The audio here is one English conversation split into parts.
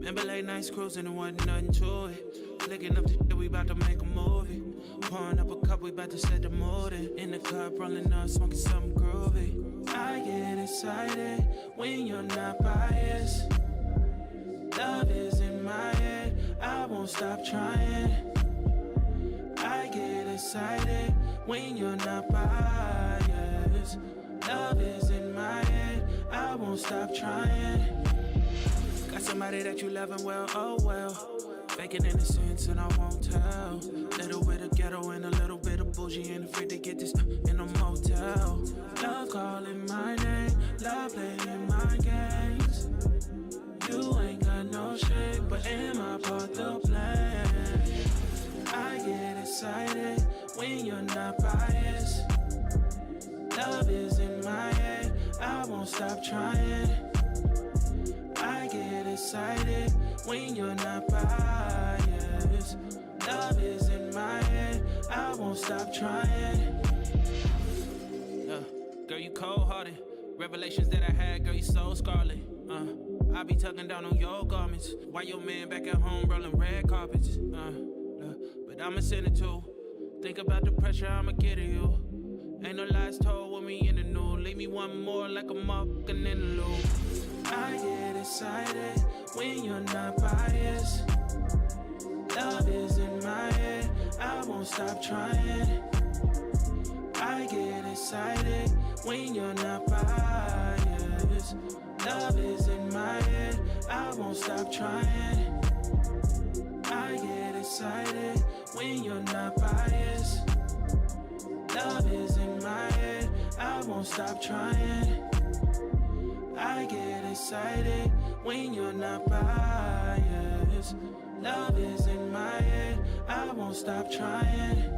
Remember late nights cruising and wasn't nothing to it. Flicking up the shit, we about to make a movie. Pouring up a cup, we about to set the mood in the cup, rolling up, smoking something groovy. I get excited when you're not biased. Love is in my head, I won't stop trying. I get excited when you're not biased. Love is in my head, I won't stop trying. Got somebody that you loving well, oh well. Faking innocence and I won't tell. Little bit of ghetto and a little bit of bougie. Ain't afraid to get this in a motel. Love calling my name, love playing my games. You ain't got no shame, but am I part the plan? I get excited when you're not biased. Love is in my head, I won't stop trying. I get excited when you're not biased. Love is in my head, I won't stop trying. Girl, you cold-hearted. Revelations that I had, girl, you so scarlet. I be tucking down on your garments while your man back at home rolling red carpets. But I'ma send it too. Think about the pressure I'ma get to you. Ain't no lies told with me in the nude. Leave me one more like a motherfucking interlude. I get excited when you're not biased. Love is in my head, I won't stop trying. I get excited when you're not biased. Love is in my head, I won't stop trying. I get excited when you're not biased. Love is in my head, I won't stop trying. I get excited when you're not biased. Love is in my head, I won't stop trying.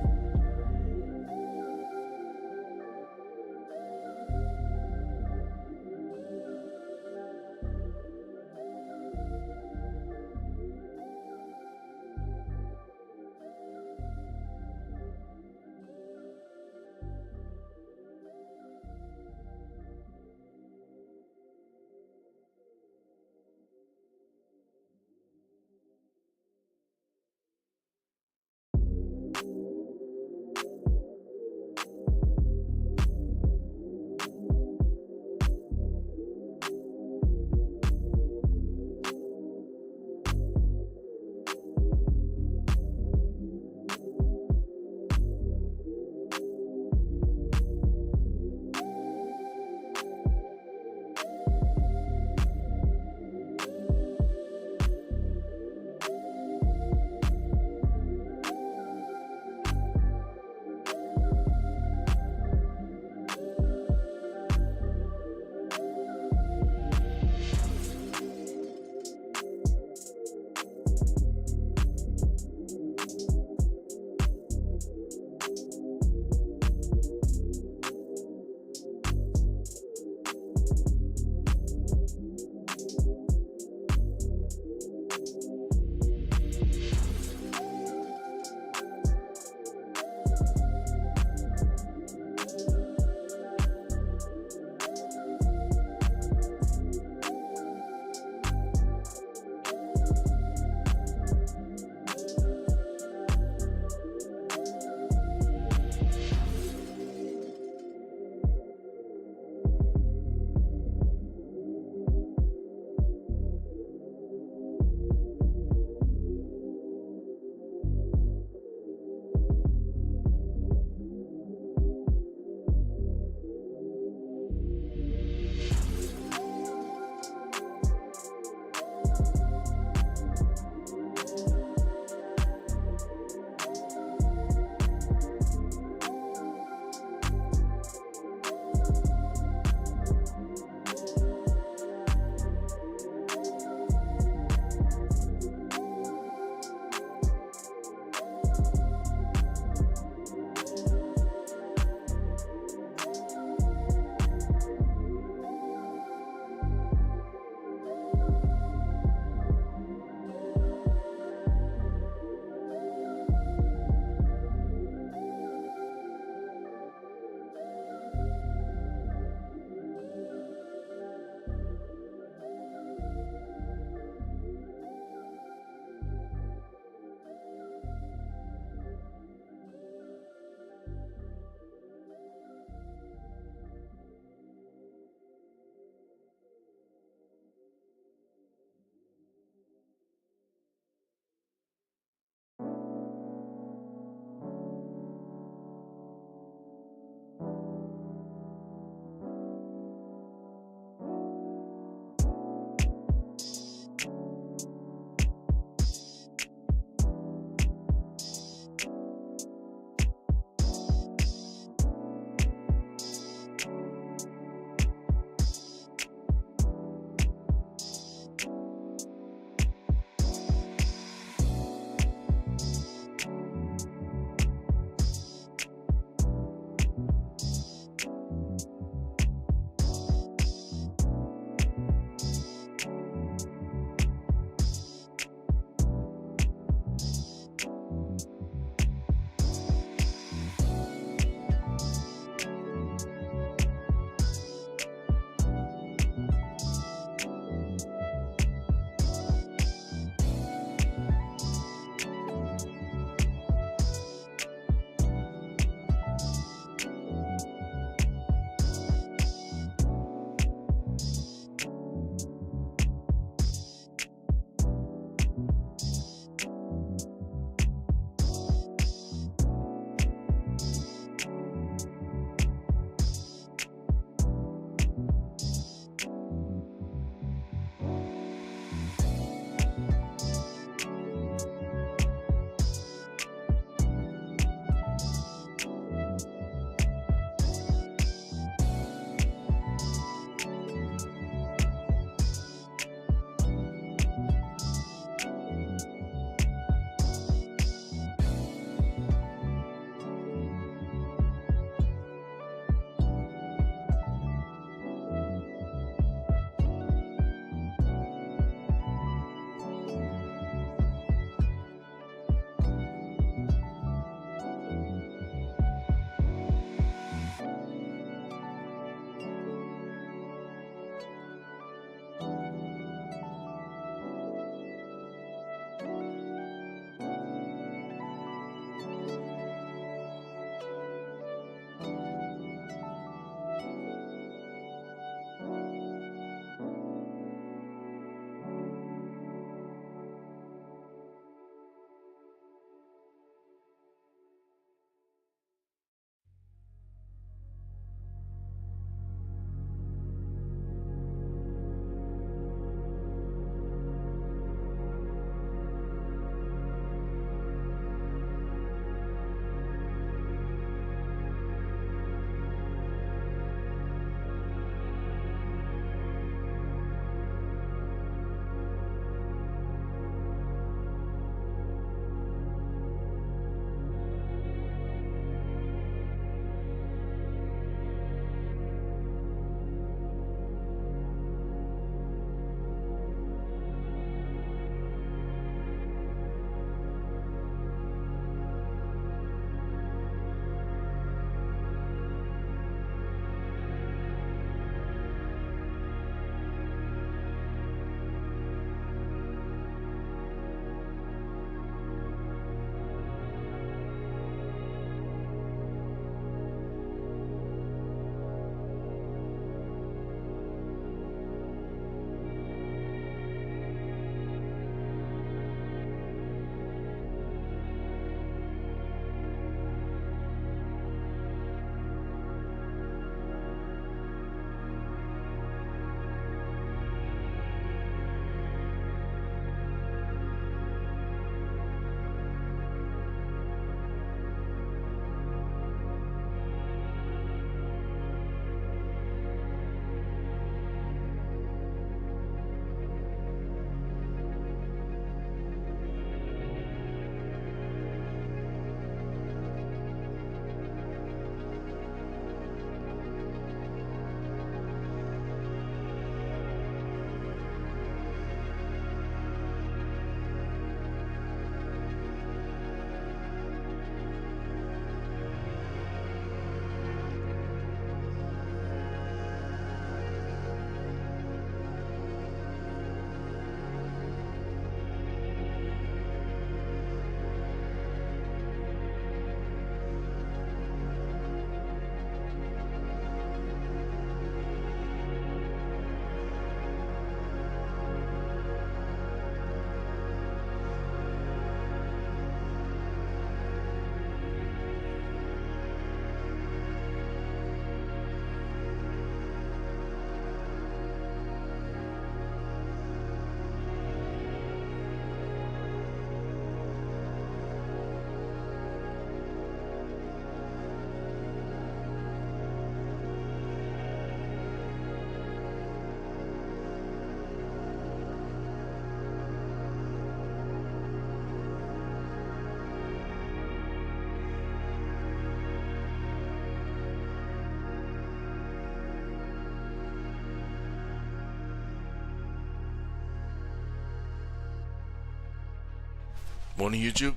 Morning, YouTube.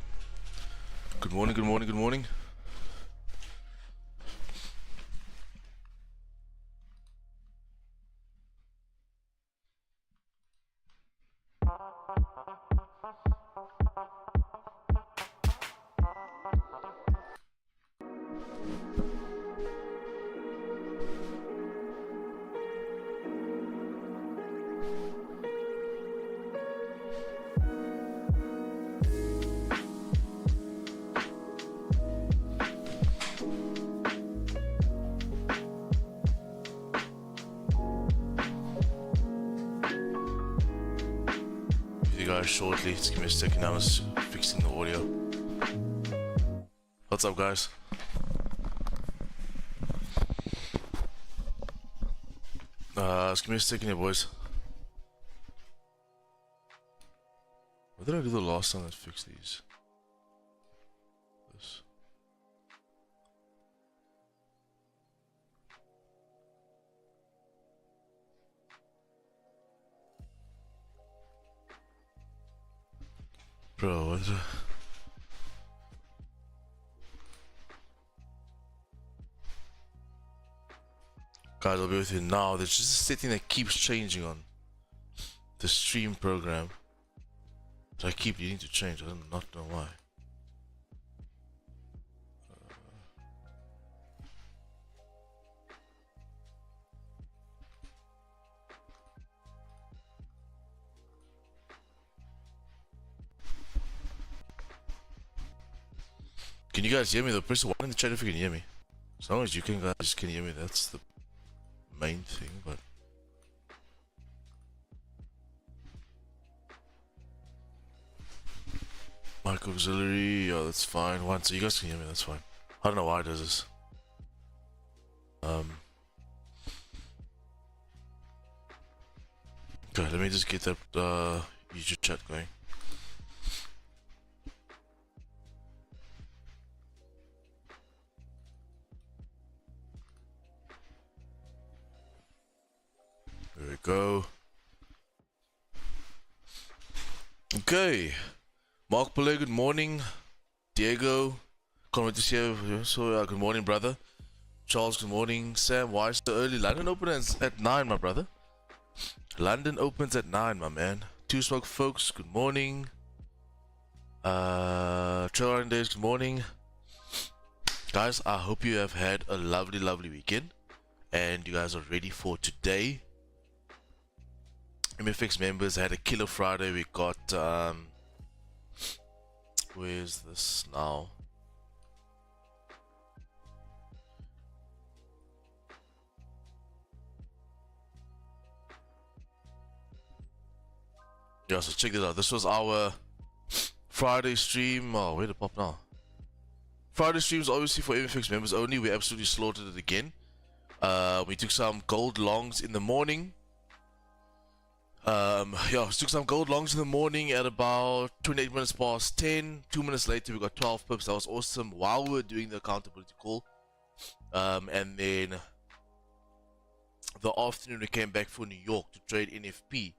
Good morning, good morning, good morning. You guys shortly. Just give me a second. I was fixing the audio. What's up, guys? Just give me a second here, boys. What did I do the last time that fixed these? This. Bro, what is it? Guys, I'll be with you now. There's just a setting that keeps changing on the stream program that I keep needing to change. I do not know why. Can you guys hear me though? Press 1 in the chat if you can hear me. As long as you can, guys can hear me, that's the main thing, but... Mic auxiliary, oh that's fine. One, so you guys can hear me, that's fine. I don't know why it does this. Okay, let me just get that YouTube chat going. There we go. Okay. Mark Pillay, good morning. Diego, can't wait to see you. So, good morning, brother. Charles, good morning. Sam, why so early? London opens at 9, my brother. London opens at 9, my man. Two Smoke folks, good morning. Trail Days, good morning. Guys, I hope you have had a lovely, lovely weekend. And you guys are ready for today. MFX members had a killer Friday. We got, where's this now? Yeah, so check this out. This was our Friday stream. Oh, where did it pop now? Friday streams obviously for MFX members only. We absolutely slaughtered it again. We took some gold longs in the morning. Yeah, we took some gold longs in the morning at about 28 minutes past 10. 2 minutes later, we got 12 pips. That was awesome while we were doing the accountability call. And then the afternoon, we came back for New York to trade NFP.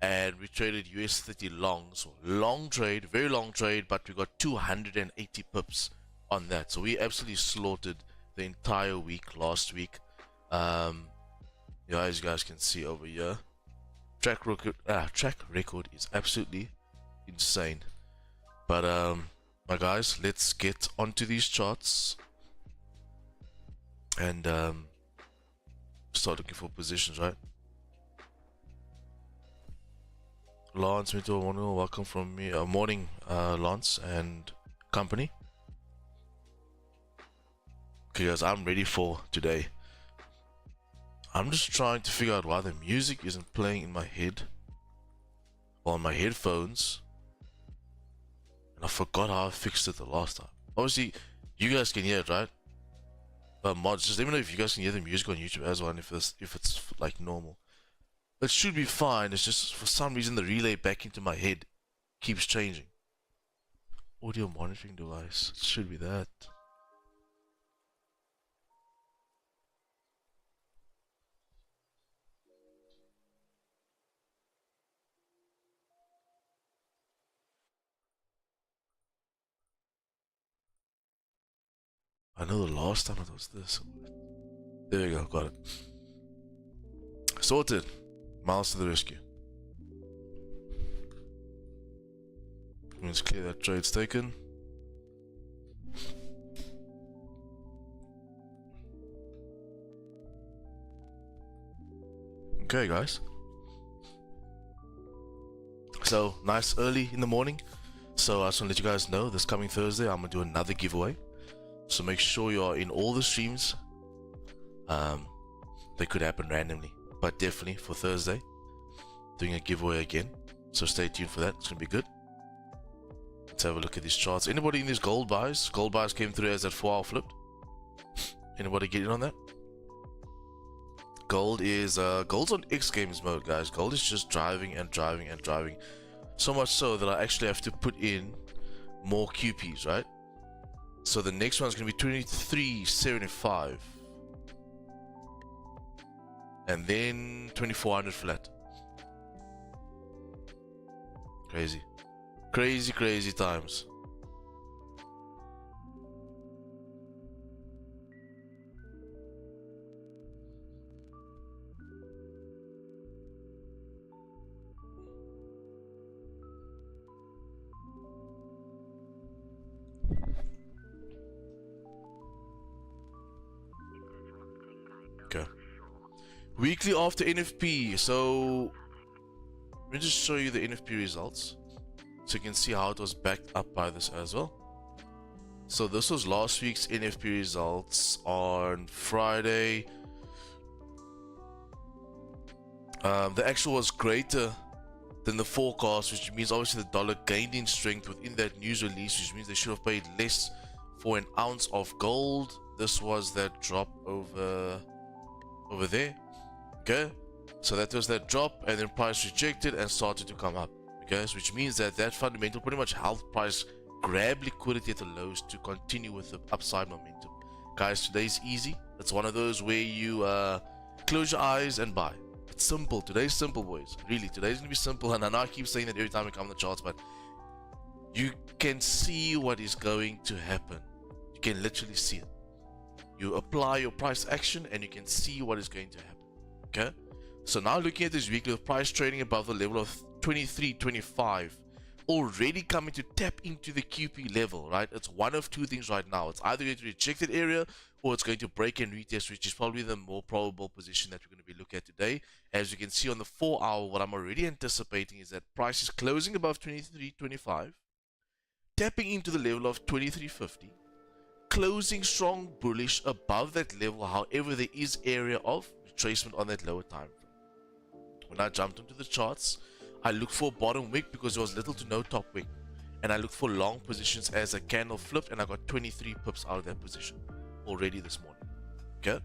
And we traded US 30 longs. Long trade, very long trade, but we got 280 pips on that. So we absolutely slaughtered the entire week last week. Yeah, as you guys can see over here. Track record is absolutely insane. But my guys, let's get onto these charts and start looking for positions, right? Lance, welcome from me. Morning, Lance and company. Okay, guys, I'm ready for today. I'm just trying to figure out why the music isn't playing in my head or on my headphones. And I forgot how I fixed it the last time. Obviously, you guys can hear it, right? But mods, just let me know if you guys can hear the music on YouTube as well, and if it's like normal. It should be fine. It's just for some reason the relay back into my head keeps changing. Audio monitoring device. It should be that. I know the last time it was this. There we go, got it. Sorted. Miles to the rescue. Let's clear that trade's taken. Okay, guys. So, nice early in the morning. So, I just want to let you guys know this coming Thursday, I'm going to do another giveaway. So, make sure you are in all the streams. They could happen randomly, but definitely for Thursday, doing a giveaway again. So, stay tuned for that. It's going to be good. Let's have a look at these charts. Anybody in these gold buys? Gold buys came through as that 4-hour flipped. Anybody get in on that? Gold is gold's on X Games mode, guys. Gold is just driving and driving and driving. So much so that I actually have to put in more QPs, right? So the next one's gonna be 23.75. And then 2400 flat. Crazy. Crazy, crazy times. Okay. Weekly after NFP. So let me just show you the NFP results, so you can see how it was backed up by this as well. So this was last week's NFP results on Friday. The actual was greater than the forecast, which means obviously the dollar gained in strength within that news release, which means they should have paid less for an ounce of gold. This was that drop over there. Okay, so that was that drop, and then price rejected and started to come up. Okay, so which means that that fundamental pretty much helped price grab liquidity at the lows to continue with the upside momentum. Guys, today's easy. It's one of those where you close your eyes and buy. It's simple. Today's simple, boys. Really, today's gonna be simple. And I know I keep saying that every time we come on the charts, but you can see what is going to happen. You can literally see it. You apply your price action and you can see what is going to happen. Okay, so now looking at this weekly with price trading above the level of 23.25, already coming to tap into the QP level, right? It's one of two things right now. It's either going to reject that area or it's going to break and retest, which is probably the more probable position that we're going to be looking at today. As you can see on the 4-hour, what I'm already anticipating is that price is closing above 23.25, tapping into the level of 23.50, closing strong bullish above that level. However, there is area of retracement on that lower time frame. When I jumped into the charts, I looked for a bottom wick because there was little to no top wick, and I looked for long positions as a candle flipped, and I got 23 pips out of that position already this morning. Okay,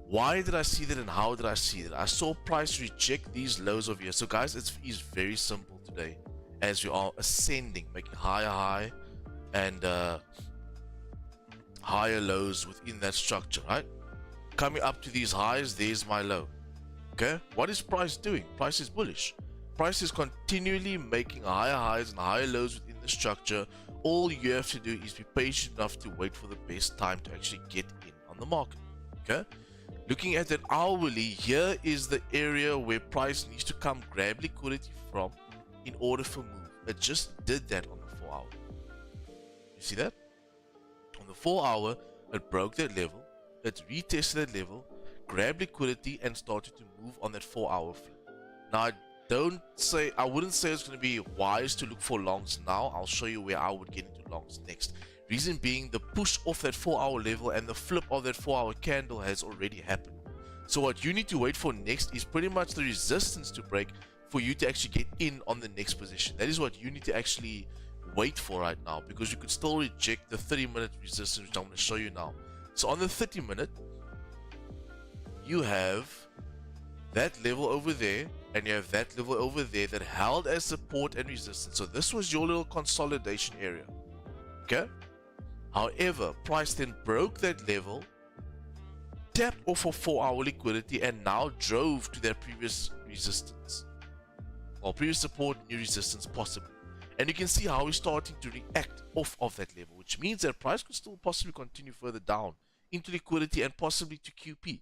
why did I see that and how did I see that? I saw price reject these lows over here. So guys, it's very simple today as we are ascending, making higher high and higher lows within that structure, right? Coming up to these highs, there's my low. Okay, what is price doing? Price is bullish. Price is continually making higher highs and higher lows within the structure. All you have to do is be patient enough to wait for the best time to actually get in on the market. Okay, looking at that hourly, here is the area where price needs to come grab liquidity from in order for move. It just did that on the 4-hour. You see that? On the 4-hour, it broke that level, it retested that level, grabbed liquidity and started to move on that 4-hour flip. Now I wouldn't say it's going to be wise to look for longs now. I'll show you where I would get into longs next. Reason being, the push off that 4-hour level and the flip of that 4-hour candle has already happened. So what you need to wait for next is pretty much the resistance to break for you to actually get in on the next position. That is what you need to actually wait for right now, because you could still reject the 30-minute resistance, which I'm going to show you now. So on the 30-minute, you have that level over there and you have that level over there that held as support and resistance. So this was your little consolidation area. Okay, however, price then broke that level, tapped off of 4-hour liquidity, and now drove to their previous resistance or previous support, new resistance possibly, And you can see how we're starting to react off of that level, which means that price could still possibly continue further down into liquidity and possibly to QP.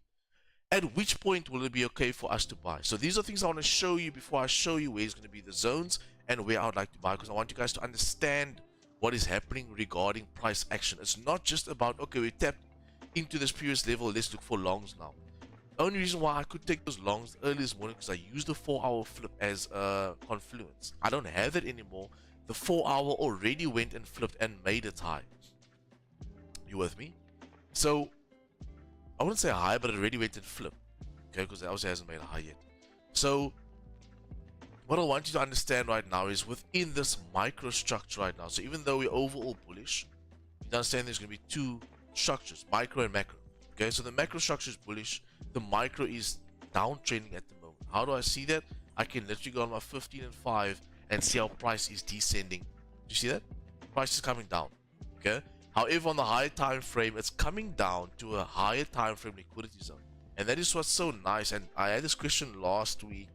At which point will it be okay for us to buy? So these are things I want to show you before I show you where it's going to be the zones and where I would like to buy, because I want you guys to understand what is happening regarding price action. It's not just about, okay, we tapped into this previous level, let's look for longs now. The only reason why I could take those longs early this morning because I used the 4-hour flip as a confluence. I don't have it anymore. The 4-hour already went and flipped and made it high. You with me? So I wouldn't say high, but it already went and flipped. Okay, because it obviously hasn't made a high yet. So what I want you to understand right now is within this microstructure right now. So even though we're overall bullish, you understand there's going to be two structures, micro and macro. Okay, so the macro structure is bullish. The micro is downtrending at the moment. How do I see that? I can literally go on my 15 and 5 and see how price is descending. Do you see that? Price is coming down. Okay. However, on the higher time frame, it's coming down to a higher time frame liquidity zone, and that is what's so nice. And I had this question last week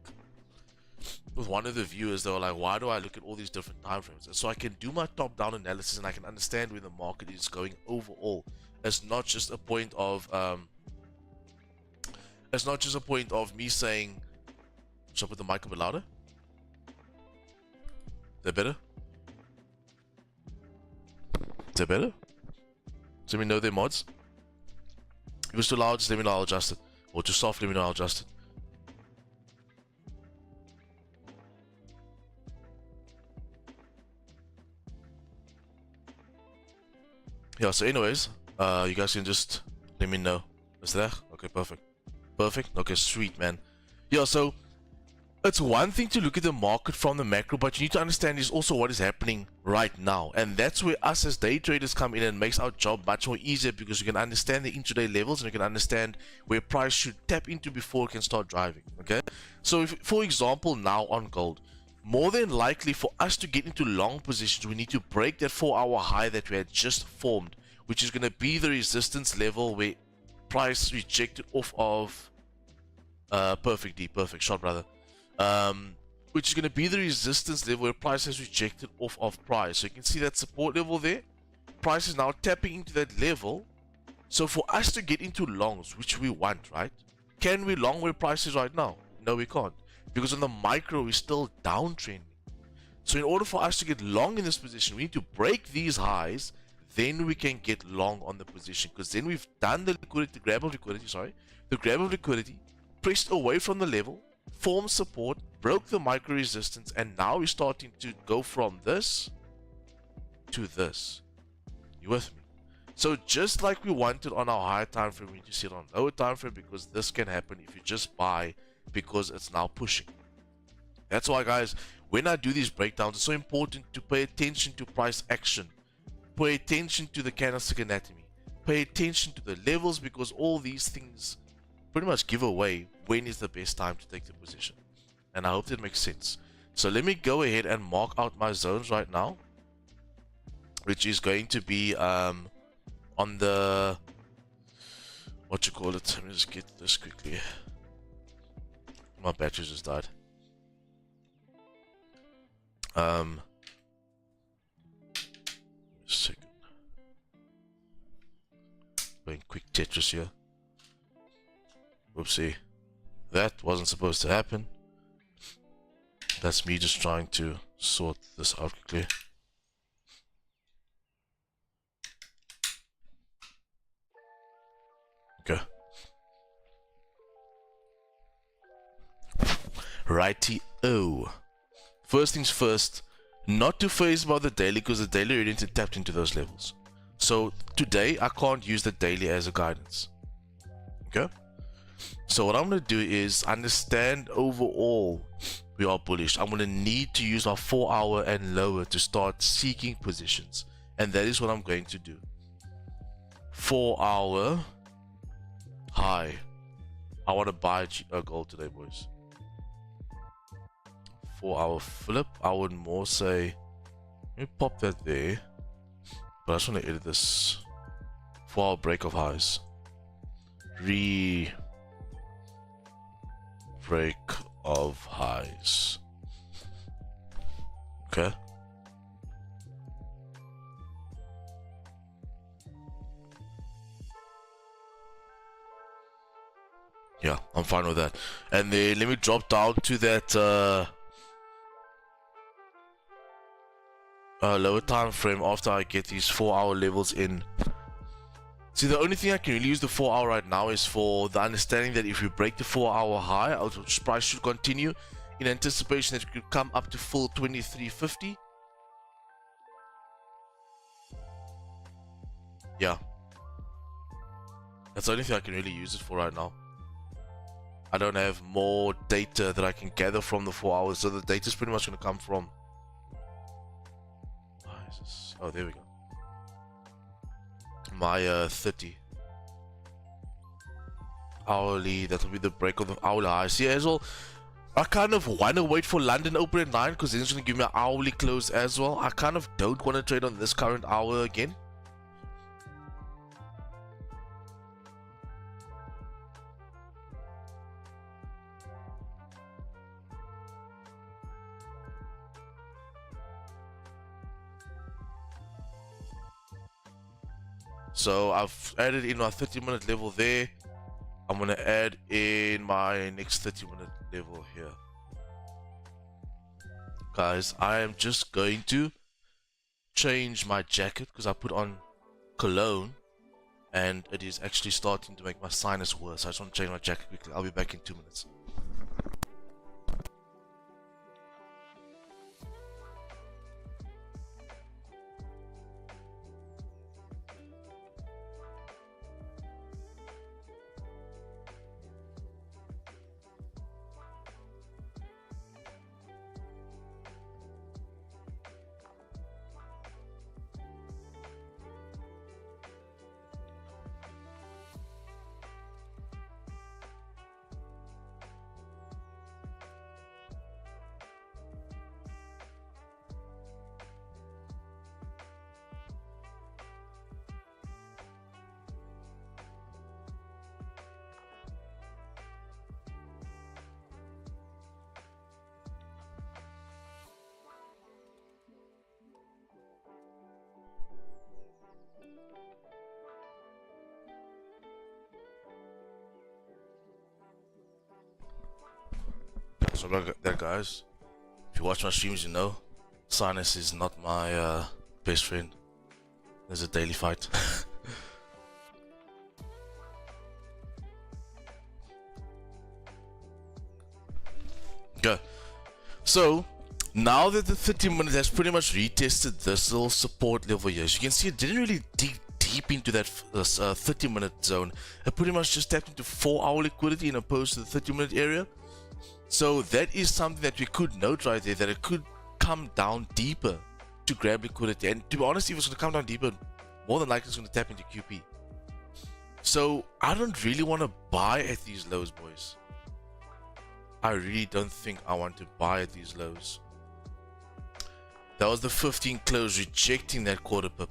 with one of the viewers. They were like, "Why do I look at all these different time frames?" And so I can do my top-down analysis, and I can understand where the market is going overall. It's not just a point of me saying, should I put the mic a bit louder? Is that better? Is that better? Let me know their mods. If it's too loud, just let me know, I'll adjust it. Or too soft, let me know, I'll adjust it. Yeah, so anyways, you guys can just let me know. Is that? Okay, perfect. Perfect. Okay, sweet, man. Yeah, so it's one thing to look at the market from the macro, but you need to understand is also what is happening right now. And that's where us as day traders come in and makes our job much more easier, because you can understand the intraday levels and you can understand where price should tap into before it can start driving. Okay, so if, for example, now on gold, more than likely for us to get into long positions, we need to break that 4-hour high that we had just formed, which is going to be the resistance level where price rejected off of perfect D, perfect shot, brother. Which is going to be the resistance level where price has rejected off of price. So you can see that support level there. Price is now tapping into that level. So for us to get into longs, which we want, right? Can we long where price is right now? No, we can't. Because on the micro, we're still downtrending. So in order for us to get long in this position, we need to break these highs. Then we can get long on the position. Because then we've done the liquidity, the grab of liquidity, pressed away from the level, formed support, broke the micro resistance, and now we're starting to go from this to this. You with me? So just like we wanted on our higher time frame, we need to see it on lower time frame, because this can happen if you just buy because it's now pushing. That's why, guys, when I do these breakdowns, it's so important to pay attention to price action, pay attention to the candlestick anatomy, pay attention to the levels, because all these things pretty much give away when is the best time to take the position. And I hope that makes sense. So let me go ahead and mark out my zones right now, which is going to be on the, what you call it, let me just get this quickly. My battery just died. Second. Going quick Tetris here. Whoopsie. That wasn't supposed to happen. That's me just trying to sort this out quickly. Okay. Righty-o. First things first, not to phase about the daily, because the daily already tapped into those levels. So today I can't use the daily as a guidance. Okay? So what I'm going to do is understand overall we are bullish. I'm going to need to use our 4-hour and lower to start seeking positions. And that is what I'm going to do. 4-hour high. I want to buy gold today, boys. 4-hour flip. I would more say, let me pop that there. But I just want to edit this. 4-hour break of highs. Break of highs. Okay. Yeah, I'm fine with that. And then let me drop down to that lower time frame after I get these 4-hour levels in. See, the only thing I can really use the 4-hour right now is for the understanding that if we break the 4-hour high, our price should continue in anticipation that it could come up to full 2350. Yeah, that's the only thing I can really use it for right now. I don't have more data that I can gather from the 4 hours, so the data is pretty much going to come from. Oh, there we go. My 30 hourly, that will be the break of the hourly high. See, as well, I kind of want to wait for London open at 9 because then it's going to give me an hourly close as well. I kind of don't want to trade on this current hour again. So I've added in my 30-minute level there. I'm gonna add in my next 30-minute level here. Guys, I am just going to change my jacket because I put on cologne and it is actually starting to make my sinus worse. I just want to change my jacket quickly. I'll be back in 2 minutes. So about that, guys, if you watch my streams, you know sinus is not my best friend. There's a daily fight. Okay, so now that the 30 minutes has pretty much retested this little support level here, as you can see, it didn't really dig deep into that 30-minute zone. It pretty much just tapped into 4-hour liquidity in opposed to the 30-minute area. So that is something that we could note right there, that it could come down deeper to grab liquidity. And to be honest, if it's going to come down deeper, more than likely it's going to tap into QP. So I don't really want to buy at these lows, boys. I really don't think I want to buy at these lows. That was the 15 close, rejecting that quarter pip,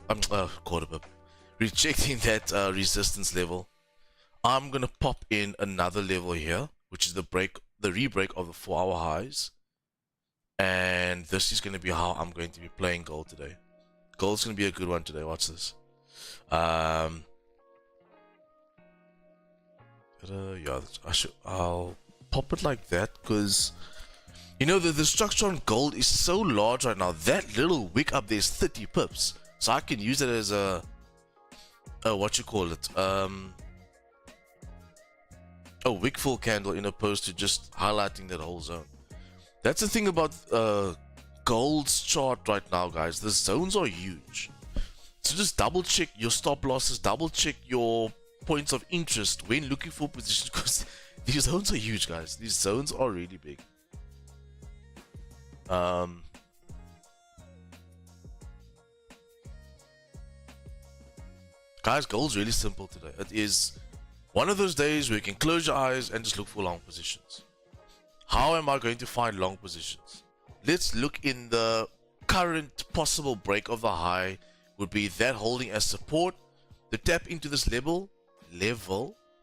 rejecting that resistance level. I'm going to pop in another level here, which is the re-break of the 4-hour highs. And this is going to be how I'm going to be playing gold today. Gold's going to be a good one today. Watch this. Yeah, I'll pop it like that because you know the structure on gold is so large right now. That little wick up there is 30 pips, so I can use it as a what you call it, a wick full candle in opposed to just highlighting that whole zone. That's the thing about gold's chart right now, guys. The zones are huge, so just double check your stop losses, double check your points of interest when looking for positions, because these zones are huge, guys. These zones are really big. Guys, gold's really simple today. It is one of those days where you can close your eyes and just look for long positions. How am I going to find long positions? Let's look in the current possible break of the high. Would be that holding as support, the tap into this level,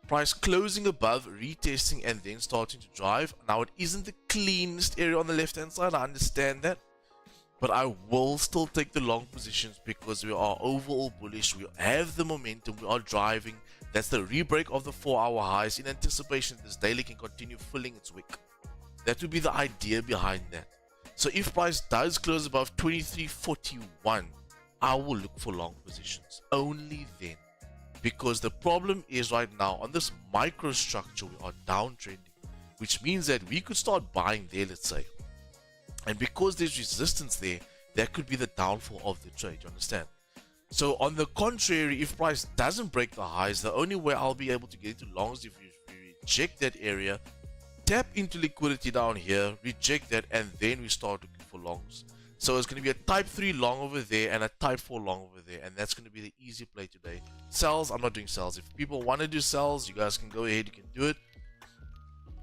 price closing above, retesting, and then starting to drive. Now, it isn't the cleanest area on the left hand side, I understand that, but I will still take the long positions because we are overall bullish. We have the momentum. We are driving. That's the rebreak of the 4-hour highs in anticipation this daily can continue filling its wick. That would be the idea behind that. So if price does close above 23.41, I will look for long positions. Only then. Because the problem is right now on this microstructure we are downtrending, which means that we could start buying there, let's say. And because there's resistance there, that could be the downfall of the trade, you understand? So on the contrary, if price doesn't break the highs, the only way I'll be able to get into longs if we reject that area, tap into liquidity down here, reject that, and then we start looking for longs. So it's going to be a type 3 long over there and a type 4 long over there, and that's going to be the easy play today. Sells, I'm not doing sells. If people want to do sells, you guys can go ahead, you can do it.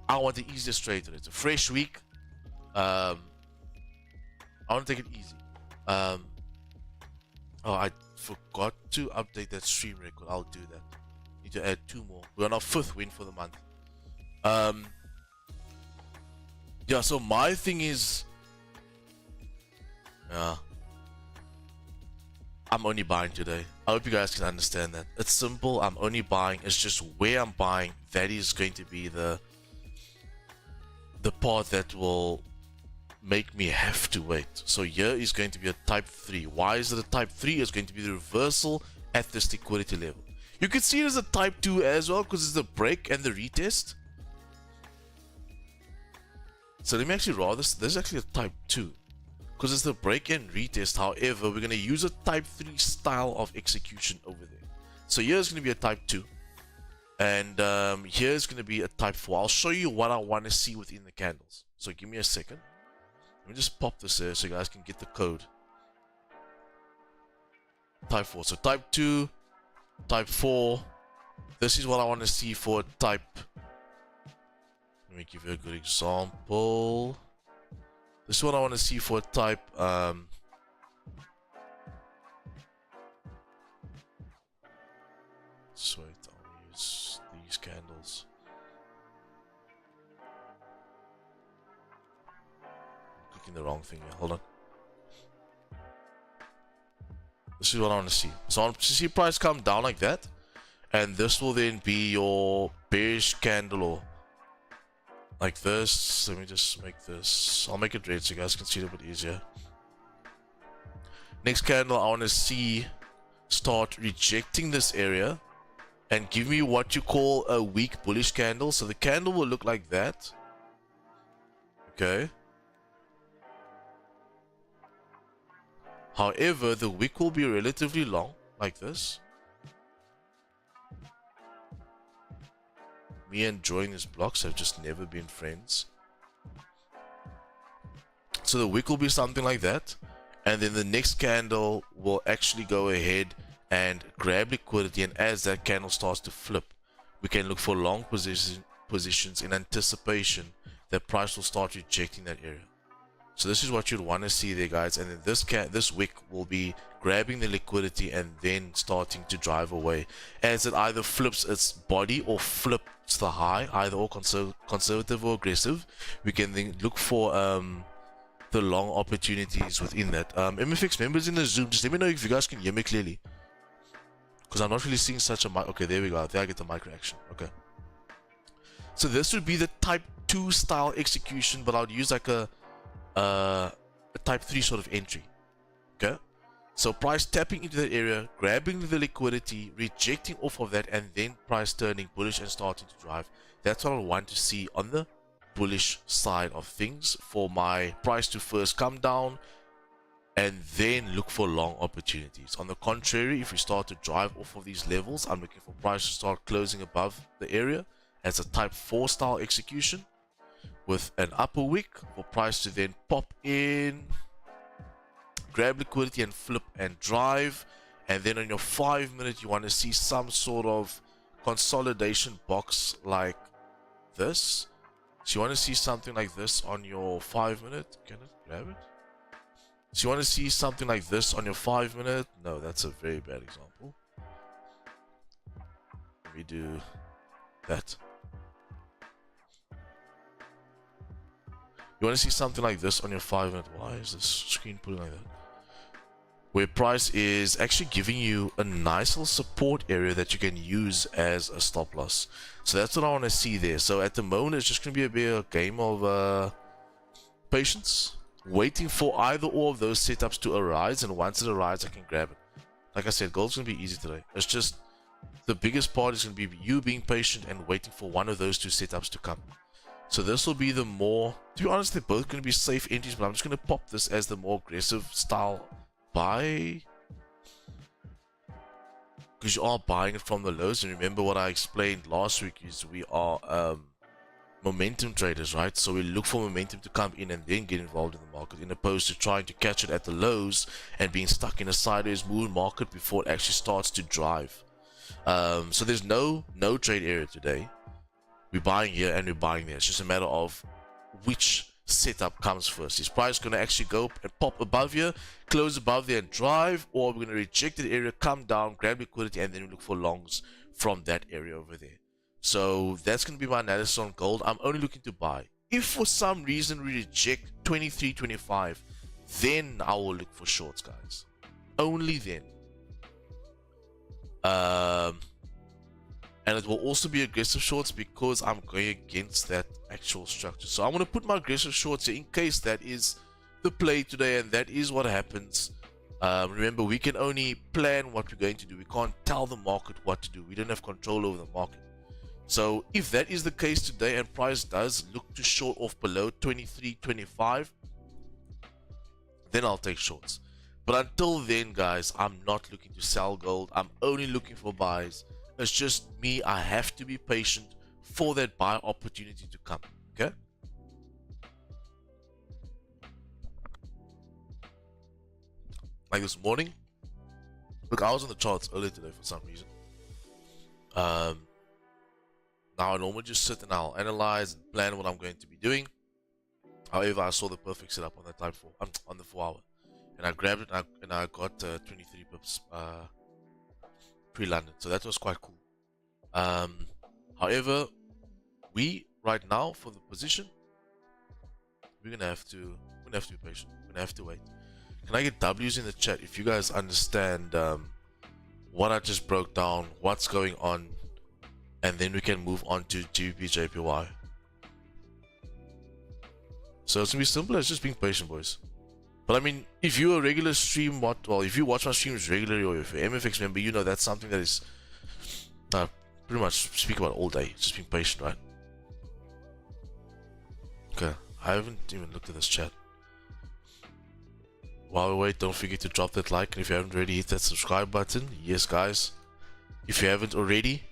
I want the easiest trade today. It's a fresh week. I want to take it easy. Oh, I forgot to update that stream record. I'll do that. Need to add 2 more. We're on our 5th win for the month. Yeah, so my thing is, I'm only buying today. I hope you guys can understand that. It's simple. I'm only buying. It's just where I'm buying. That is going to be the part that will make me have to wait. So here is going to be a type 3. Why is it a type 3? It's going to be the reversal at this liquidity level. You can see it as a type 2 as well because it's the break and the retest. So let me actually draw this. This is actually a type 2 because it's the break and retest. However, we're going to use a type 3 style of execution over there. So here's going to be a type 2. And here's going to be a type 4. I'll show you what I want to see within the candles. So give me a second. Let me just pop this here so you guys can get the code. Type 4. So type 2, type 4. This is what I want to see for type. Let me give you a good example. This is what I want to see for type. So wait, I'll use these candles. Clicking the wrong thing here. Hold on. This is what I want to see. So I want to see price come down like that, and this will then be your bearish candle or like this. Let me just make this. I'll make it red so you guys can see it a bit easier. Next candle, I want to see start rejecting this area and give me what you call a weak bullish candle. So the candle will look like that. Okay. However, the wick will be relatively long, like this. Me and drawing these blocks have just never been friends. So the wick will be something like that. And then the next candle will actually go ahead and grab liquidity. And as that candle starts to flip, we can look for long positions in anticipation that price will start rejecting that area. So this is what you'd want to see there, guys. And then this wick will be grabbing the liquidity and then starting to drive away as it either flips its body or flips the high, either or conservative or aggressive. We can then look for the long opportunities within that. MFX members in the Zoom, just let me know if you guys can hear me clearly, because I'm not really seeing such a mic. Okay, there we go. There I get the mic reaction. Okay, so this would be the type 2 style execution, but I would use like a type 3 sort of entry. Okay, so price tapping into that area, grabbing the liquidity, rejecting off of that, and then price turning bullish and starting to drive. That's what I want to see on the bullish side of things, for my price to first come down and then look for long opportunities. On the contrary, if we start to drive off of these levels, I'm looking for price to start closing above the area as a type 4 style execution with an upper wick for price to then pop in, grab liquidity and flip and drive. And then on your 5-minute, you want to see some sort of consolidation box like this. So you want to see something like this on your 5-minute. Can it grab it? So you want to see something like this on your 5-minute. No, that's a very bad example. Let me do that. You want to see something like this on your 5-minute. Why is this screen putting like that? Where price is actually giving you a nice little support area that you can use as a stop loss. So that's what I want to see there. So at the moment, it's just going to be a game of patience, waiting for either or of those setups to arise, and once it arrives, I can grab it. Like I said, gold's going to be easy today. It's just the biggest part is going to be you being patient and waiting for one of those two setups to come. So this will be the more, to be honest, they're both going to be safe entries, but I'm just going to pop this as the more aggressive style buy, because you are buying it from the lows. And remember what I explained last week is we are momentum traders, right? So we look for momentum to come in and then get involved in the market, in opposed to trying to catch it at the lows and being stuck in a sideways move market before it actually starts to drive. So there's no trade area today. We're buying here and we're buying there. It's just a matter of which setup comes first. Is price going to actually go and pop above here, close above there and drive, or we're going to reject the area, come down, grab liquidity, and then we look for longs from that area over there. So that's going to be my analysis on gold. I'm only looking to buy. If for some reason we reject 23.25, then I will look for shorts, guys. Only then. And it will also be aggressive shorts because I'm going against that actual structure. So I'm going to put my aggressive shorts here in case that is the play today and that is what happens. Remember, we can only plan what we're going to do. We can't tell the market what to do. We don't have control over the market. So if that is the case today and price does look to short off below 23.25, then I'll take shorts. But until then, guys, I'm not looking to sell gold. I'm only looking for buys. It's just me. I have to be patient for that buy opportunity to come. Okay? Like this morning. Look, I was on the charts earlier today for some reason. Now I normally just sit and I'll analyze and plan what I'm going to be doing. However, I saw the perfect setup on that time on the 4-hour, and I grabbed it and I got 23 pips pre-London, so that was quite cool. However, we right now for the position, we're gonna have to be patient. We're gonna have to wait. Can I get W's in the chat if you guys understand what I just broke down, what's going on? And then we can move on to GBP JPY. So it's gonna be simple as just being patient, boys. But I mean, if you're a regular stream, if you watch my streams regularly, or if you're an MFX member, you know that's something that is pretty much speak about all day. Just being patient, right? Okay, I haven't even looked at this chat. While we wait, don't forget to drop that like, and if you haven't already, hit that subscribe button. Yes, guys. If you haven't already,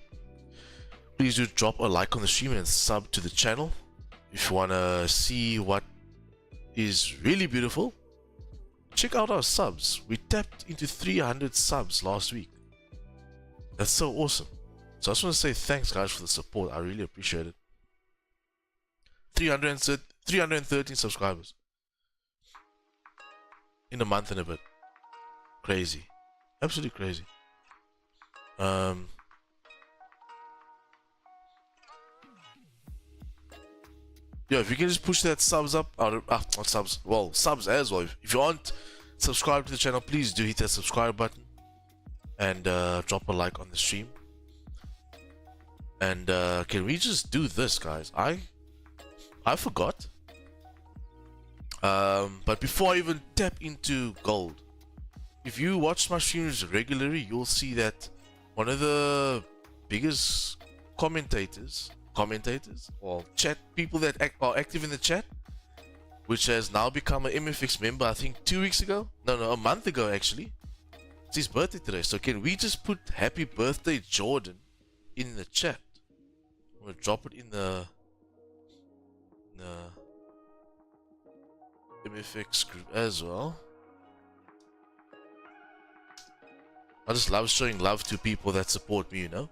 please do drop a like on the stream and sub to the channel. If you want to see what is really beautiful, check out our subs. We tapped into 300 subs last week. That's so awesome. So I just want to say thanks, guys, for the support. I really appreciate it. 313 subscribers in a month and a bit. Crazy. Absolutely crazy. Yeah, if you can just push that subs up, not subs, well, subs as well. If you aren't subscribed to the channel, please do hit that subscribe button and drop a like on the stream. And can we just do this, guys? I forgot. But before I even tap into gold, if you watch my streams regularly, you'll see that one of the biggest commentators or chat people that are active in the chat, which has now become an MFX member, I think 2 weeks ago, no, a month ago actually. It's his birthday today, so can we just put happy birthday Jordan in the chat? I'm gonna drop it in the MFX group as well. I just love showing love to people that support me, you know.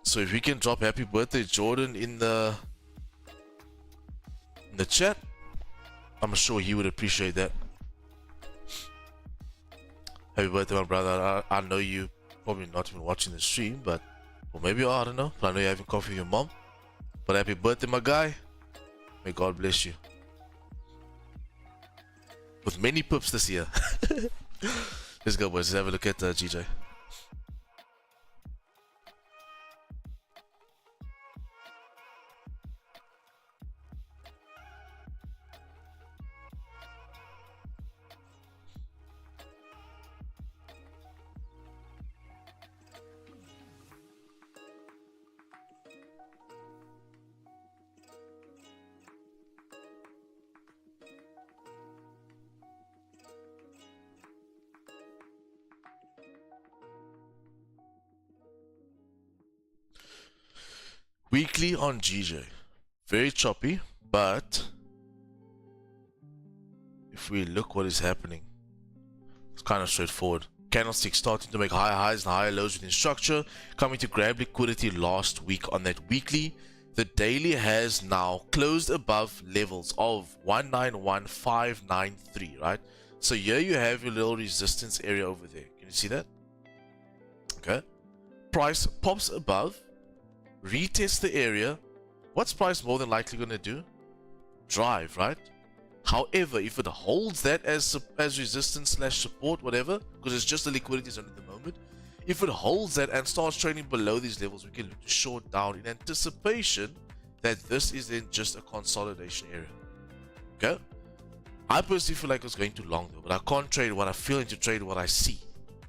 So if we can drop happy birthday Jordan in the chat, I'm sure he would appreciate that. Happy birthday, my brother. I know you probably not even watching the stream, but or maybe you are, I don't know. But I know you're having coffee with your mom. But happy birthday, my guy. May God bless you. With many pips this year. Let's go, boys. Let's have a look at GJ. Weekly on GJ. Very choppy, but if we look what is happening, it's kind of straightforward. Candlestick starting to make higher highs and higher lows within structure, coming to grab liquidity last week on that weekly. The daily has now closed above levels of 191593, right? So here you have your little resistance area over there. Can you see that? Okay. Price pops above, retest the area. What's price more than likely going to do? Drive, right? However, if it holds that as resistance / support, whatever, because it's just the liquidity zone at the moment, if it holds that and starts trading below these levels, we can look to short down in anticipation that this is then just a consolidation area. Okay? I personally feel like it's going too long though, but I can't trade what I feel into trade what I see.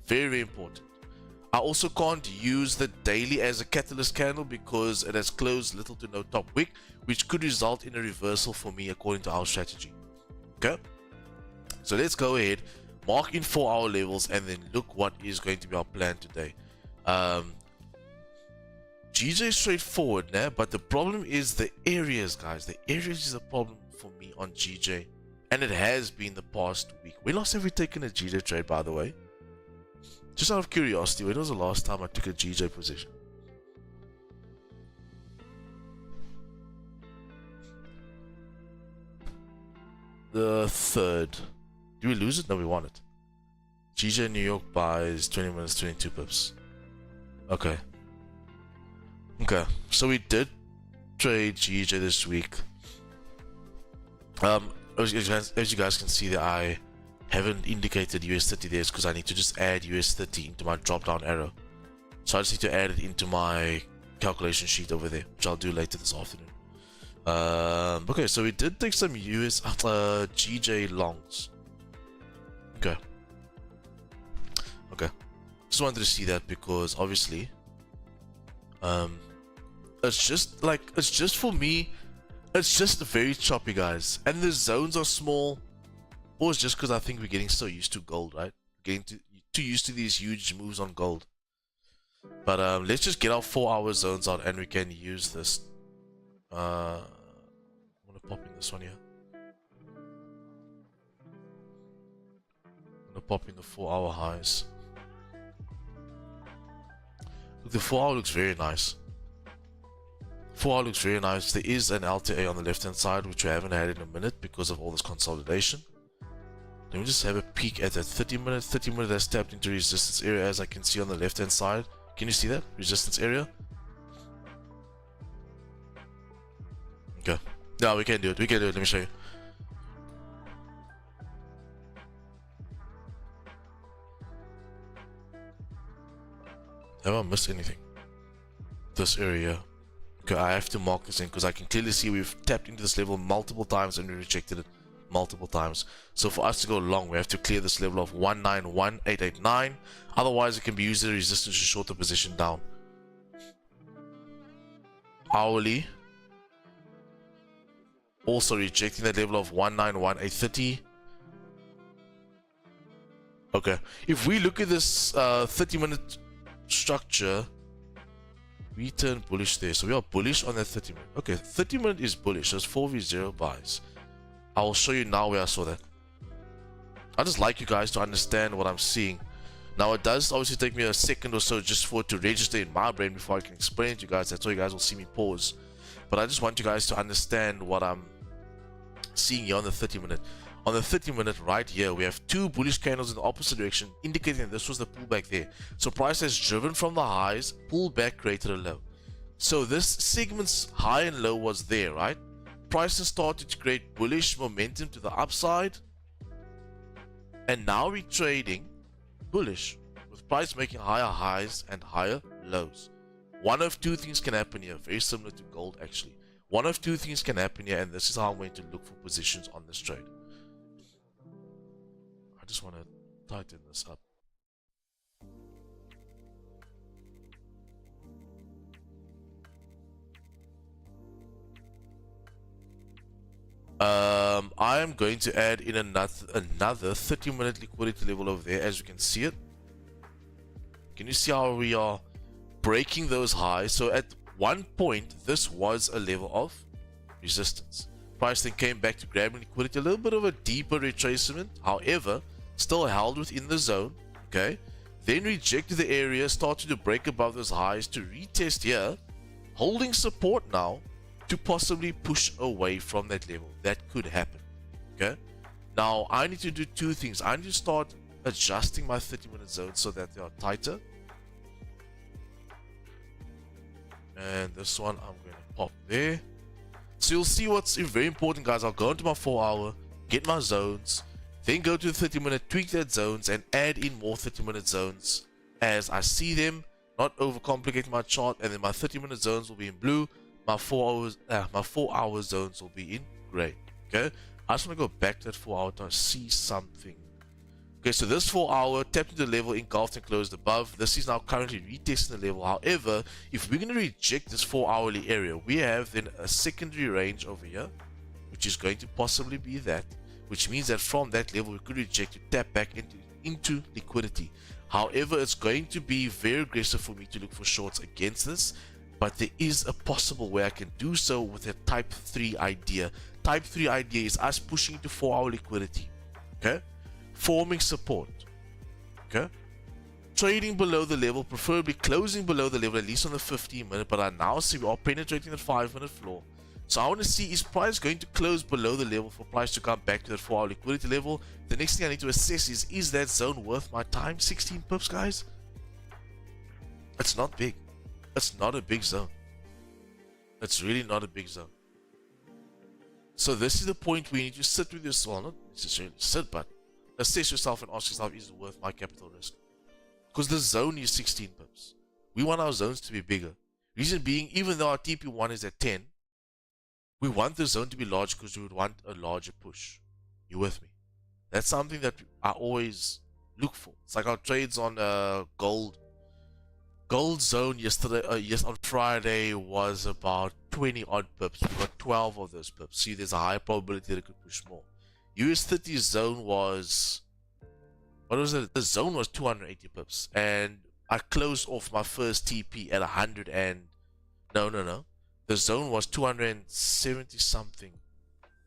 Very, very important. I also can't use the daily as a catalyst candle because it has closed little to no top wick, which could result in a reversal for me according to our strategy. Okay, so let's go ahead, mark in 4-hour levels, and then look what is going to be our plan today. GJ is straightforward now, but the problem is the areas, guys. The areas is a problem for me on GJ, and it has been the past week. When last have we taken a GJ trade, by the way? Just out of curiosity, when was the last time I took a GJ position? The 3rd. Do we lose it? No, we won it. GJ New York buys 20 minutes, 22 pips. Okay. Okay. So we did trade GJ this week. As you guys can see that I haven't indicated US30 there because I need to just add US30 into my drop down arrow. So I just need to add it into my calculation sheet over there, which I'll do later this afternoon. Okay, so we did take some GJ longs. Okay. Just wanted to see that because obviously, it's just for me, it's just very choppy, guys, and the zones are small. Or it's just because I think we're getting so used to gold, right? Getting too used to these huge moves on gold. But let's just get our 4-hour zones out and we can use this. I'm gonna pop in this one here. I'm gonna pop in the 4-hour highs. Look, the 4-hour looks very nice. 4-hour looks very nice. There is an LTA on the left hand side, which we haven't had in a minute because of all this consolidation. Let me just have a peek at that 30 minute. 30 minute has tapped into resistance area, as I can see on the left hand side. Can you see that? Resistance area? Okay. No, we can do it. We can do it. Let me show you. Have I missed anything? This area. Okay, I have to mark this in because I can clearly see we've tapped into this level multiple times and we rejected it multiple times. So for us to go long, we have to clear this level of 191889. Otherwise, it can be used as a resistance to short the position down. Hourly. Also rejecting that level of 191830. Okay. If we look at this 30-minute structure, we turn bullish there. So we are bullish on that 30 minute. Okay, 30 minute is bullish. There's 4v0 buys. I will show you now where I saw that. I just like you guys to understand what I'm seeing. Now it does obviously take me a second or so just for it to register in my brain before I can explain it to you guys. That's why you guys will see me pause. But I just want you guys to understand what I'm seeing here on the 30 minute. On the 30 minute right here, we have two bullish candles in the opposite direction, indicating that this was the pullback there. So price has driven from the highs, pulled back, created a low. So this segment's high and low was there, right? price has started to create bullish momentum to the upside, and now we're trading bullish with price making higher highs and higher lows. One of two things can happen here, very similar to gold actually. One of two things can happen here, and this is how I'm going to look for positions on this trade. I just want to tighten this up. I am going to add in another 30-minute liquidity level over there, as you can see it. Can you see how we are breaking those highs? So at one point, this was a level of resistance. Price then came back to grabbing liquidity, a little bit of a deeper retracement, however, still held within the zone, okay? Then rejected the area, started to break above those highs to retest here, holding support now to possibly push away from that level. That could happen, okay? Now, I need to do two things. I need to start adjusting my 30-minute zones so that they are tighter. And this one I'm going to pop there. So you'll see what's very important, guys. I'll go into my 4-hour, get my zones, then go to the 30-minute, tweak that zones, and add in more 30-minute zones as I see them, not overcomplicating my chart. And then my 30-minute zones will be in blue. My 4 hour zones will be in gray. Okay, I just want to go back to that 4 hour to see something. Okay, so this 4 hour tapped into the level, engulfed and closed above. This is now currently retesting the level. However, if we're going to reject this 4 hourly area, we have then a secondary range over here, which is going to possibly be that, which means that from that level we could reject to tap back into liquidity. However, it's going to be very aggressive for me to look for shorts against this, but there is a possible way I can do so with a type 3 idea. Type 3 idea is us pushing into 4 hour liquidity, okay, forming support, okay, trading below the level, preferably closing below the level, at least on the 15-minute, but I now see we are penetrating the 5-minute floor. So I want to see, is price going to close below the level for price to come back to that 4 hour liquidity level? The next thing I need to assess is that zone worth my time? 16 pips, guys? It's not big. It's not a big zone. It's really not a big zone. So this is the point where you need to sit with yourself, well, not necessarily sit, but assess yourself and ask yourself, is it worth my capital risk? Because the zone is 16 pips. We want our zones to be bigger. Reason being, even though our TP1 is at 10, we want the zone to be large because we would want a larger push. You with me? That's something that I always look for. It's like our trades on gold. Gold zone yesterday, on Friday, was about 20 odd pips. We got 12 of those pips. See, there's a high probability that it could push more. US30 zone was, what was it? The zone was 280 pips, and I closed off my first TP at 100 and no. The zone was 270 something.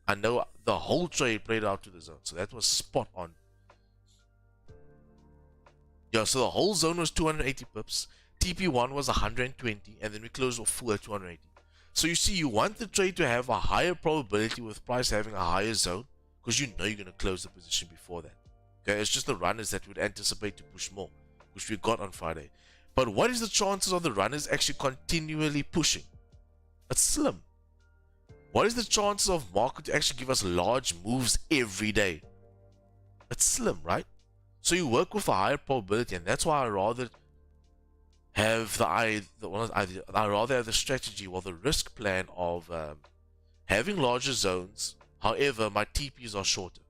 I know the whole trade played out to the zone, so that was spot on. Yeah, so the whole zone was 280 pips. TP1 was 120, and then we closed off full at 280. So you see, you want the trade to have a higher probability with price having a higher zone, because you know you're going to close the position before that. Okay, it's just the runners that would anticipate to push more, which we got on Friday. But what is the chances of the runners actually continually pushing? It's slim. What is the chances of market to actually give us large moves every day? It's slim, right? So you work with a higher probability, and that's why I rather have I rather have the strategy or the risk plan of having larger zones. However, my TPs are shorter.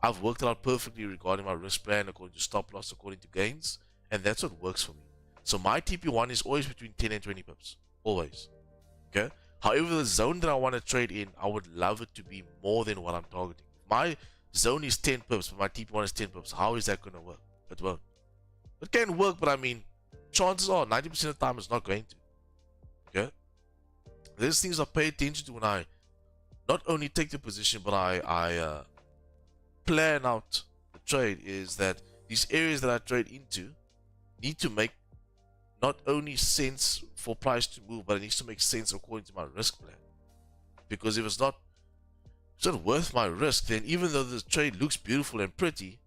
I've worked it out perfectly regarding my risk plan, according to stop loss, according to gains, and that's what works for me. So my TP1 is always between 10 and 20 pips, always. Okay. However, the zone that I want to trade in, I would love it to be more than what I'm targeting. My zone is 10 pips, but my TP1 is 10 pips. How is that going to work? It won't. It can work, but I mean, chances are 90% of the time it's not going to. Okay. These things I pay attention to when I not only take the position, but I plan out the trade, is that these areas that I trade into need to make not only sense for price to move, but it needs to make sense according to my risk plan. Because if it's not worth my risk, then even though the trade looks beautiful and pretty,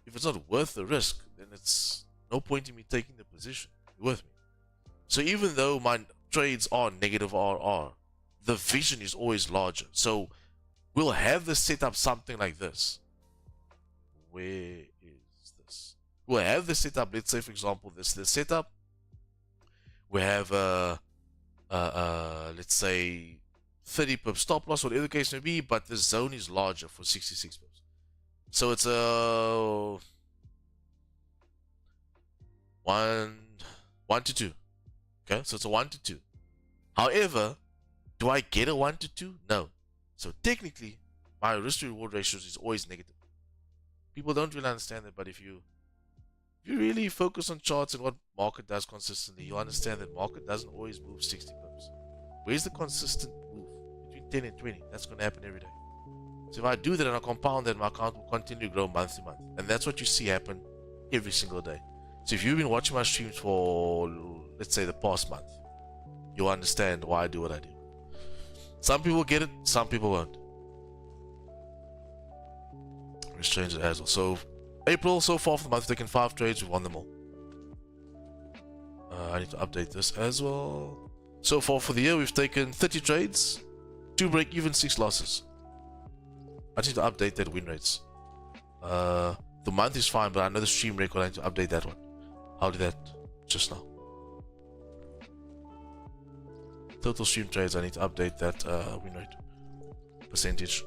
if it's not worth the risk, then it's no point in me taking the position. You with me? So even though my trades are negative RR, the vision is always larger. So we'll have this set up something like this. Where is this? We'll have this set up. Let's say, for example, this the setup. We have let's say 30 pip stop loss, whatever the case may be, but the zone is larger for 66 pips. So it's a 1 to 2. Okay, so it's a 1 to 2. However, do I get a 1 to 2? No. So technically, my risk to reward ratios is always negative. People don't really understand that, but if you really focus on charts and what market does consistently, you understand that market doesn't always move 60 pips. Where's the consistent move? Between 10 and 20. That's going to happen every day. So if I do that and I compound that, my account will continue to grow month to month. And that's what you see happen every single day. So if you've been watching my streams for, let's say, the past month, you'll understand why I do what I do. Some people get it, some people won't. Let's change it as well. So April, so far for the month, we've taken 5 trades, we've won them all. I need to update this as well. So far for the year, we've taken 30 trades, 2 break even, 6 losses. I need to update that win rates. The month is fine, but I know the stream record, I need to update that one. I'll do that just now. Total stream trades, I need to update that win rate percentage.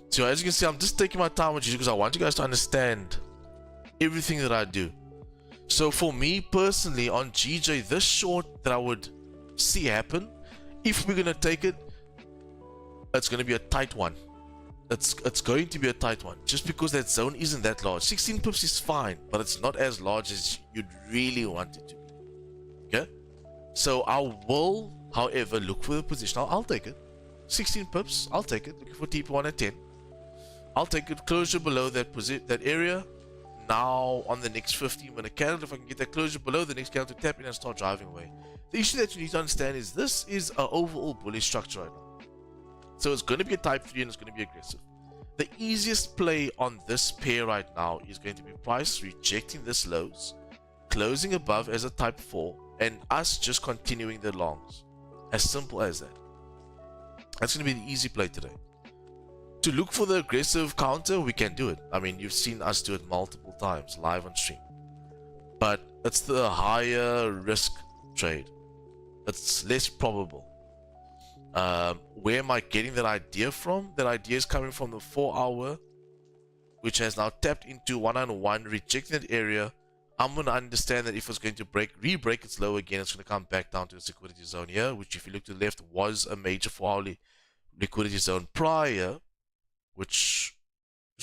So as you can see, I'm just taking my time with you because I want you guys to understand everything that I do. So for me personally on GJ, this short that I would see happen, if we're gonna take it, it's gonna be a tight one. It's going to be a tight one just because that zone isn't that large. 16 pips is fine, but it's not as large as you'd really want it to be. Okay, so I will, however, look for the position. I'll take it. 16 pips, I'll take it. Looking for TP1 at 10. I'll take it closure below that area. Now on the next 15-minute candle, if I can get that closure below the next candle to tap in and start driving away. The issue that you need to understand is this is an overall bullish structure right now. So it's going to be a type 3 and it's going to be aggressive. The easiest play on this pair right now is going to be price rejecting this lows, closing above as a type 4, and us just continuing the longs. As simple as that. That's going to be the easy play today. To look for the aggressive counter, we can do it. I mean, you've seen us do it multiple times live on stream. But it's the higher risk trade. It's less probable. Where am I getting that idea from? That idea is coming from the 4-hour, which has now tapped into 1-on-1, rejecting that area. I'm going to understand that if it's going to re-break its low again, it's going to come back down to the liquidity zone here, which if you look to the left was a major 4-hour liquidity zone prior, which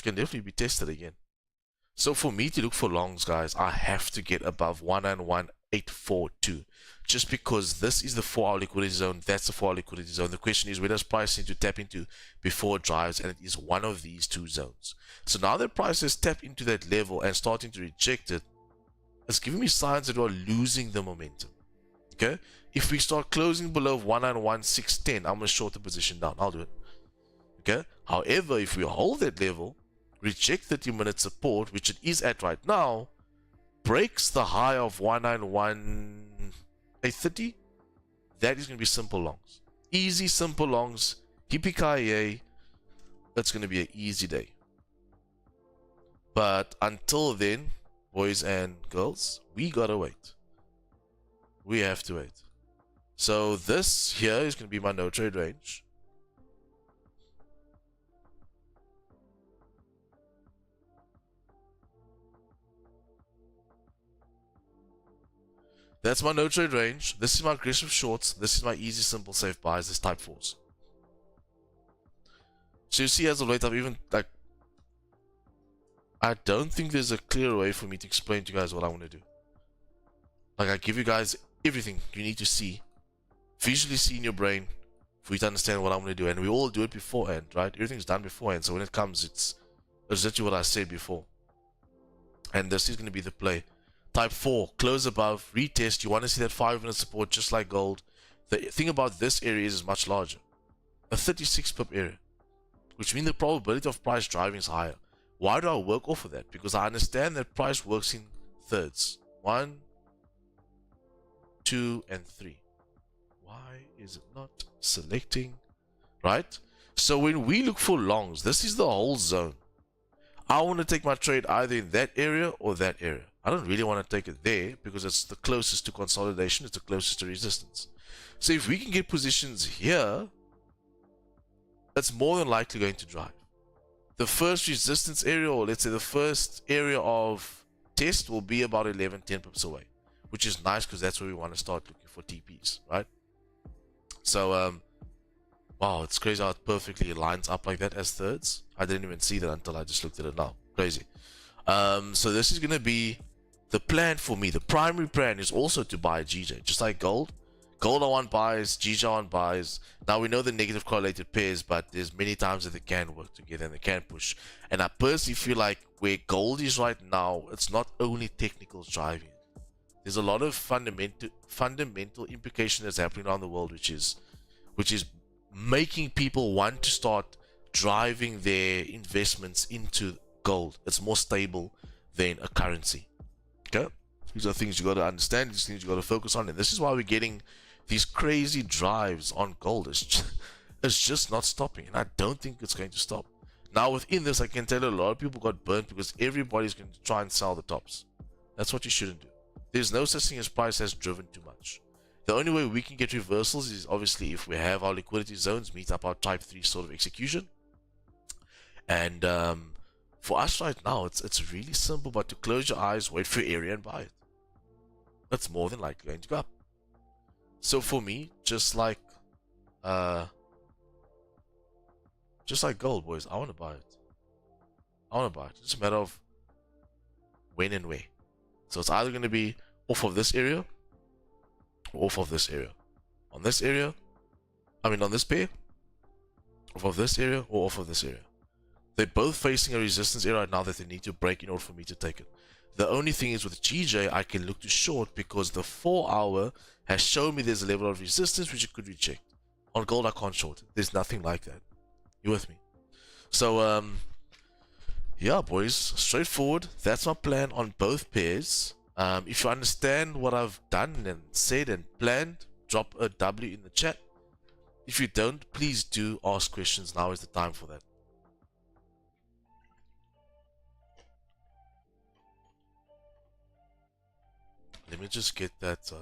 can definitely be tested again. So for me to look for longs, guys, I have to get above 1-on-1-842. Just because this is the 4-hour liquidity zone, that's the 4-hour liquidity zone. The question is, where does price need to tap into before it drives? And it is one of these two zones. So now that price has tapped into that level and starting to reject it, it's giving me signs that we're losing the momentum. Okay? If we start closing below 1-on-1-610, I'm going to short the position down. I'll do it. Okay? However, if we hold that level, reject 30-minute support, which it is at right now, breaks the high of 1-on-1-830, that is going to be simple longs. Easy, simple longs. Yippee-ki-yay. That's going to be an easy day. But until then, boys and girls, we gotta wait. We have to wait. So this here is going to be my no trade range. That's my no trade range. This is my aggressive shorts. This is my easy, simple, safe buys. This type 4s. So you see, as of late, I've even like, I don't think there's a clear way for me to explain to you guys what I want to do. Like, I give you guys everything you need to see, visually see in your brain, for you to understand what I'm going to do. And we all do it beforehand, right? Everything's done beforehand. So when it comes, it's literally what I said before. And this is going to be the play. Type 4, close above, retest. You want to see that 5-minute support just like gold. The thing about this area is much larger. A 36 pip area. Which means the probability of price driving is higher. Why do I work off of that? Because I understand that price works in thirds. 1, 2, and 3. Why is it not selecting? Right? So when we look for longs, this is the whole zone. I want to take my trade either in that area or that area. I don't really want to take it there because it's the closest to consolidation, it's the closest to resistance. So if we can get positions here, that's more than likely going to drive. The first resistance area, or let's say the first area of test, will be about 11, 10 pips away, which is nice because that's where we want to start looking for TPs, right? So, wow, it's crazy how it perfectly lines up like that as thirds. I didn't even see that until I just looked at it now. Crazy. So this is going to be the plan for me. The primary plan is also to buy GJ, just like gold. Gold I want buys, GJ I want buys. Now we know the negative correlated pairs, but there's many times that they can work together and they can push. And I personally feel like where gold is right now, it's not only technicals driving it. There's a lot of fundamental implication that's happening around the world, which is making people want to start driving their investments into gold. It's more stable than a currency. Okay, these are things you got to understand, these things you got to focus on, and this is why we're getting these crazy drives on gold. It's just not stopping, and I don't think it's going to stop. Now within this, I can tell you a lot of people got burnt because everybody's going to try and sell the tops. That's what you shouldn't do. There's no such thing as price has driven too much. The only way we can get reversals is obviously if we have our liquidity zones meet up our type 3 sort of execution. And for us right now, it's really simple, but to close your eyes, wait for area and buy it. That's more than likely going to go up. So for me, just like gold, boys, I want to buy it. I want to buy it. It's a matter of when and where. So it's either going to be off of this area or off of this area. On this area, on this pair, off of this area or off of this area. They're both facing a resistance area right now that they need to break in order for me to take it. The only thing is with GJ, I can look to short because the 4 hour has shown me there's a level of resistance which it could reject. On gold, I can't short it. There's nothing like that. You with me? So, yeah, boys, straightforward. That's my plan on both pairs. If you understand what I've done and said and planned, drop a W in the chat. If you don't, please do ask questions. Now is the time for that. Let me just get that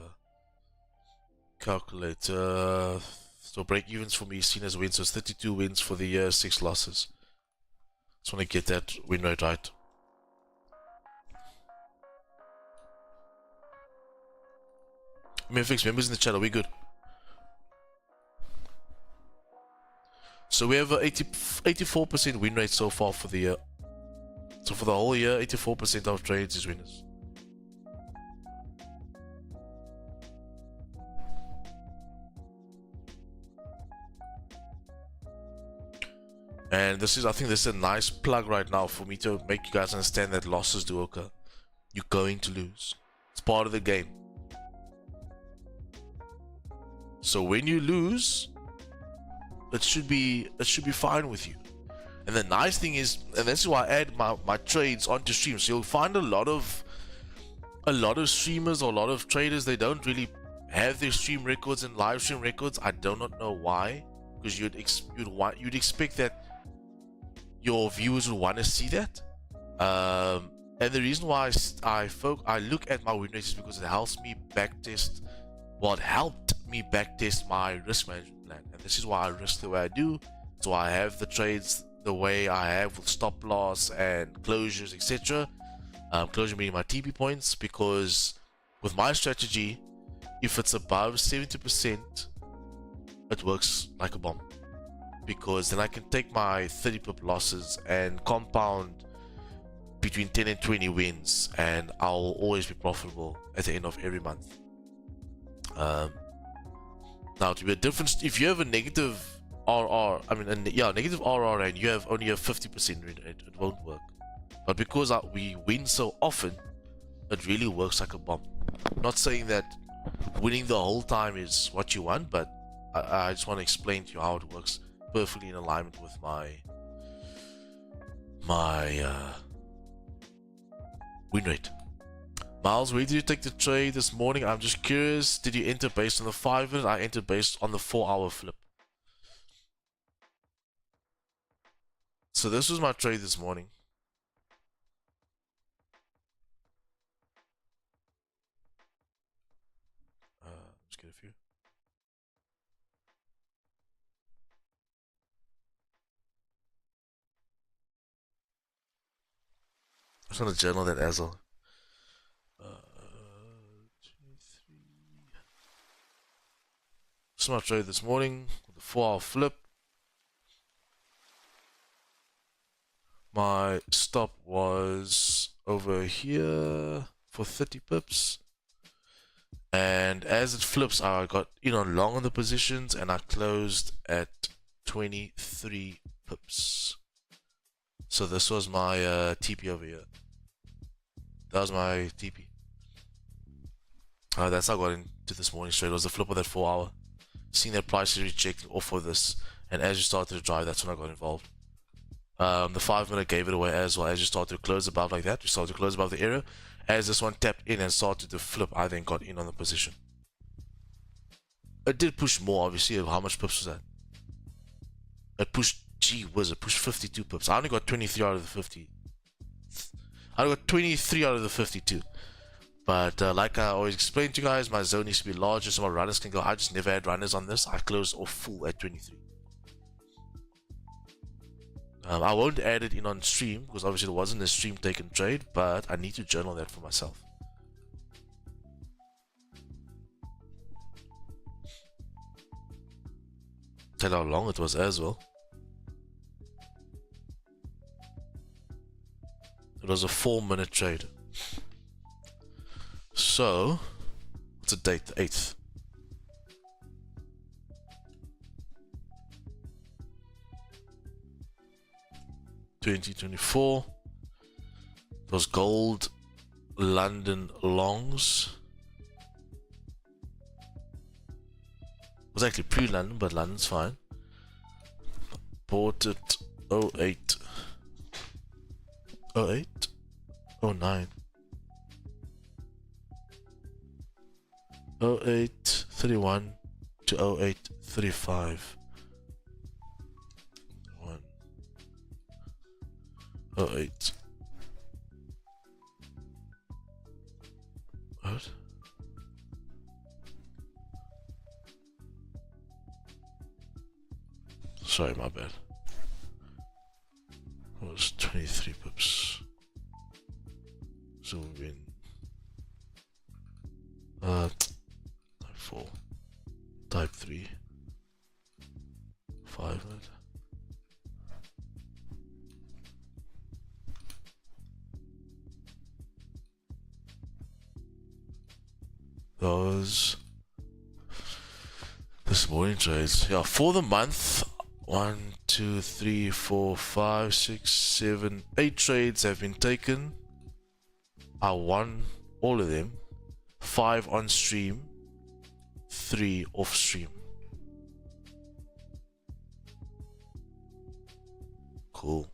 calculator. So break evens for me seen as wins. So it's 32 wins for the year, 6 losses. Just want to get that win rate right. Memphis members in the chat, are we good? So we have a 84% win rate so far for the year. So for the whole year, 84% of trades is winners. And this is, I think this is a nice plug right now for me to make you guys understand that losses do occur. You're going to lose. It's part of the game. So when you lose, it should be fine with you. And the nice thing is, and this is why I add my trades onto stream. So you'll find a lot of streamers or a lot of traders, they don't really have their stream records and live stream records. I do not know why, because you'd expect that your viewers would want to see that. And the reason why I look at my win rates is because it helps me backtest. Well, it helped me backtest my risk management plan, and this is why I risk the way I do. So I have the trades the way I have with stop loss and closures, etc. Closure meaning my TP points, because with my strategy, if it's above 70%, it works like a bomb, because then I can take my 30 pip losses and compound between 10 and 20 wins, and I'll always be profitable at the end of every month. Now, to be a difference, if you have a negative RR, negative RR, and you have only a 50% win rate, it won't work. But because we win so often, it really works like a bomb. I'm not saying that winning the whole time is what you want, but I just want to explain to you how it works perfectly in alignment with my win rate. Miles, where did you take the trade this morning? I'm just curious. Did you enter based on the 5-minute? I entered based on the 4-hour flip. So this was my trade this morning. Let's get a few. I just want to journal that as well. 23. This is my trade this morning. The 4-hour flip. My stop was over here for 30 pips. And as it flips, I got in on long on the positions and I closed at 23 pips. So this was my TP over here. That was my TP. That's how I got into this morning trade. It was the flip of that 4-hour. Seeing that price is rejected off of this. And as you started to drive, that's when I got involved. The 5-minute gave it away as well. As you started to close above like that, you started to close above the area. As this one tapped in and started to flip, I then got in on the position. It did push more, obviously. How much pips was that? It pushed, gee whiz, it pushed 52 pips. I only got 23 out of the 50. I got 23 out of the 52. But like I always explain to you guys, my zone needs to be larger so my runners can go. I just never had runners on this. I closed off full at 23. I won't add it in on stream because obviously there wasn't a stream taken trade, but I need to journal that for myself. Tell how long it was as well. It was a 4-minute trade. So, what's the date? The 8th. $20.24. Those gold London longs. It was actually pre-London, but London's fine. Bought it 08. 08? 09. 08.31 to 08.35. 08. What? Sorry, my bad. It was 23 pips. So we win. Type 4. Type 3. 5 minute. Those this morning trades, yeah, for the month, 1, 2, 3, 4, 5, 6, 7, 8 trades have been taken. I won all of them. 5 on stream, 3 off stream. Cool.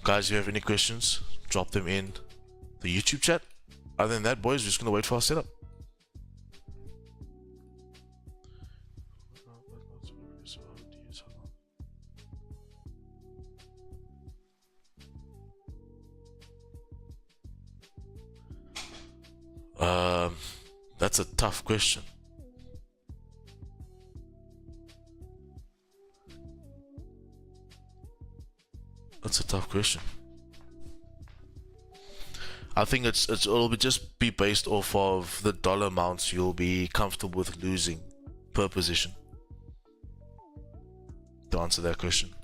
Guys, if you have any questions, drop them in the YouTube chat. Other than that, boys, we're just gonna wait for our setup. That's a tough question. That's a tough question. I think it'll just be based off of the dollar amounts you'll be comfortable with losing per position. To answer that question.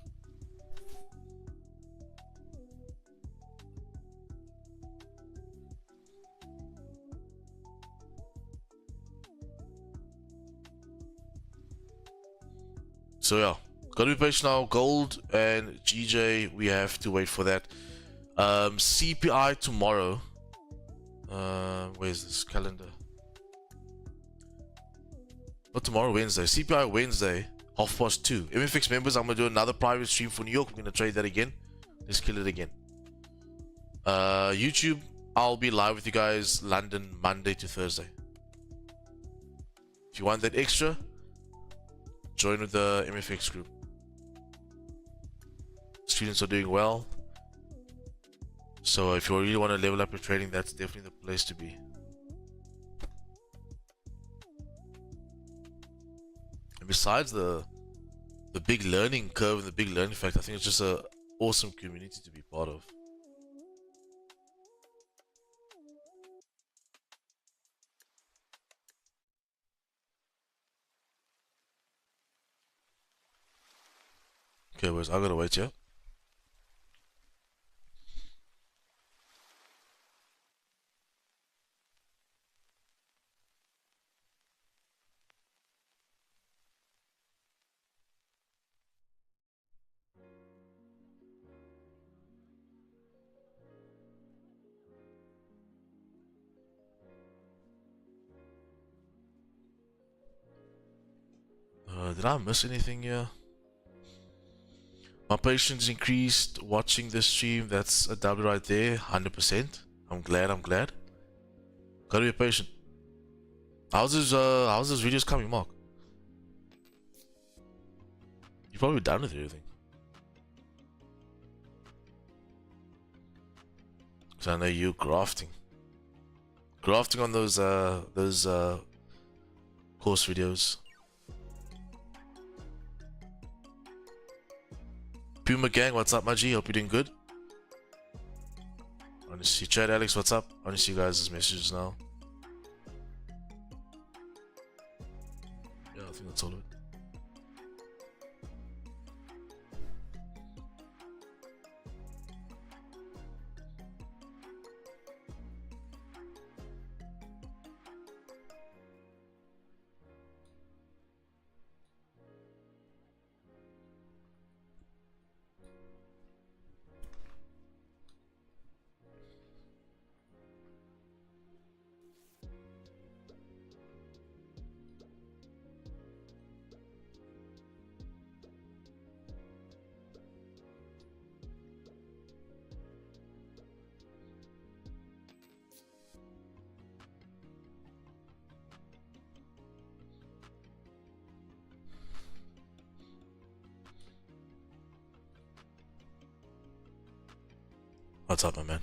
So yeah, gotta be patient now. Gold and GJ, we have to wait for that. CPI tomorrow. Where's this calendar? Not tomorrow, Wednesday. CPI Wednesday. 2:30. MFX members, I'm gonna do another private stream for New York. We're gonna trade that again. Let's kill it again. YouTube, I'll be live with you guys London Monday to Thursday. If you want that extra, join with the MFX group. Students are doing well. So if you really want to level up your trading, that's definitely the place to be. And besides the big learning curve and the big learning fact, I think it's just an awesome community to be part of. Okay, boys, I gotta wait here. Did I miss anything here? My patience increased watching this stream. That's a W right there, 100%. I'm glad. Gotta be patient. How's this videos coming, Mark? You're probably done with everything. Cause I know you grafting. Grafting on those course videos. Puma gang, what's up, my G? Hope you're doing good. Honestly, Chad Alex, what's up? I want to see you guys' messages now. Yeah, I think that's all of it. What's up, my man?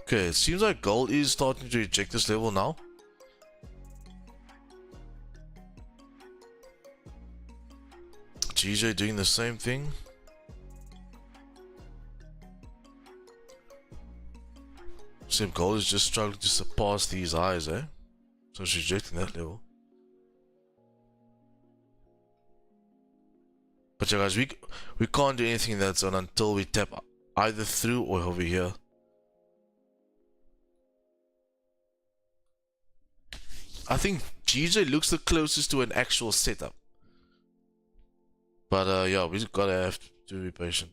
Okay, it seems like gold is starting to reject this level now. GJ doing the same thing. Except gold is just struggling to surpass these highs, eh? So it's rejecting that level. But yeah, guys, we can't do anything in that zone until we tap either through or over here. I think GJ looks the closest to an actual setup. But yeah, we just gotta have to be patient.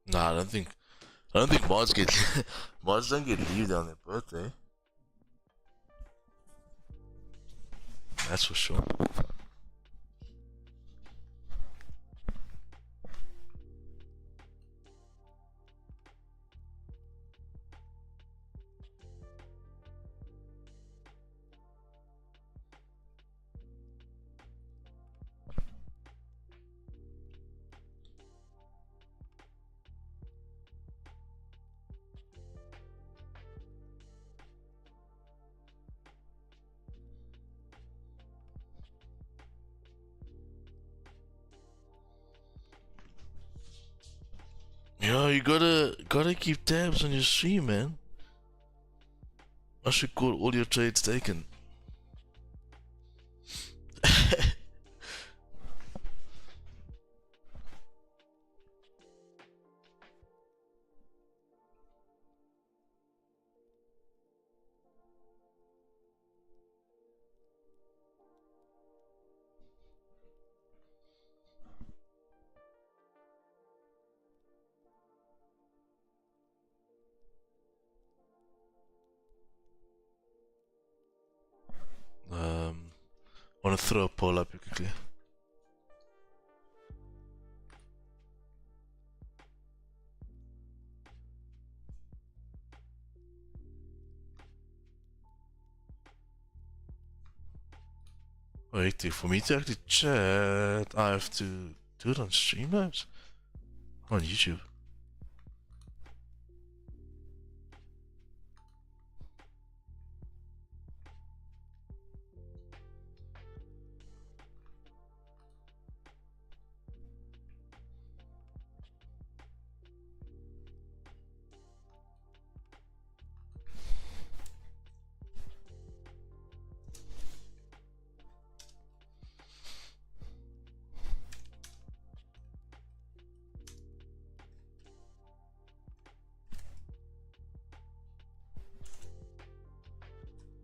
Nah, I don't think mods get mods don't get leave on their birthday. That's for sure. Yeah, you gotta keep tabs on your stream, man. I should call all your trades taken. Want to throw a poll up quickly. Wait, for me to actually chat, I have to do it on Streamlabs? On YouTube.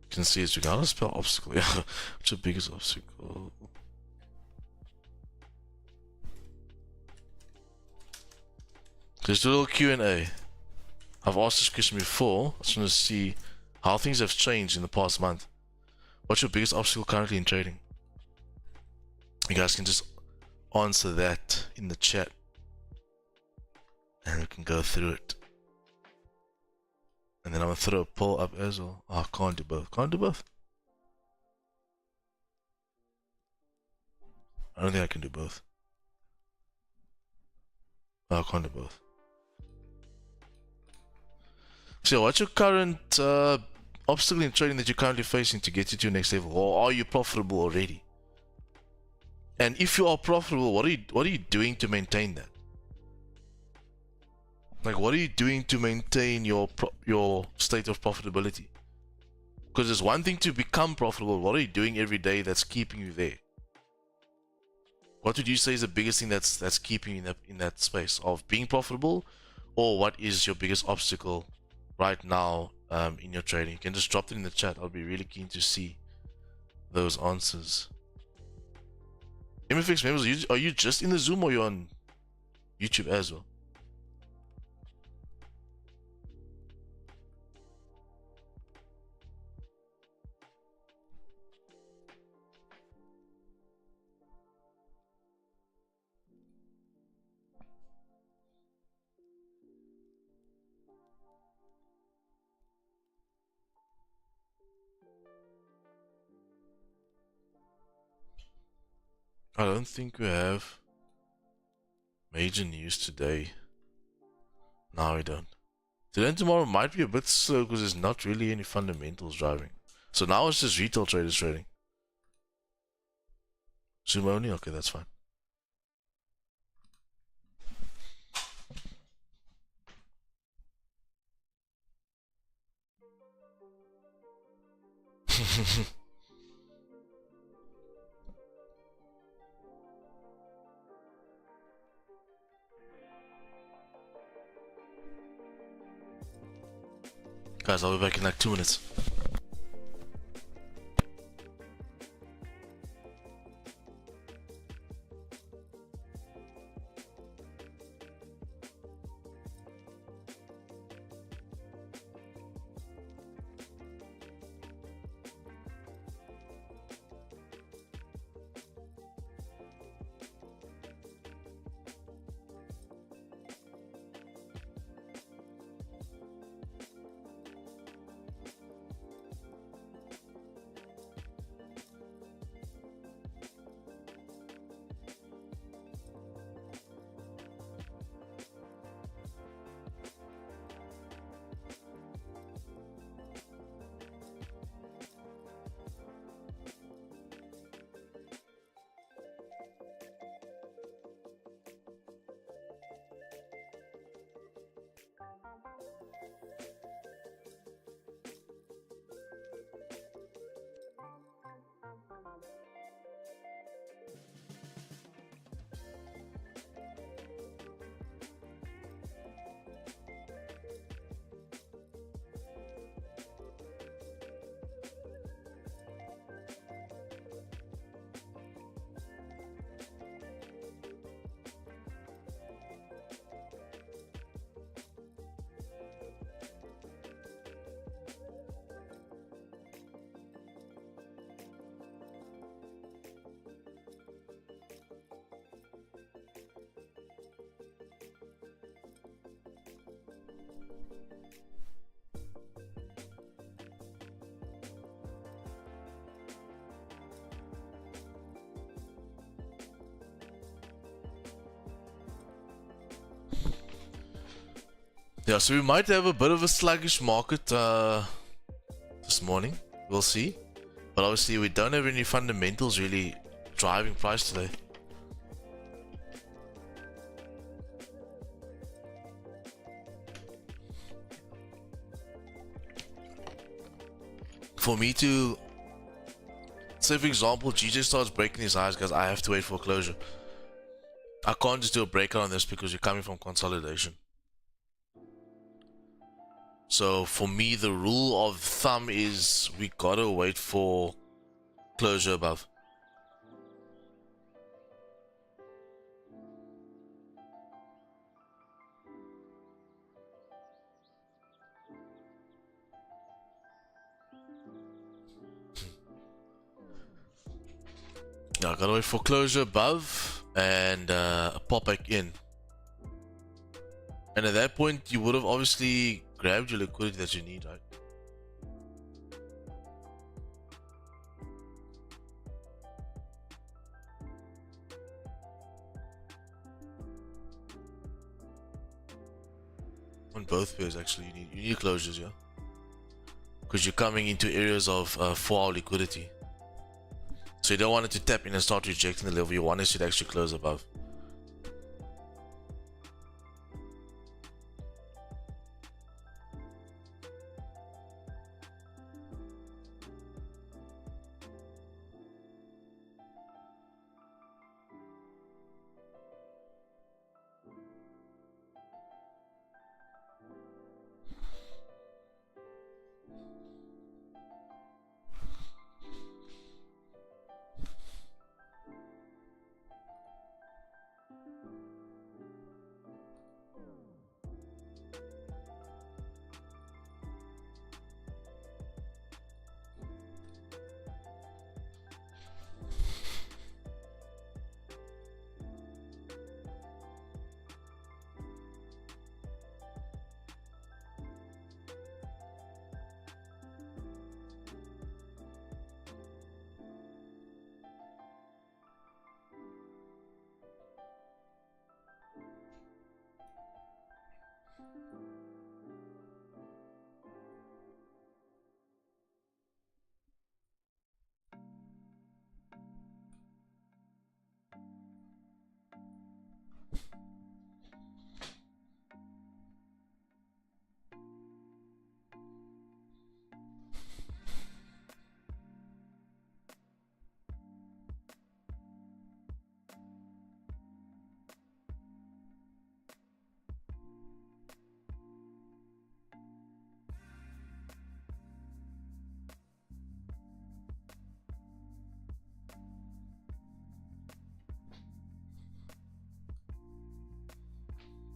Can see it's regardless of spell obstacle. Yeah, what's the biggest obstacle? Let's do a little Q&A. I've asked this question before. I just want to see how things have changed in the past month. What's your biggest obstacle currently in trading? You guys can just answer that in the chat, and we can go through it. And then I'm gonna throw a poll up as well. Oh, I can't do both. Can't do both. I don't think I can do both. No, I can't do both. So, what's your current obstacle in trading that you're currently facing to get you to your next level? Or are you profitable already? And if you are profitable, what are you doing to maintain that? Like, what are you doing to maintain your state of profitability? Because it's one thing to become profitable. What are you doing every day that's keeping you there? What would you say is the biggest thing that's keeping you in that space of being profitable? Or what is your biggest obstacle right now in your trading? You can just drop it in the chat. I'll be really keen to see those answers. MFX members, are you just in the Zoom or you're on YouTube as well? I don't think we have major news today. No, we don't. Today and tomorrow might be a bit slow because there's not really any fundamentals driving. So now it's just retail traders trading. Zoom only? Okay, that's fine. Guys, I'll be back in like 2 minutes. Yeah, so we might have a bit of a sluggish market this morning. We'll see. But obviously we don't have any fundamentals really driving price today. For me to say, for example, GJ starts breaking these highs, guys, I have to wait for closure. I can't just do a breakout on this because you're coming from consolidation. So for me, the rule of thumb is we gotta wait for closure above. Yeah, I gotta wait for closure above and a pop back in. And at that point, you would have obviously grabbed your liquidity that you need, right? On both pairs, actually, you need closures, yeah, because you're coming into areas of 4-hour liquidity. So you don't want it to tap in and start rejecting the level. You want it to actually close above.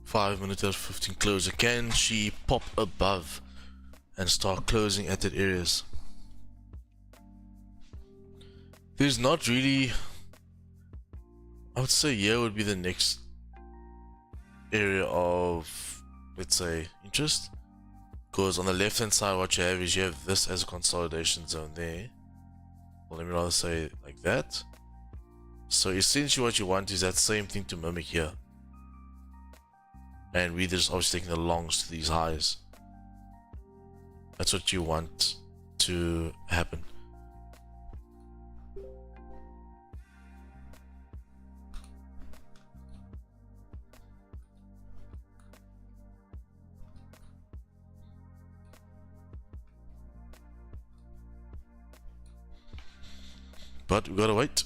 Five minutes at 15 closer. Can she pop above and start closing at that areas? There's not really. I would say here would be the next area of, let's say, interest, because on the left hand side what you have is you have this as a consolidation zone there. Well, let me rather say it like that. So essentially what you want is that same thing to mimic here. And we're just obviously taking the longs to these highs. That's what you want to happen. But we gotta wait.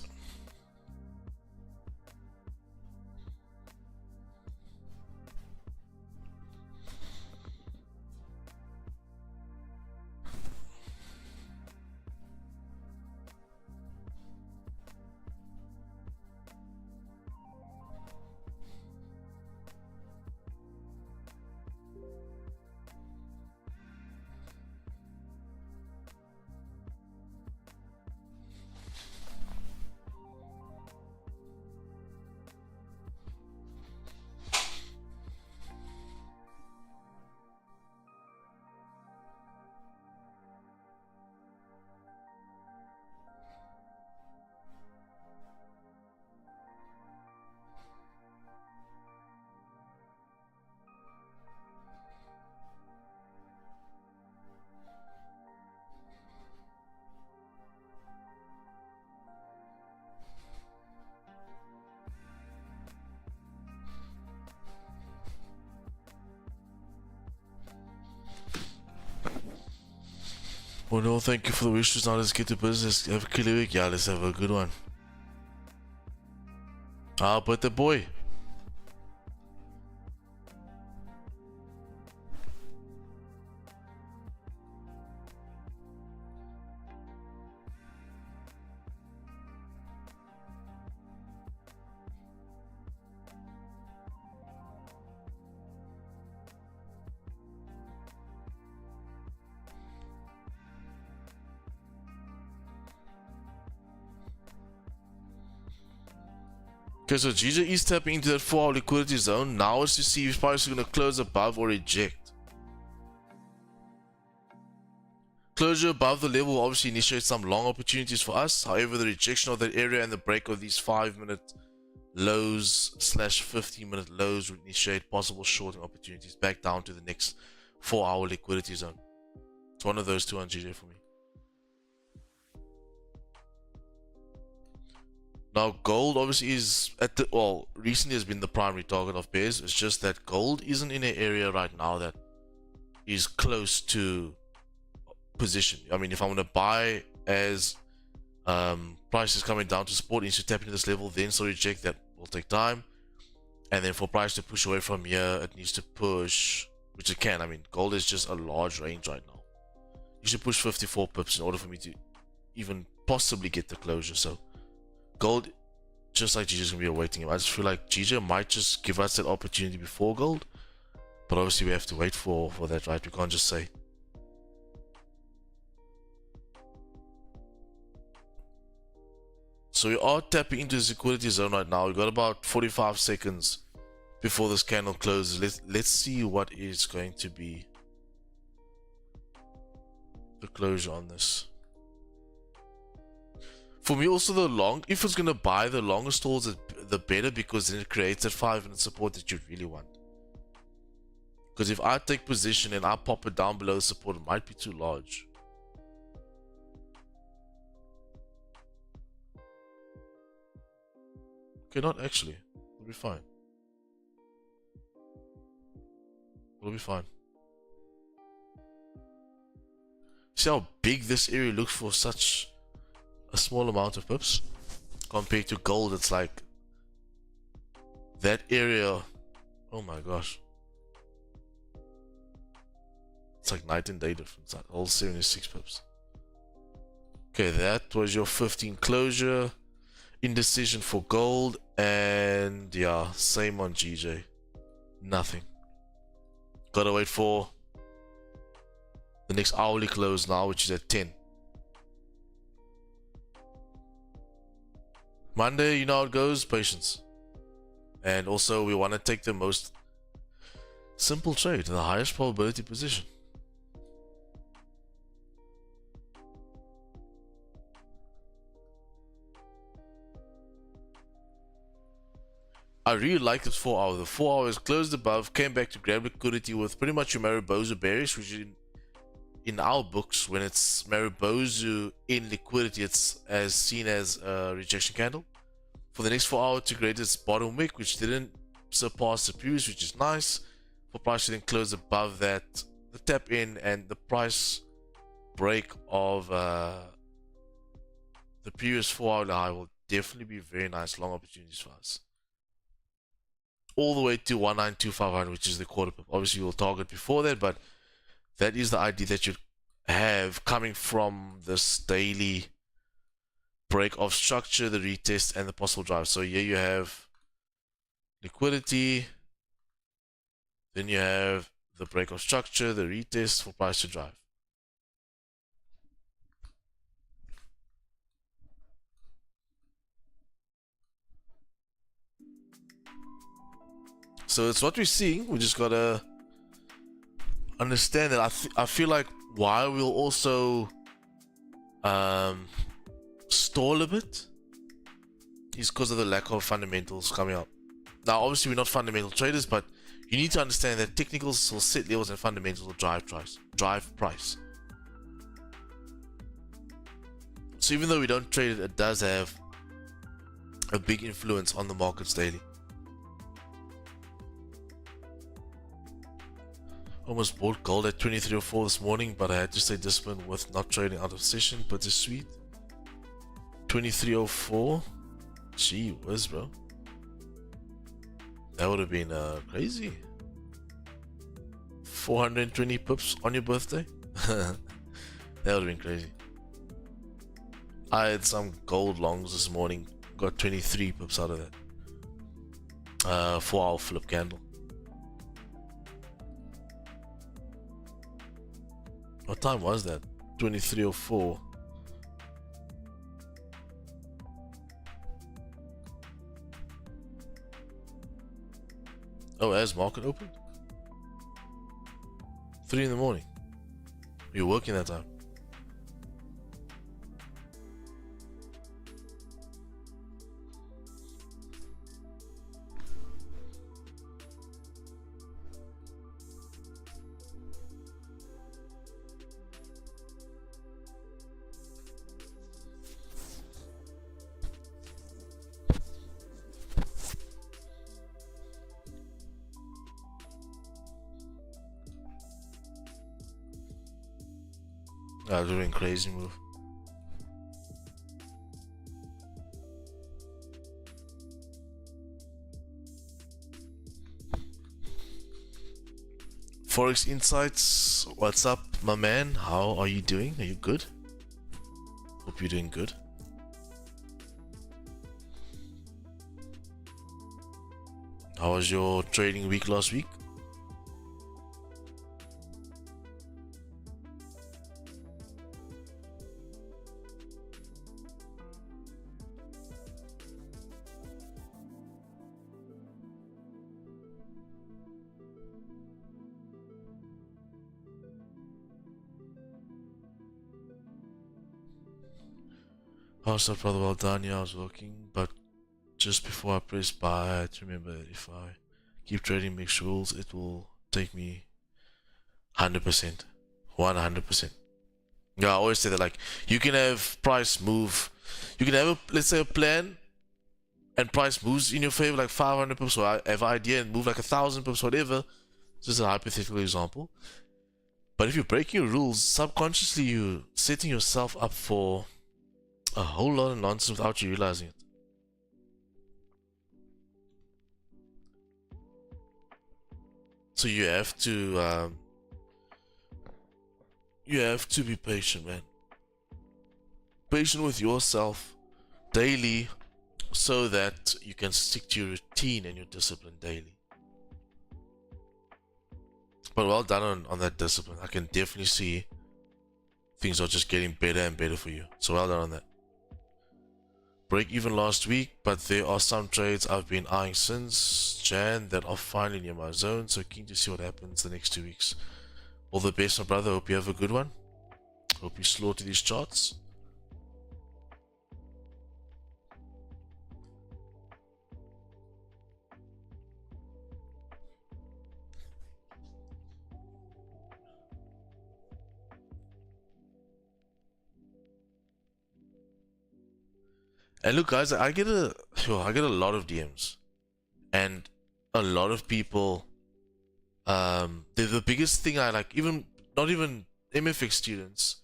Well, no, thank you for the wishes. Now let's get to business. Have a killer week. Yeah, let's have a good one. But the boy. Okay, so GJ is tapping into that 4-hour liquidity zone. Now it's to see if price is going to close above or reject. Closure above the level will obviously initiate some long opportunities for us. However, the rejection of that area and the break of these 5-minute lows / 15-minute lows will initiate possible shorting opportunities back down to the next 4-hour liquidity zone. It's one of those two on GJ for me. Now, gold obviously is at the, well, recently has been the primary target of bears. It's just that gold isn't in an area right now that is close to position. I mean, if I want to buy as price is coming down to support, it needs to tap into this level, then so reject, that will take time. And then for price to push away from here, it needs to push, which it can. I mean, gold is just a large range right now. You should push 54 pips in order for me to even possibly get the closure. So gold, just like GJ's gonna be awaiting him. I just feel like GJ might just give us that opportunity before gold, but obviously we have to wait for that, right? We can't just say. So we are tapping into the liquidity zone right now. We've got about 45 seconds before this candle closes. Let's see what is going to be the closure on this. For me, also the long, if it's going to buy the longer stalls, the better, because then it creates that 5-minute support that you really want. Because if I take position and I pop it down below support, it might be too large. Okay, not actually. It'll be fine. It'll be fine. See how big this area looks for such a small amount of pips compared to gold. It's like that area, oh my gosh, it's like night and day difference. Like all 76 pips. Okay, that was your 15 closure. Indecision for gold, and yeah, same on GJ. Nothing. Gotta wait for the next hourly close now, which is at 10. Monday, you know how it goes, patience. And also we want to take the most simple trade, the highest probability position. I really like this 4 hour. The 4 hours closed above, came back to grab liquidity with pretty much your Maribozu bearish, which in our books, when it's Maribozu in liquidity, it's as seen as a rejection candle. For the next 4 hours to create its bottom wick, which didn't surpass the previous, which is nice. For price to then close above that, the tap in and the price break of the previous 4 hour high will definitely be very nice long opportunities for us. All the way to 192,500, which is the quarter pip. Obviously, we'll target before that, but that is the idea that you have coming from this daily break of structure, the retest, and the possible drive. So here you have liquidity, then you have the break of structure, the retest for price to drive. So it's what we're seeing. We just gotta understand that. I feel like why we'll also stall a bit is because of the lack of fundamentals coming up. Now, obviously, we're not fundamental traders, but you need to understand that technicals will set levels and fundamentals will drive price. So even though we don't trade it, it does have a big influence on the markets daily. Almost bought gold at 23.04 this morning, but I had to stay disciplined with not trading out of session. Bittersweet. 23.04. Gee whiz, bro. That would have been crazy. 420 pips on your birthday. That would have been crazy. I had some gold longs this morning. Got 23 pips out of that. 4-hour flip candle. What time was that? 23:04. Oh, as market opened? 3 in the morning. You're working that time. That was a crazy move. Forex Insights, what's up, my man? How are you doing? Are you good? Hope you're doing good. How was your trading week last week? How's up, brother? Well done. Yeah, I was working, but just before I press buy, I had to remember that if I keep trading mixed rules, it will take me 100%. 100%. Yeah, I always say that, like, you can have price move. You can have, let's say, a plan, and price moves in your favor like 500 pips, or I have an idea and move like 1,000 pips, whatever. Just a hypothetical example. But if you're breaking your rules, subconsciously you're setting yourself up for a whole lot of nonsense without you realizing it. So you have to be patient, man. Patient with yourself daily so that you can stick to your routine and your discipline daily. But well done on that discipline. I can definitely see things are just getting better and better for you. So well done on that. Break even last week, but there are some trades I've been eyeing since Jan that are finally near my zone, so keen to see what happens the next 2 weeks. All the best, my brother. Hope you have a good one. Hope you slaughter these charts. And look, guys, I get a lot of DMs, and a lot of people. The biggest thing I like, not even MFX students,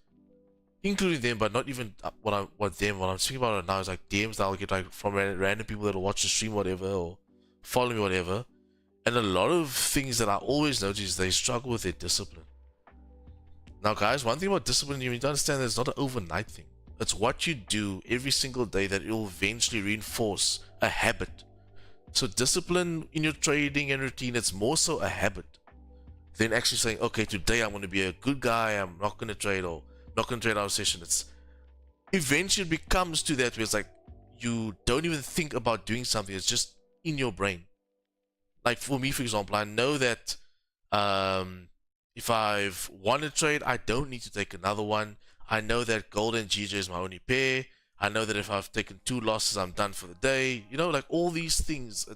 including them, but not even what I'm speaking about right now is like DMs that I'll get like from random people that'll watch the stream, whatever, or follow me, whatever. And a lot of things that I always notice is they struggle with their discipline. Now, guys, one thing about discipline, you need to understand that it's not an overnight thing. It's what you do every single day that it will eventually reinforce a habit. So discipline in your trading and routine, it's more so a habit than actually saying, okay, today I'm going to be a good guy, I'm not going to trade, or not going to trade out of session. It's eventually becomes to that where it's like you don't even think about doing something. It's just in your brain. Like for me, for example, I know that if I've won a trade, I don't need to take another one. I know that gold and GJ is my only pair. I know that if I've taken 2 losses, I'm done for the day. You know, like all these things,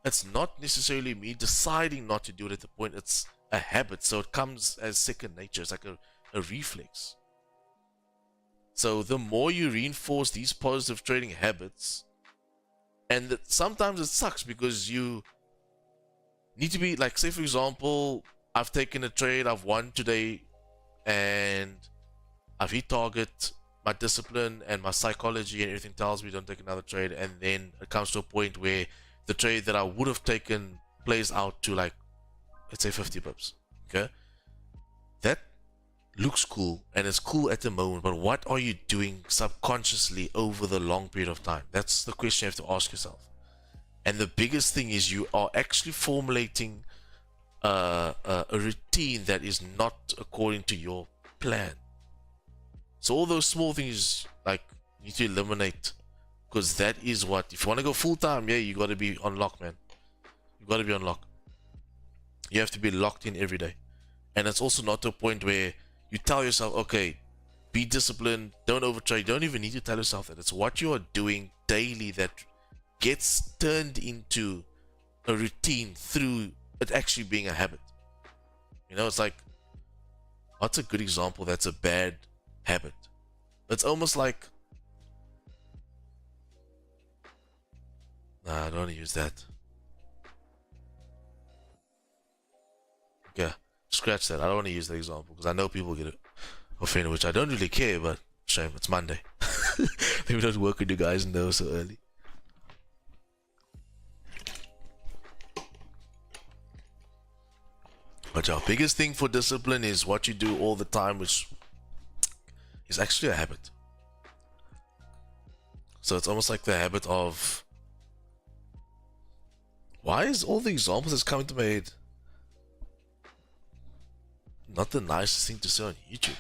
it's not necessarily me deciding not to do it at the point. It's a habit, so it comes as second nature. It's like a reflex. So the more you reinforce these positive trading habits, and sometimes it sucks because you need to be like, say for example, I've taken a trade, I've won today, and I've hit target. My discipline and my psychology and everything tells me don't take another trade, and then it comes to a point where the trade that I would have taken plays out to, like, let's say 50 pips. Okay, that looks cool and it's cool at the moment, but what are you doing subconsciously over the long period of time? That's the question you have to ask yourself. And the biggest thing is you are actually formulating a routine that is not according to your plan. So all those small things, like, you need to eliminate, because that is what, if you want to go full time, yeah, you got to be on lock, man. You got to be on lock. You have to be locked in every day. And it's also not to a point where you tell yourself, okay, be disciplined, don't overtrade. You don't even need to tell yourself that. It's what you are doing daily that gets turned into a routine through it actually being a habit. You know, it's like, what's a good example that's a bad habit? It's almost like, nah, I don't want to use that. Yeah, scratch that. I don't want to use that example because I know people get offended, which I don't really care, but shame, it's Monday. Maybe don't work with you guys and know so early. But our biggest thing for discipline is what you do all the time, which is actually a habit. So it's almost like the habit of, why is all the examples that's coming to my head not the nicest thing to say on YouTube?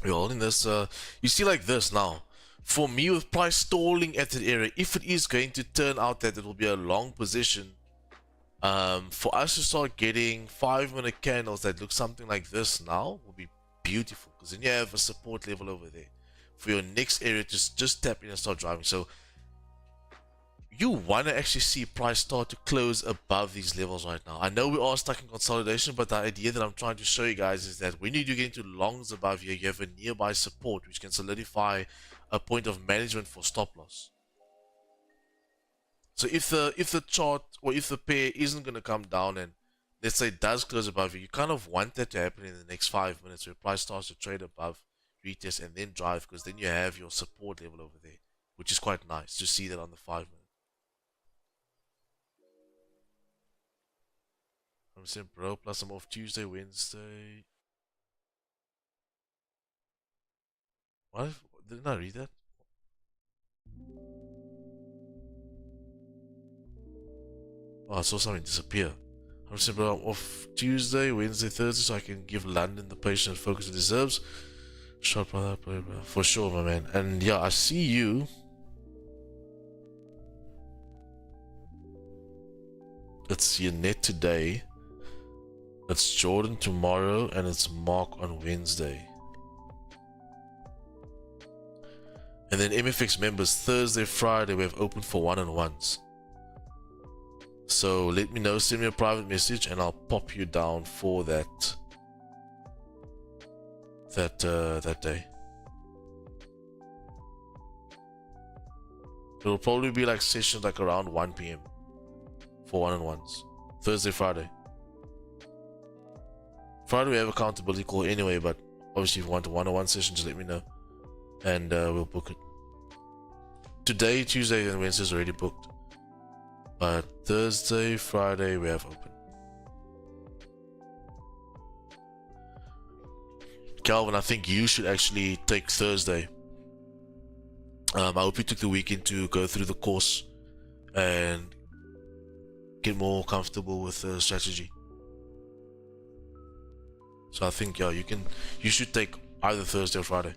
We're holding this, you see, like this now. For me, with price stalling at that area, if it is going to turn out that it will be a long position, for us to start getting 5-minute candles that look something like this now will be beautiful, because then you have a support level over there for your next area to just tap in and start driving. So you want to actually see price start to close above these levels right now. I know we are stuck in consolidation, but the idea that I'm trying to show you guys is that when you do get into longs above here, you have a nearby support which can solidify a point of management for stop loss. So if the chart or if the pair isn't going to come down and let's say it does close above you kind of want that to happen in the next 5 minutes where price starts to trade above, retest, and then drive, because then you have your support level over there, which is quite nice to see that on the 5 minute. I'm saying, bro, plus I'm off Tuesday, Wednesday. What? Didn't I read that? Oh, I saw something disappear. I'm saying, bro, I'm off Tuesday, Wednesday, Thursday, so I can give London the patient focus it deserves. Shot by that play, bro. For sure, my man. And yeah, I see you. It's your net today. It's Jordan tomorrow, and it's Mark on Wednesday. And then MFX members, Thursday, Friday, we have open for one-on-ones. So let me know, send me a private message, and I'll pop you down for that day. It'll probably be like sessions like around 1 p.m. for one-on-ones. Thursday, Friday. Friday we have accountability call anyway, but obviously if you want a one-on-one session, just let me know and we'll book it. Today, Tuesday and Wednesday is already booked. But Thursday, Friday, we have open. Calvin, I think you should actually take Thursday. I hope you took the weekend to go through the course and get more comfortable with the strategy. So I think, yeah, you should take either Thursday or Friday.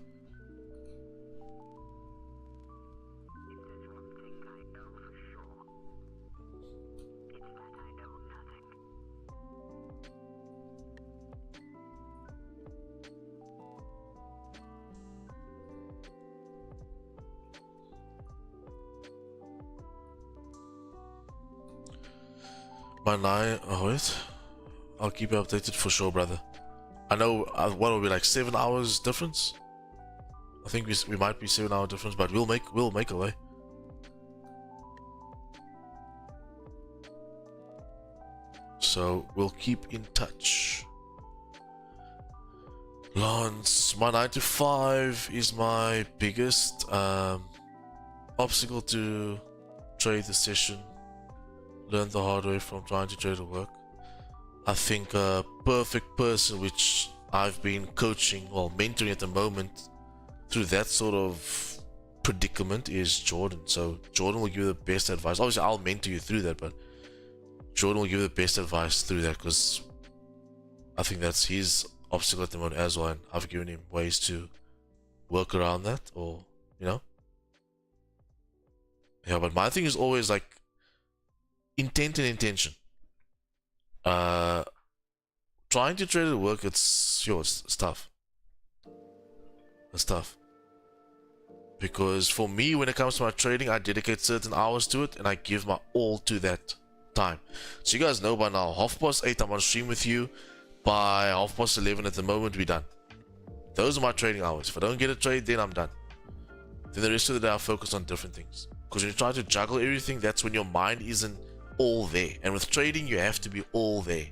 Wait. I'll keep you updated for sure, brother. I know, what will be like 7 hours difference? I think we might be 7 hour difference, but we'll make a way. So we'll keep in touch. Lance, my 9 to 5 is my biggest obstacle to trade the session. Learned the hard way from trying to trade at work. I think a perfect person which I've been coaching or mentoring at the moment through that sort of predicament is Jordan. So Jordan will give you the best advice. Obviously I'll mentor you through that, but Jordan will give you the best advice through that, because I think that's his obstacle at the moment as well, and I've given him ways to work around that, or you know. Yeah, but my thing is always like intent and intention. Trying to trade at work, it's tough. It's tough. Because for me, when it comes to my trading, I dedicate certain hours to it and I give my all to that time. So you guys know by now, 8:30 I'm on stream with you. By 11:30 at the moment, we're done. Those are my trading hours. If I don't get a trade, then I'm done. Then the rest of the day I focus on different things. Because when you try to juggle everything, that's when your mind isn't all there. And with trading, you have to be all there.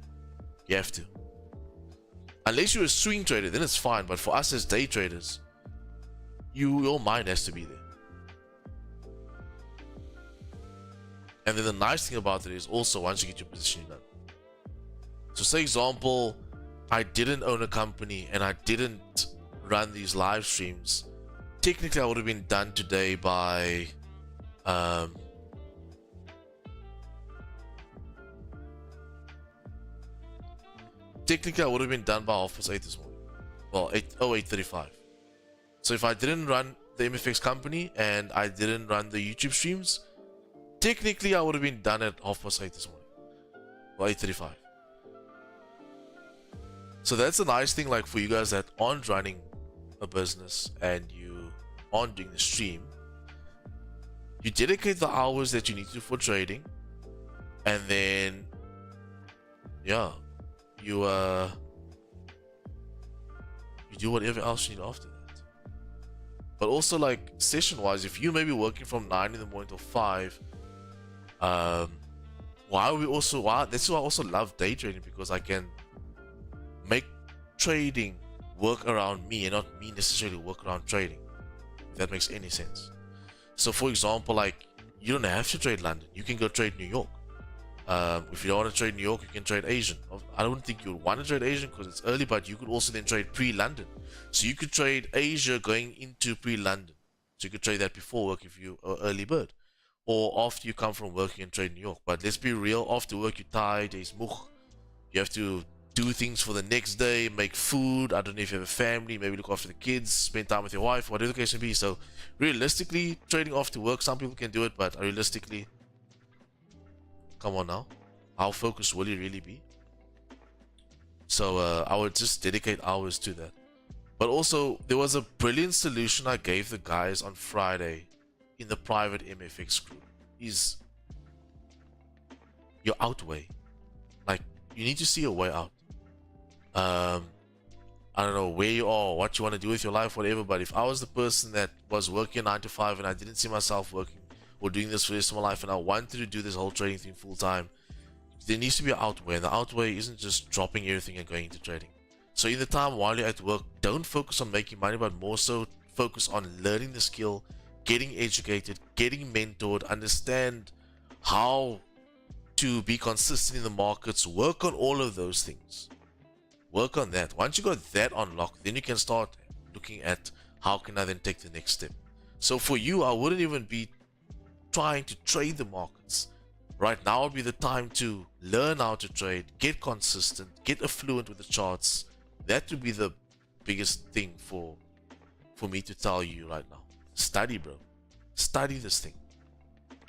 You have to. Unless you're a swing trader, then it's fine. But for us as day traders, your mind has to be there. And then the nice thing about it is also once you get your position done. So say example, I didn't own a company and I didn't run these live streams. Technically, I would have been done today by technically I would have been done by 8:30 this morning. Well, 8:35. So if I didn't run the MFX company and I didn't run the YouTube streams, technically I would have been done at 8:30 this morning. Well, 8:35. So that's a nice thing, like for you guys that aren't running a business and you aren't doing the stream, you dedicate the hours that you need to for trading, and then yeah, you do whatever else you need after that. But also, like session wise, if you may be working from 9 in the morning till 5, that's why I also love day trading, because I can make trading work around me and not me necessarily work around trading, if that makes any sense. So for example, like you don't have to trade London, you can go trade New York. If you don't want to trade New York, you can trade Asian. I don't think you would want to trade Asian because it's early, but you could also then trade pre-London. So you could trade Asia going into pre-London. So you could trade that before work if you are early bird, or after you come from work you can trade New York. But let's be real, after work you're tired, there's moch. You have to do things for the next day, make food. I don't know if you have a family, maybe look after the kids, spend time with your wife, whatever the case may be. So realistically, trading after work, some people can do it, but realistically, come on now, how focused will you really be? So I would just dedicate hours to that. But also, there was a brilliant solution I gave the guys on Friday in the private MFX group. Is your outway. Like, you need to see a way out. I don't know where you are, what you want to do with your life, whatever, but if I was the person that was working 9 to 5 and I didn't see myself working or doing this for the rest of my life and I wanted to do this whole trading thing full time, there needs to be an outway, and the outway isn't just dropping everything and going into trading. So in the time while you're at work, don't focus on making money, but more so focus on learning the skill, getting educated, getting mentored, understand how to be consistent in the markets, work on all of those things. Work on that. Once you got that unlocked, then you can start looking at how can I then take the next step. So for you, I wouldn't even be trying to trade the markets. Right now would be the time to learn how to trade, get consistent, get affluent with the charts. That would be the biggest thing for me to tell you right now. Study, bro. Study this thing.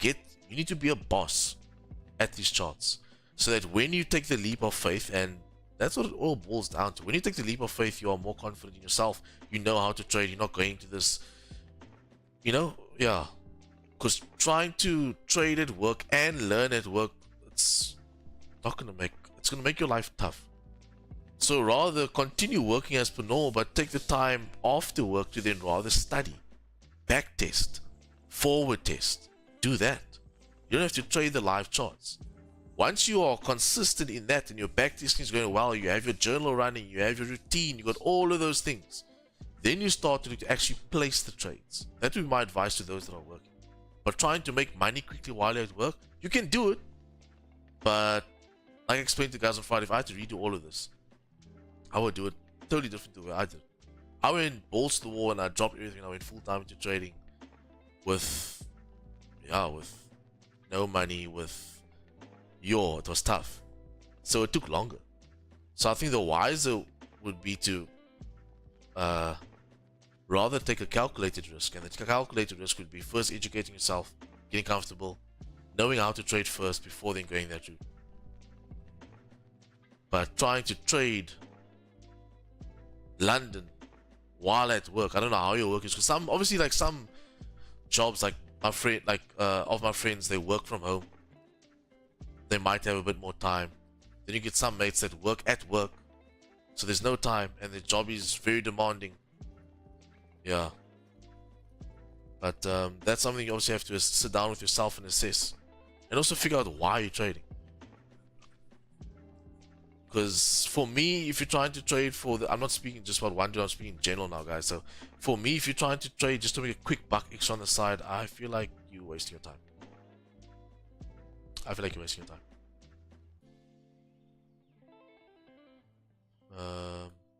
You need to be a boss at these charts, so that when you take the leap of faith, and that's what it all boils down to. When you take the leap of faith, you are more confident in yourself. You know how to trade. You're not going to this, yeah. Because trying to trade at work and learn at work, it's gonna make your life tough. So rather continue working as per normal, but take the time after work to then rather study, back test, forward test. Do that. You don't have to trade the live charts. Once you are consistent in that and your back testing is going well, you have your journal running, you have your routine, you got all of those things, then you start to actually place the trades. That would be my advice to those that are working. But trying to make money quickly while you're at work, you can do it. But like I explained to guys on Friday, if I had to redo all of this, I would do it totally different to the way I did. I went balls to the wall and I dropped everything. I went full time into trading with no money, it was tough. So it took longer. So I think the wiser would be to rather take a calculated risk. And the calculated risk would be first educating yourself, getting comfortable, knowing how to trade first before then going that route. But trying to trade London while at work, I don't know how your work is, because some jobs, like my friend, of my friends, they work from home. They might have a bit more time. Then you get some mates that work at work, so there's no time, and the job is very demanding. Yeah. But that's something you obviously have to sit down with yourself and assess, and also figure out why you're trading. Because for me, if you're trying to trade I'm not speaking just about one dude, I'm speaking in general now, guys. So for me, if you're trying to trade just to make a quick buck extra on the side, I feel like you're wasting your time.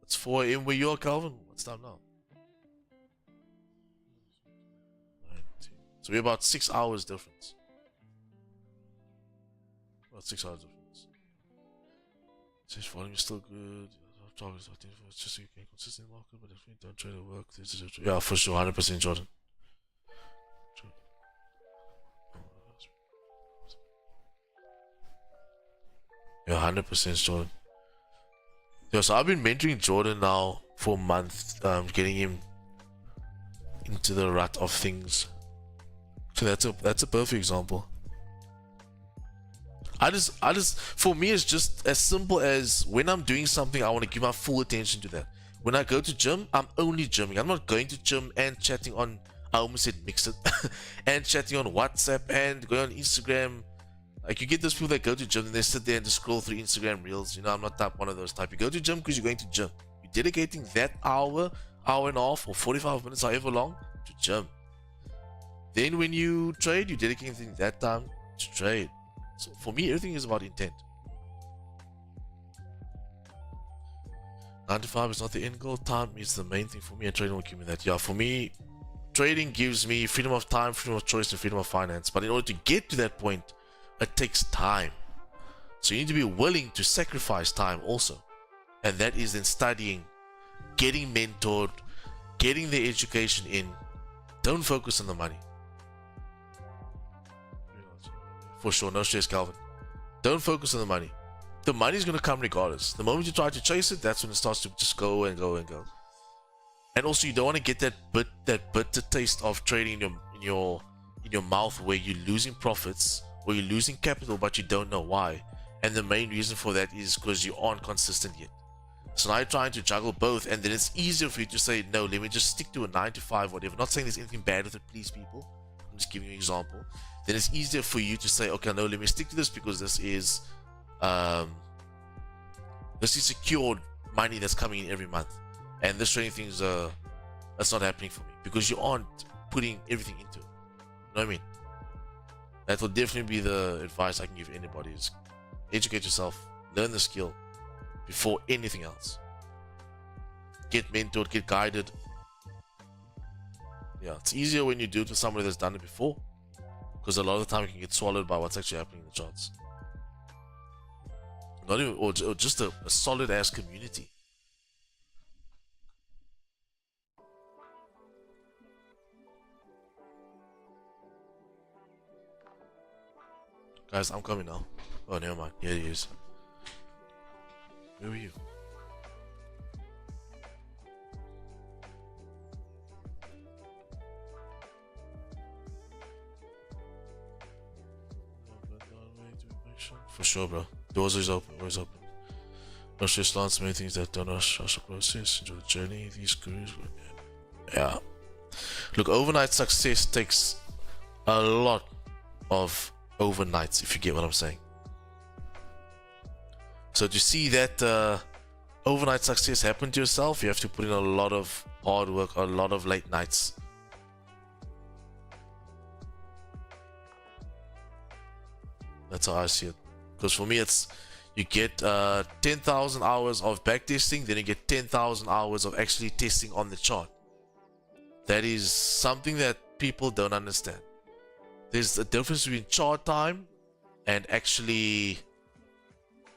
It's 4 AM where you are, Calvin. What's time now? 19. So we're about 6 hours difference. About 6 hours difference. Says volume is still good. It's just so you can consistent market, but if you don't trade at work, this is a trade. Yeah, for sure, 100% Jordan. Yeah, 100% Jordan. Yeah, so I've been mentoring Jordan now for a month, getting him into the rut of things. So that's a perfect example. For me, it's just as simple as when I'm doing something, I want to give my full attention to that. When I go to gym, I'm only gymming. I'm not going to gym and chatting on, I almost said mix it, and chatting on WhatsApp and going on Instagram. Like, you get those people that go to gym and they sit there and just scroll through Instagram reels. I'm not one of those type. You go to gym because you're going to gym. You're dedicating that hour and a half, or 45 minutes, however long, to gym. Then when you trade, you're dedicating that time to trade. So for me, everything is about intent. 9 to 5 is not the end goal. Time is the main thing for me, and trading will give me that. Yeah, for me, trading gives me freedom of time, freedom of choice, and freedom of finance. But in order to get to that point, it takes time. So you need to be willing to sacrifice time also. And that is then studying, getting mentored, getting the education in. Don't focus on the money. For sure, no stress, Calvin. Don't focus on the money. The money is going to come regardless. The moment you try to chase it, that's when it starts to just go and go and go. And also, you don't want to get that bitter taste of trading in your mouth, where you're losing profits or you're losing capital, but you don't know why. And the main reason for that is because you aren't consistent yet. So now you're trying to juggle both, and then it's easier for you to say, no, let me just stick to a 9 to 5, whatever. Not saying there's anything bad with it, please, people. I'm just giving you an example. Then it's easier for you to say, okay, no, let me stick to this because this is secured money that's coming in every month, and this trading things that's not happening for me because you aren't putting everything into it. You know what I mean? That will definitely be the advice I can give anybody: is educate yourself, learn the skill before anything else. Get mentored, get guided. Yeah, it's easier when you do it with somebody that's done it before, because a lot of the time you can get swallowed by what's actually happening in the charts. Not even, or just a solid ass community. Guys, I'm coming now. Oh, never mind. Here he is. Where are you? For sure, bro. Doors is open. Always open. No stress, lance, many things that don't rush the process. Enjoy the journey. These gurus. Yeah. Look, overnight success takes a lot of overnights, if you get what I'm saying. So to see that overnight success happen to yourself, you have to put in a lot of hard work, a lot of late nights. That's how I see it. Because for me, it's you get 10,000 hours of backtesting, then you get 10,000 hours of actually testing on the chart. That is something that people don't understand. There's a difference between chart time and actually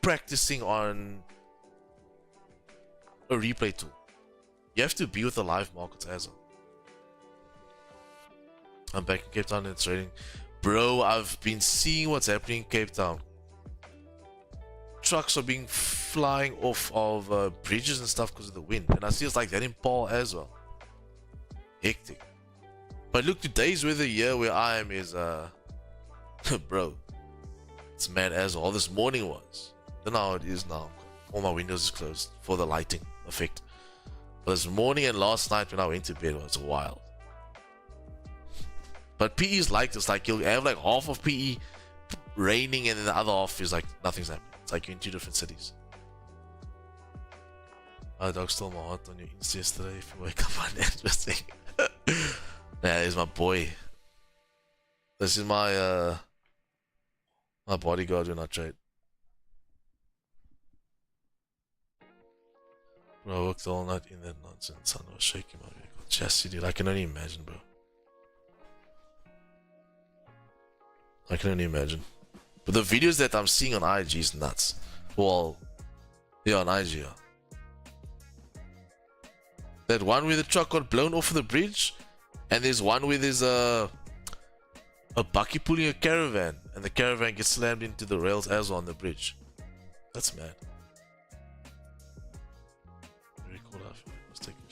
practicing on a replay tool. You have to be with the live markets as well. I'm back in Cape Town and it's raining. Bro, I've been seeing what's happening in Cape Town. Trucks are being flying off of bridges and stuff because of the wind. And I see it's like that in Paul as well. Hectic. But look, today's weather here where I am is, bro, it's mad as well. This morning was. I don't know how it is now. All my windows is closed for the lighting effect. But this morning and last night when I went to bed was wild. But PE is like this. Like you'll have like half of PE raining and then the other half is like nothing's happening. It's like you're in two different cities. My dog stole my heart on your Insta yesterday. If you wake up on that, just saying. Nah, he's my boy. This is my my bodyguard when I trade. Bro, I worked all night in that nonsense. Sun was shaking my vehicle chassis, dude. I can only imagine, bro. I can only imagine. But the videos that I'm seeing on IG is nuts. Well, yeah, on IG, yeah. That one where the truck got blown off of the bridge, and there's one where there's a bucky pulling a caravan, and the caravan gets slammed into the rails as well on the bridge. That's mad. Very cool. I was taking a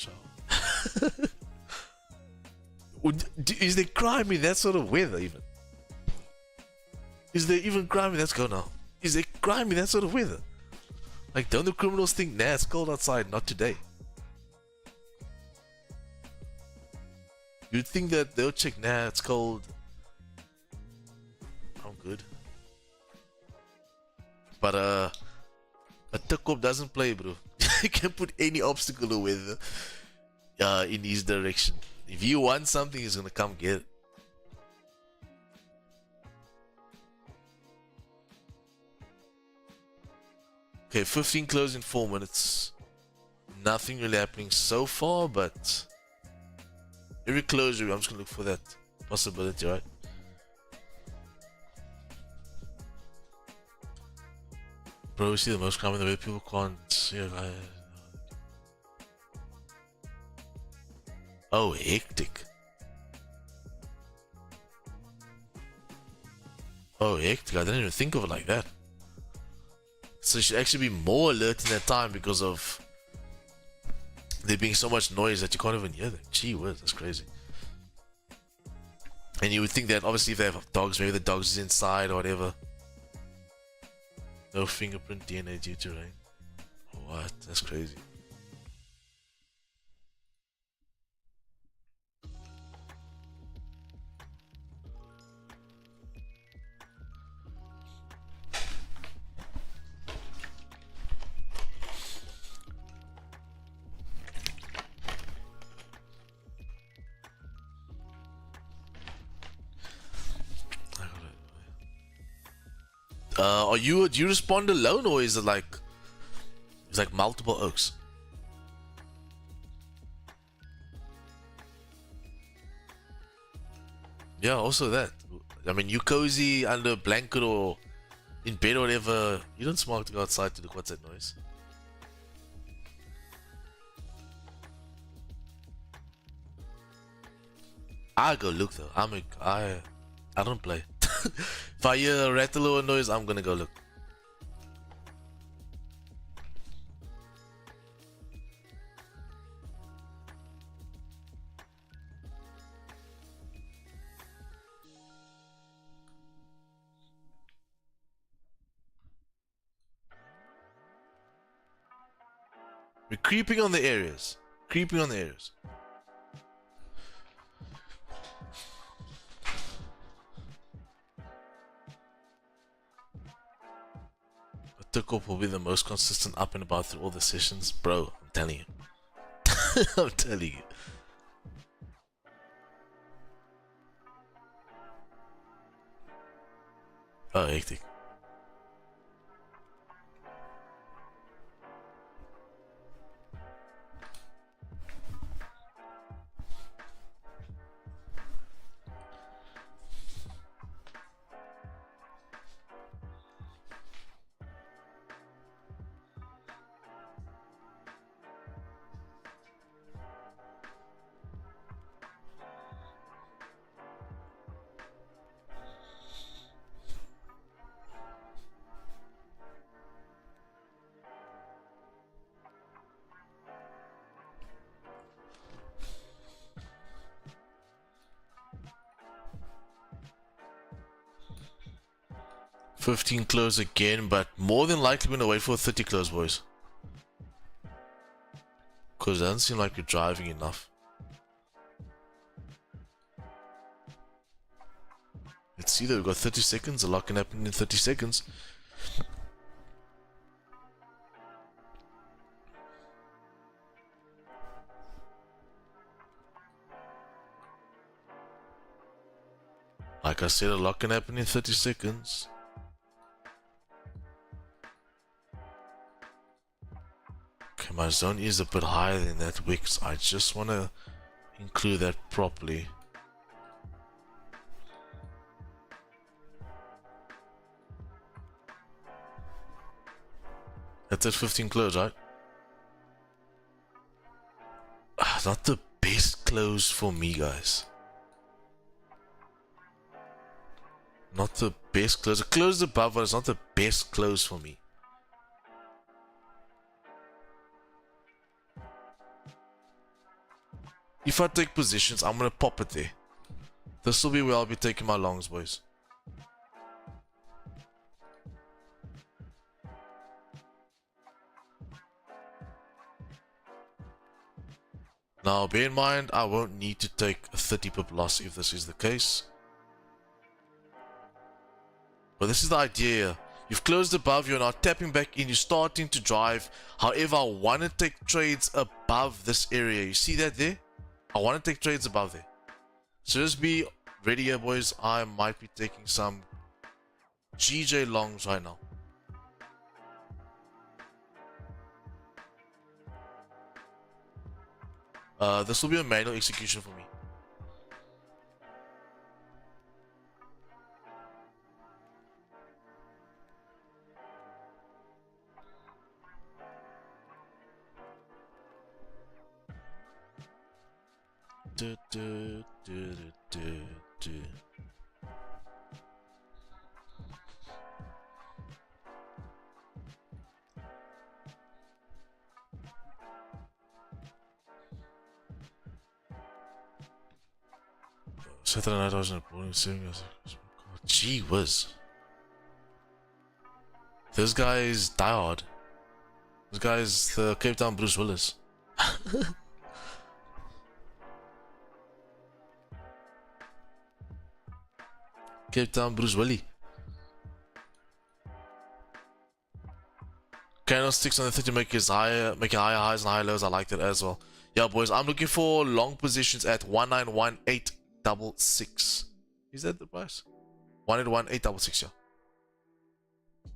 shower. Is there crime in that sort of weather even? Is there even crime in, let's go now. Is there crime in that sort of weather? Like, don't the criminals think, nah, it's cold outside, not today? You'd think that they'll check, nah, it's cold. I'm good. But a Tukop doesn't play, bro. He can put any obstacle or weather in his direction. If you want something, he's gonna come get it. Okay, 15 close in 4 minutes. Nothing really happening so far, but every closure, I'm just gonna look for that possibility, right? Bro, we see the most crime in the way people can't. Yeah, oh, hectic. Oh, hectic. I didn't even think of it like that. So you should actually be more alert in that time because of there being so much noise that you can't even hear them. Gee whiz, that's crazy. And you would think that obviously if they have dogs, maybe the dogs is inside or whatever. No fingerprint DNA due to rain. What? That's crazy. Do you respond alone, or is it like it's like multiple oaks? Yeah, also that. I mean, you cozy under a blanket or in bed or whatever. You don't smart to go outside to look what's that noise. I go look though. I don't play. If I hear a rattle or a noise, I'm gonna go look. We're creeping on the areas. Creeping on the areas. Tikop will be the most consistent up and about through all the sessions. Bro, I'm telling you. I'm telling you. Oh, hectic. $15 close again, but more than likely we're gonna wait for a 30 close, boys. Because it doesn't seem like we're driving enough. Let's see that we've got 30 seconds. A lot can happen in 30 seconds. Like I said, a lot can happen in 30 seconds. Okay, my zone is a bit higher than that Wix. I just want to include that properly. That's at 15 close, right? Not the best close for me, guys. Not the best close. A close above, but it's not the best close for me. If I take positions, I'm gonna pop it there. This will be where I'll be taking my longs, boys. Now, bear in mind, I won't need to take a 30 pip loss if this is the case. But this is the idea. You've closed above, you're now tapping back in, you're starting to drive. However, I want to take trades above this area. You see that there? I want to take trades above there. So just be ready here, boys. I might be taking some GJ longs right now. This will be a manual execution for me. Saturday night I was in a boarding saving. Gee whiz. This guy is diehard. This guy is the Cape Town Bruce Willis. Cape Town Bruce Willie. Candlesticks on the 30 make it higher, making higher highs and higher lows. I like that as well. Yeah, boys, I'm looking for long positions at 191866. Is that the price? 191866, yeah.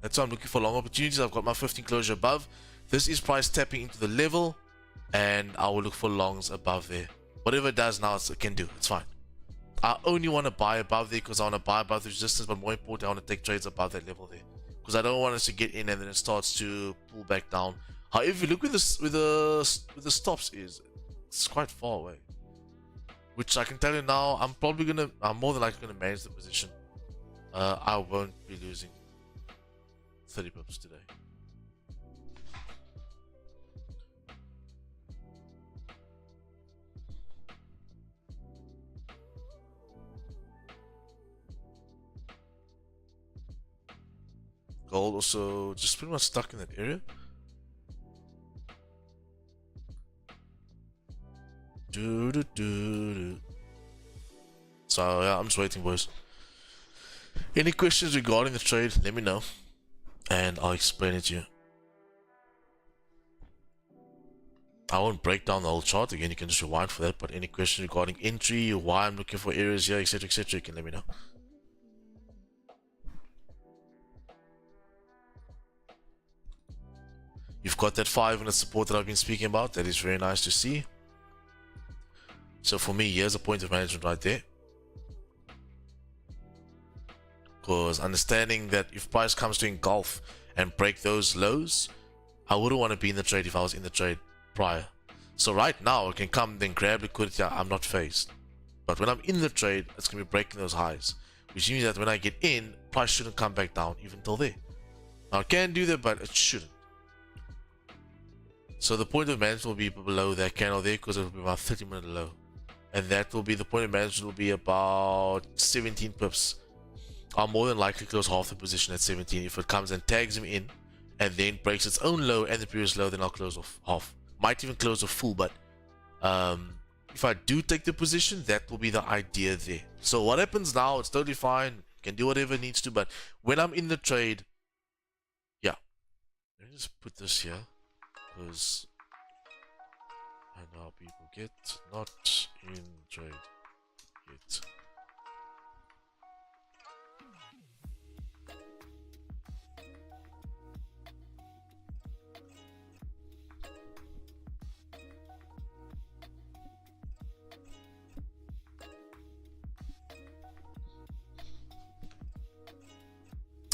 That's why I'm looking for long opportunities. I've got my 15 closure above. This is price tapping into the level, and I will look for longs above there. Whatever it does now, it can do. It's fine. I only want to buy above there because I want to buy above the resistance, but more important, I want to take trades above that level there because I don't want us to get in and then it starts to pull back down. However, if you look with the stops, it's quite far away. Which I can tell you now, I'm more than likely gonna manage the position. I won't be losing 30 pips today. Gold also just pretty much stuck in that area. So yeah, I'm just waiting, boys. Any questions regarding the trade, let me know and I'll explain it to you. I won't break down the whole chart again, you can just rewind for that, but any questions regarding entry, why I'm looking for areas here, etc, you can let me know. You've got that 5-minute support that I've been speaking about. That is very nice to see. So for me, here's a point of management right there. Because understanding that if price comes to engulf and break those lows, I wouldn't want to be in the trade if I was in the trade prior. So right now, I can come then grab liquidity. I'm not phased. But when I'm in the trade, it's going to be breaking those highs. Which means that when I get in, price shouldn't come back down even till there. Now, it can do that, but it shouldn't. So the point of management will be below that candle there because it will be about 30-minute low. And that will be, the point of management will be about 17 pips. I'll more than likely close half the position at 17. If it comes and tags him in and then breaks its own low and the previous low, then I'll close off half. Might even close off full, but if I do take the position, that will be the idea there. So what happens now, it's totally fine. Can do whatever it needs to, but when I'm in the trade, yeah. Let me just put this here. Because I know how people get not in trade yet.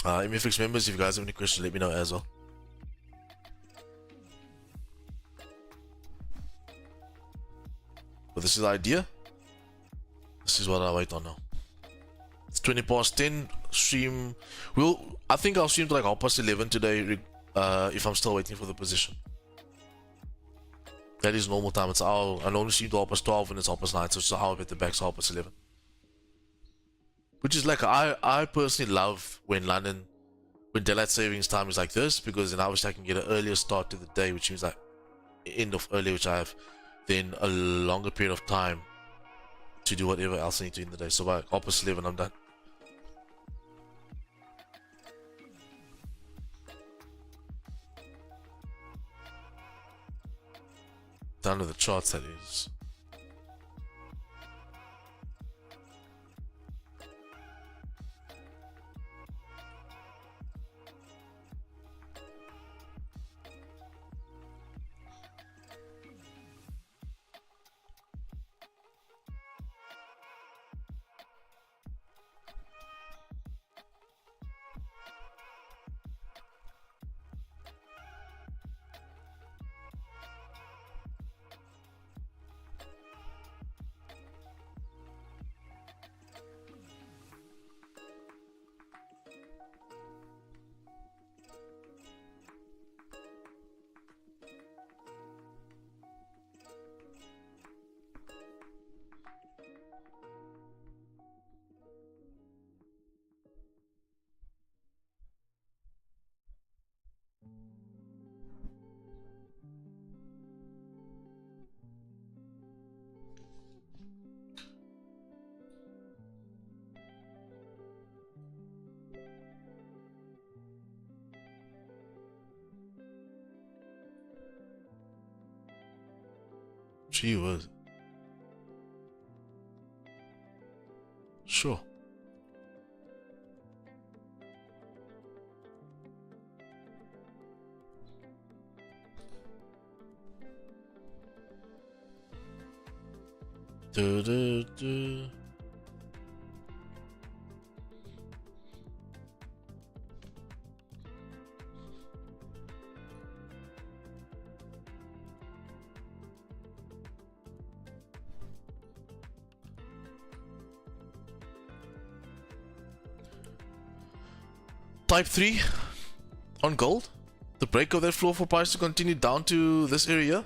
MFX members, if you guys have any questions, let me know as well. But this is the idea. This is what I wait on now. It's 20 past 10. Stream. I think I'll stream to like 11:30 today. If I'm still waiting for the position. That is normal time. It's I normally stream to 12 and it's 9, so it's an hour at the back, so 11. Which is like I personally love when daylight savings time is like this, because then obviously I can get an earlier start to the day, which means like end of early, which I have then a longer period of time to do whatever else I need to in the day. So by 11, I'm done. Done with the charts, that is. Gee whiz. Sure. Du, du, du. Type 3 on gold. The break of that floor for price to continue down to this area.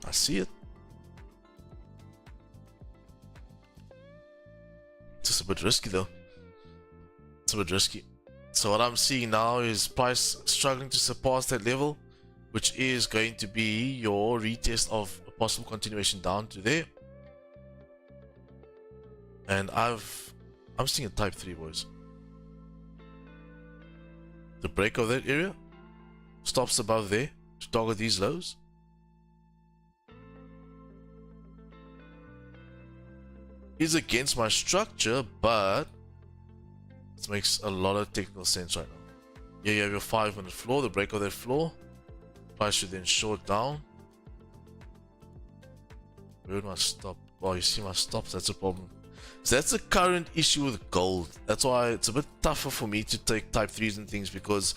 I see it. It's just a bit risky though. It's a bit risky. So what I'm seeing now is price struggling to surpass that level, which is going to be your retest of a possible continuation down to there. And I'm seeing a type 3, boys. The break of that area stops above there to target these lows. Is against my structure, but it makes a lot of technical sense right now. Yeah, you have your 5-minute floor, the break of that floor. Price should then short down. Where would my stop? Oh, you see my stops, that's a problem. So that's the current issue with gold. That's why it's a bit tougher for me to take type 3s and things, because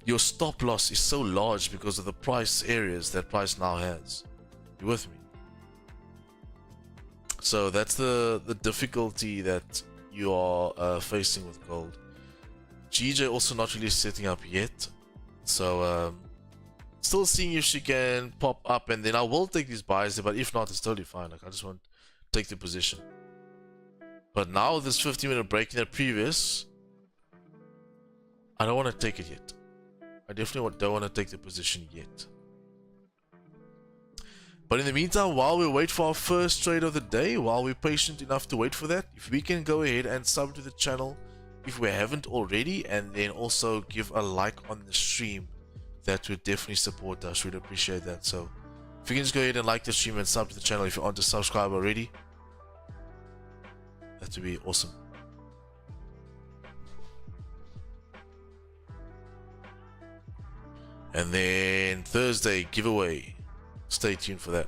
your stop loss is so large because of the price areas that price now has. You with me? So that's the difficulty that you are facing with gold. GJ also not really setting up yet. So still seeing if she can pop up, and then I will take these buys there, but if not, it's totally fine. Like, I just want to take the position. But now this 15-minute break in the previous, I don't want to take it yet. I definitely don't want to take the position yet. But in the meantime, while we wait for our first trade of the day, while we're patient enough to wait for that, if we can go ahead and sub to the channel if we haven't already, and then also give a like on the stream, that would definitely support us. We'd appreciate that. So if you can just go ahead and like the stream and sub to the channel if you aren't a subscriber already, that would be awesome. And then Thursday giveaway. Stay tuned for that.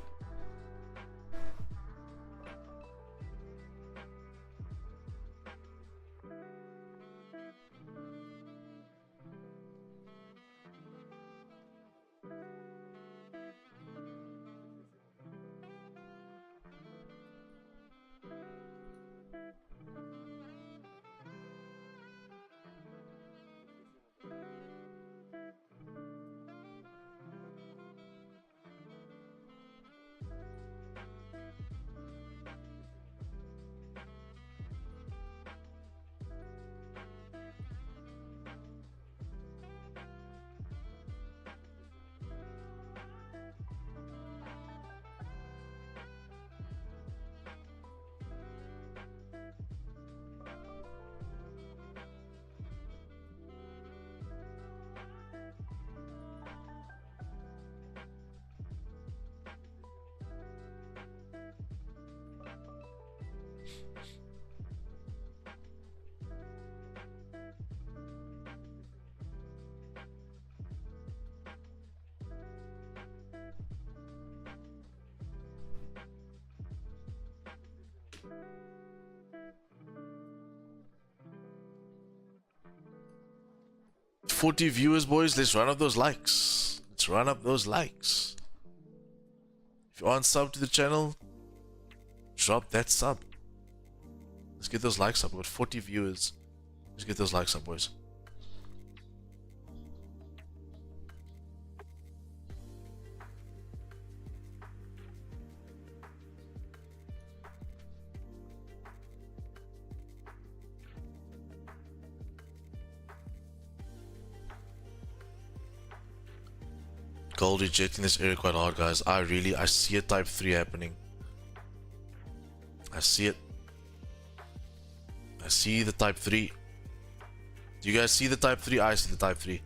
$40 viewers, boys. Let's run up those likes. Let's run up those likes. If you aren't subbed to the channel, drop that sub. Let's get those likes up. We've got 40 viewers. Let's get those likes up, boys. Gold rejecting this area quite hard, guys. I see a type 3 happening. I see it. I see the type 3. Do you guys see the type 3? I see the type 3.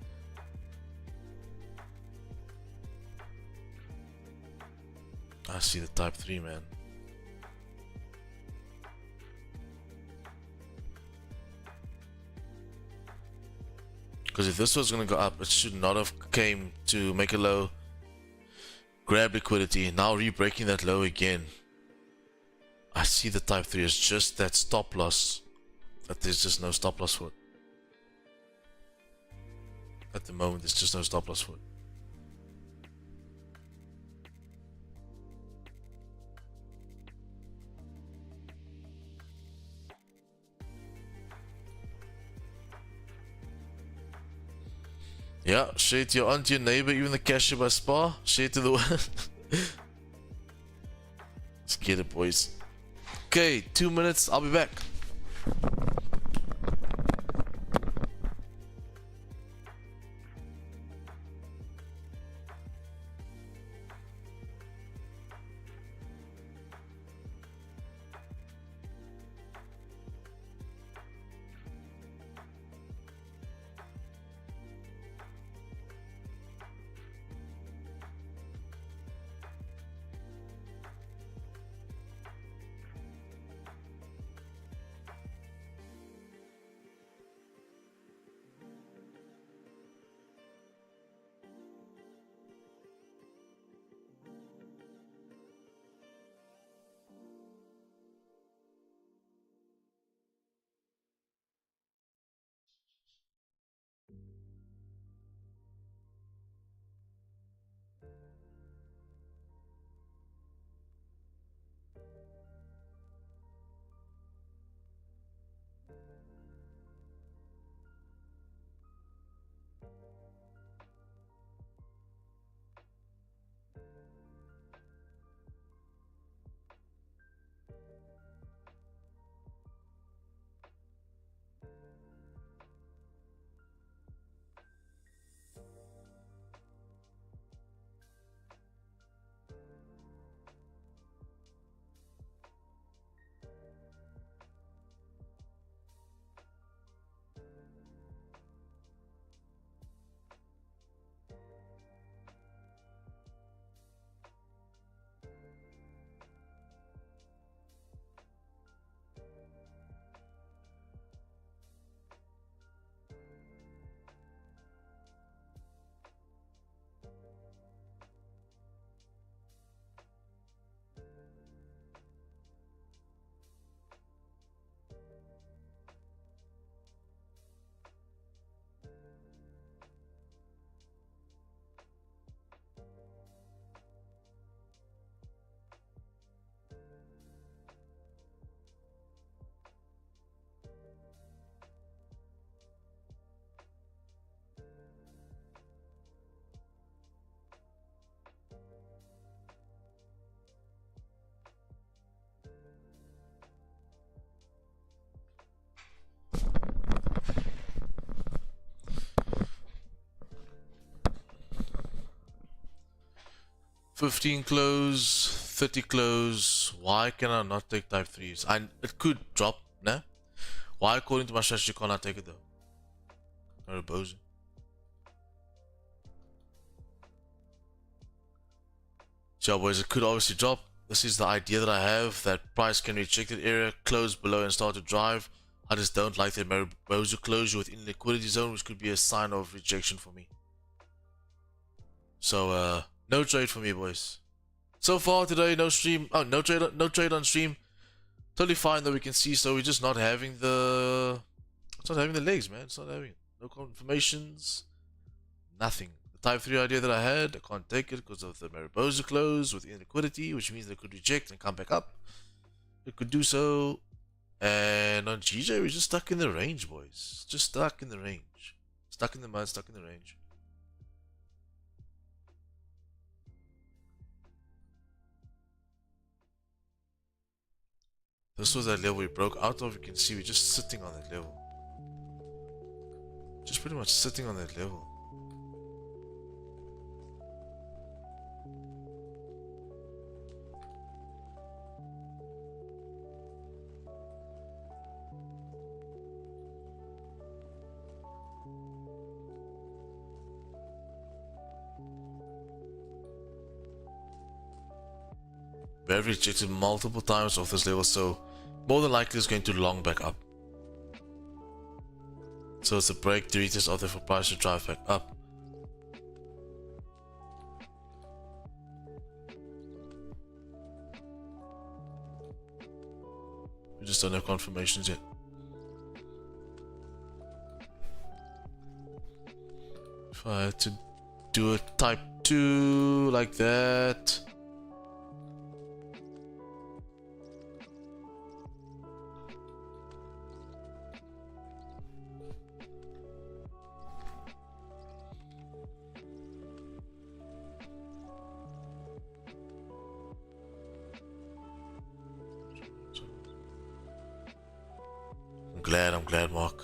I see the type 3, man. Because if this was going to go up, it should not have came to make a low Grab liquidity. Now re-breaking that low again. I see the type 3 as just that stop loss. But there's just no stop loss for it. At the moment, there's just no stop loss for it. Yeah, share it to your auntie, your neighbor, even the cashier by Spa. Share it to the world. Let's get it, boys. Okay, 2 minutes. I'll be back. $15 close, $30 close. Why can I not take type 3s? It could drop, nah? Why, according to my strategy, can't I take it though? Not a bozo. So, boys, it could obviously drop. This is the idea that I have, that price can reject that area, close below, and start to drive. I just don't like that bozo closure within the liquidity zone, which could be a sign of rejection for me. So, no trade for me, boys. So far today, no stream. Oh, no trade on stream. Totally fine that we can see. So we're just not having the. It's not having the legs, man. It's not having it. No confirmations. Nothing. The type 3 idea that I had, I can't take it because of the Mariposa close with liquidity, which means they could reject and come back up. It could do so. And on GJ, we're just stuck in the range, boys. Just stuck in the range. Stuck in the mud, stuck in the range. This was that level we broke out of. You can see we're just sitting on that level. Just pretty much sitting on that level. We have rejected multiple times off this level, so more than likely it's going to long back up. So it's a break to retest out there for price to drive back up. just don't have confirmations yet. If I had to do a type 2 like that. I'm glad, Mark.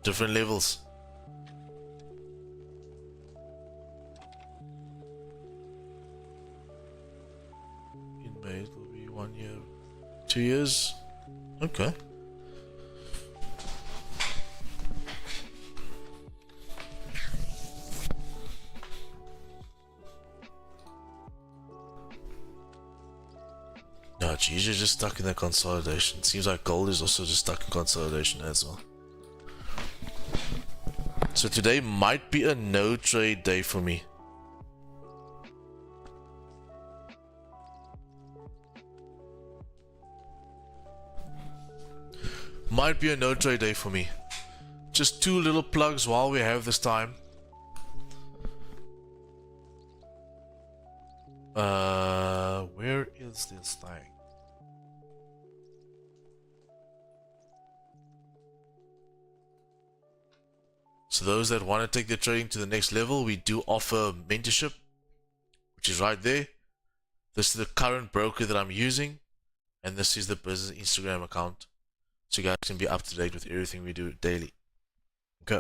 Different levels. In May it will be 1 year, 2 years. Okay. No, geez, you're just stuck in that consolidation. Seems like gold is also just stuck in consolidation as well. So today might be a no trade day for me. Might be a no trade day for me. Just 2 little plugs while we have this time. Where is this thing? So those that want to take their trading to the next level, we do offer mentorship, which is right there. This is the current broker that I'm using, and this is the business Instagram account. So you guys can be up to date with everything we do daily. Okay.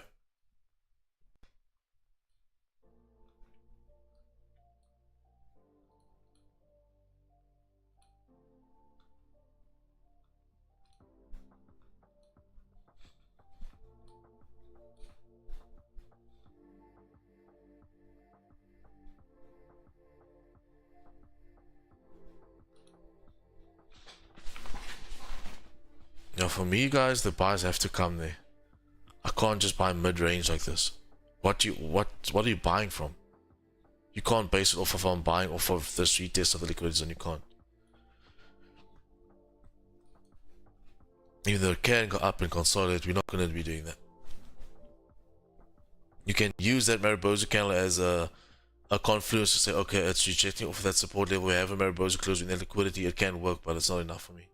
Now for me guys, the buys have to come there. I can't just buy mid-range like this. What are you buying from? You can't base it off of I'm buying off of this retest of the liquidities, and you can't. Even though it can go up and consolidate, we're not going to be doing that. You can use that Mariposa candle as a confluence to say, okay, it's rejecting off of that support level. We have a Mariposa close in that liquidity. It can work, but it's not enough for me.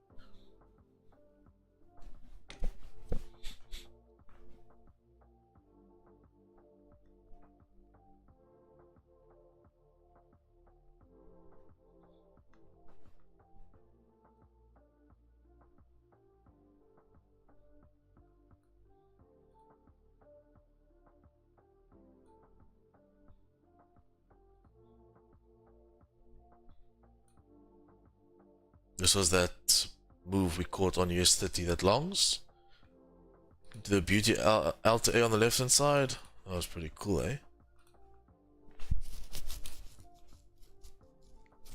This was that move we caught on US30, that longs. The beauty L to A on the left hand side. That was pretty cool, eh?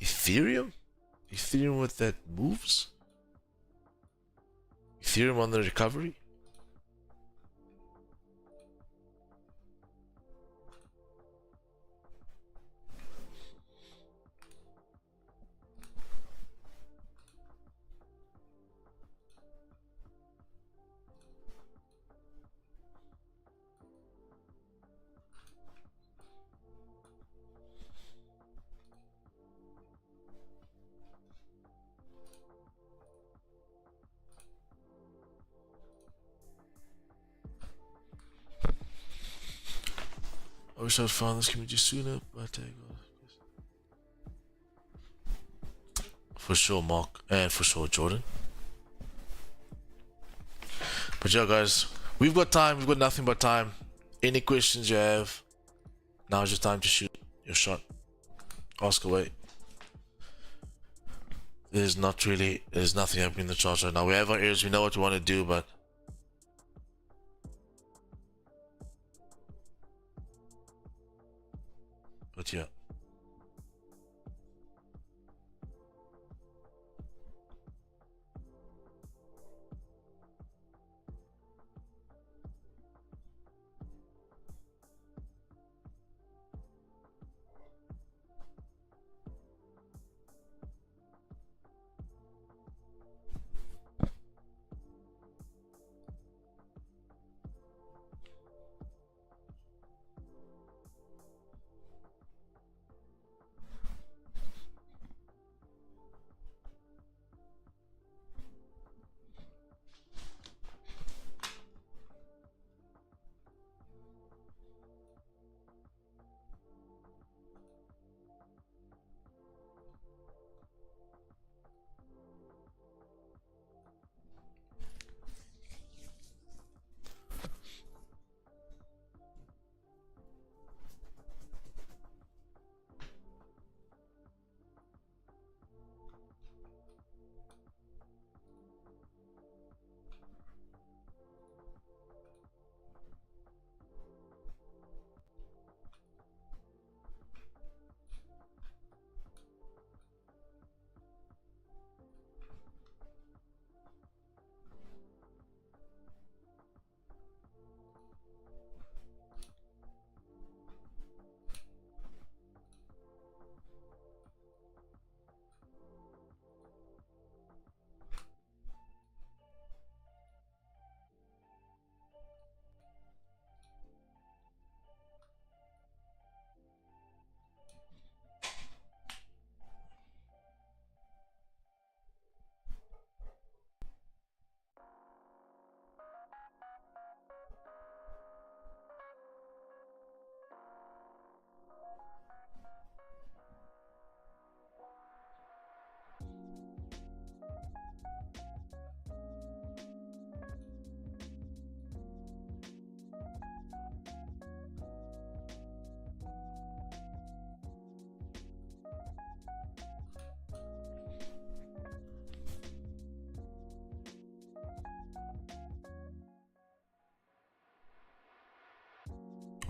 Ethereum? Ethereum with that moves? Ethereum on the recovery? I wish I'd found this community sooner, but for sure, Mark, and for sure, Jordan. But yeah, guys, we've got time. We've got nothing but time. Any questions you have, now's your time to shoot your shot. Ask away. There's nothing happening in the charts right now. We have our ears. We know what we want to do, but yeah.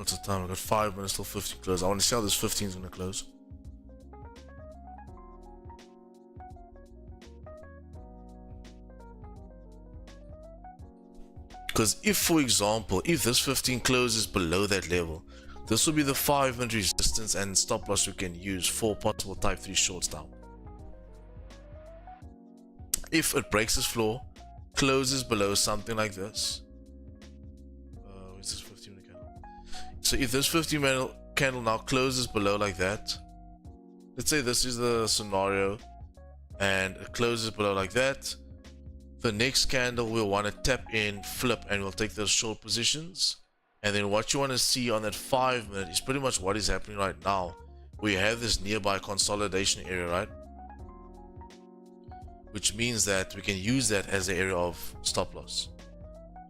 What's the time? I got 5 minutes till 15 close. I want to see how this 15 is going to close. Because if, for example, if this 15 closes below that level, this will be the 5-minute resistance and stop loss we can use for possible type 3 shorts down. If it breaks this floor, closes below something like this. Where's this 15 minute candle? So if this 15 minute candle now closes below like that, let's say this is the scenario and it closes below like that, the next candle we'll want to tap in, flip, and we'll take those short positions. And then what you want to see on that 5 minute is pretty much what is happening right now. We have this nearby consolidation area, right? Which means that we can use that as an area of stop loss.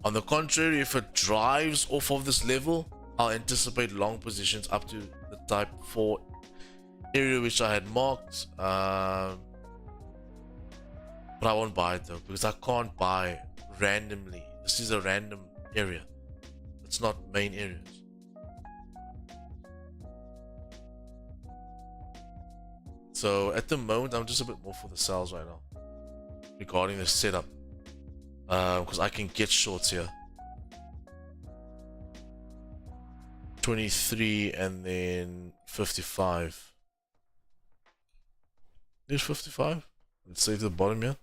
On the contrary, if it drives off of this level, I'll anticipate long positions up to the type 4 area which I had marked. But I won't buy it though, because I can't buy randomly. This is a random area. It's not main areas. So at the moment, I'm just a bit more for the sells right now regarding the setup, because I can get shorts here. 23 and then 55. There's 55. Let's say to the bottom here.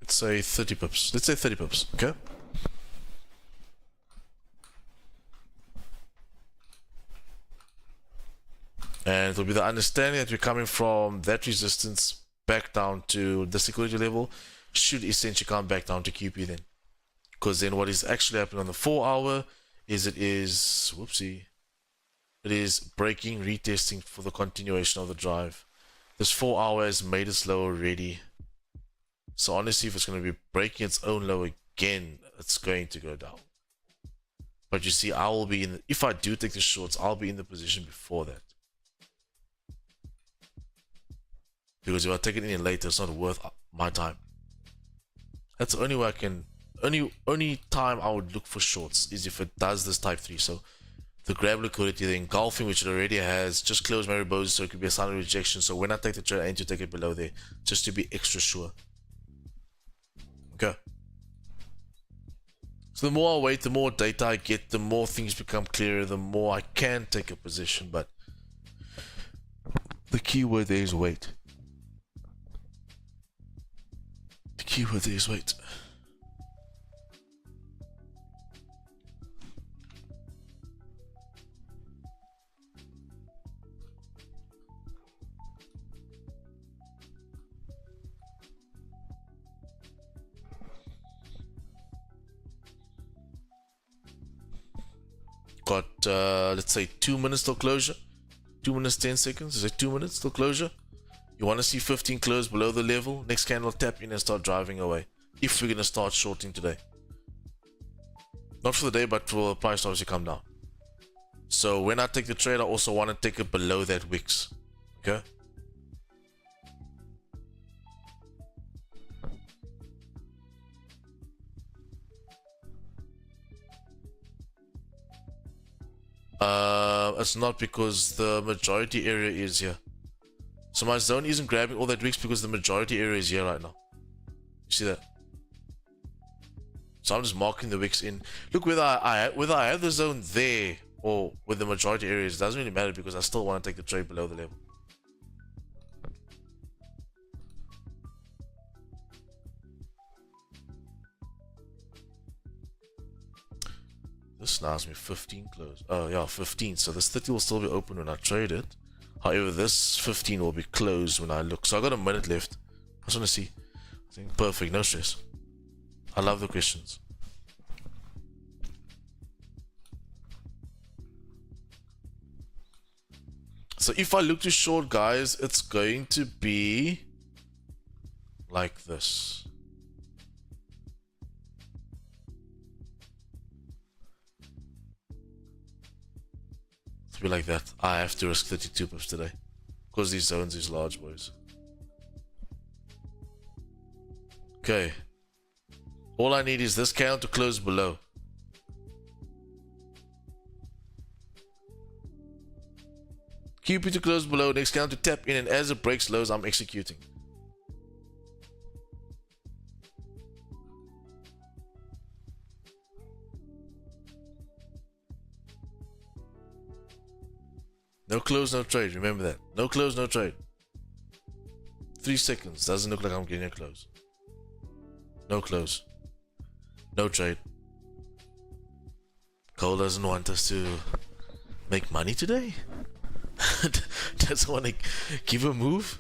Let's say 30 pips. Let's say 30 pips, okay? And it'll be the understanding that we're coming from that resistance back down to the security level should essentially come back down to QP then. Because then what is actually happening on the 4 hour is it is, whoopsie, it is breaking, retesting for the continuation of the drive. This 4 hour has made its low already. So honestly, if it's going to be breaking its own low again, it's going to go down. But you see, I will be in, if I do take the shorts, I'll be in the position before that. Because if I take it in later, it's not worth my time. That's the only way I can, only time I would look for shorts is if it does this type 3. So the grab liquidity, the engulfing, which it already has, just close my ribos, so it could be a sign of rejection. So when I take the trade, I need to take it below there, just to be extra sure. Okay. So the more I wait, the more data I get, the more things become clearer, the more I can take a position. But the key word there is wait. The key word there is wait. Got let's say 2 minutes till closure, 2 minutes 10 seconds. Is it 2 minutes till closure? You want to see 15 close below the level, next candle tap in and start driving away, if we're going to start shorting today. Not for the day, but for the price to obviously come down. So when I take the trade, I also want to take it below that wicks. Okay. It's not, because the majority area is here. So my zone isn't grabbing all that wicks because the majority area is here right now. You see that? So I'm just marking the wicks in. Look, whether I have the zone there or with the majority areas, it doesn't really matter, because I still want to take the trade below the level. This now has me 15 close. Oh yeah, 15. So this 30 will still be open when I trade it. However, this 15 will be closed when I look. So I got a minute left. I just want to see. I think perfect, no stress. I love the questions. So if I look to short, guys, it's going to be like this. To be like that. I have to risk 32 pips today, because these zones is large, boys. Okay. All I need is this candle to close below. QP to close below. Next count to tap in, and as it breaks lows, I'm executing. No close, no trade. Remember that. No close, no trade. 3 seconds. Doesn't look like I'm getting a close. No close. No trade. Cole doesn't want us to make money today? Doesn't want to give a move?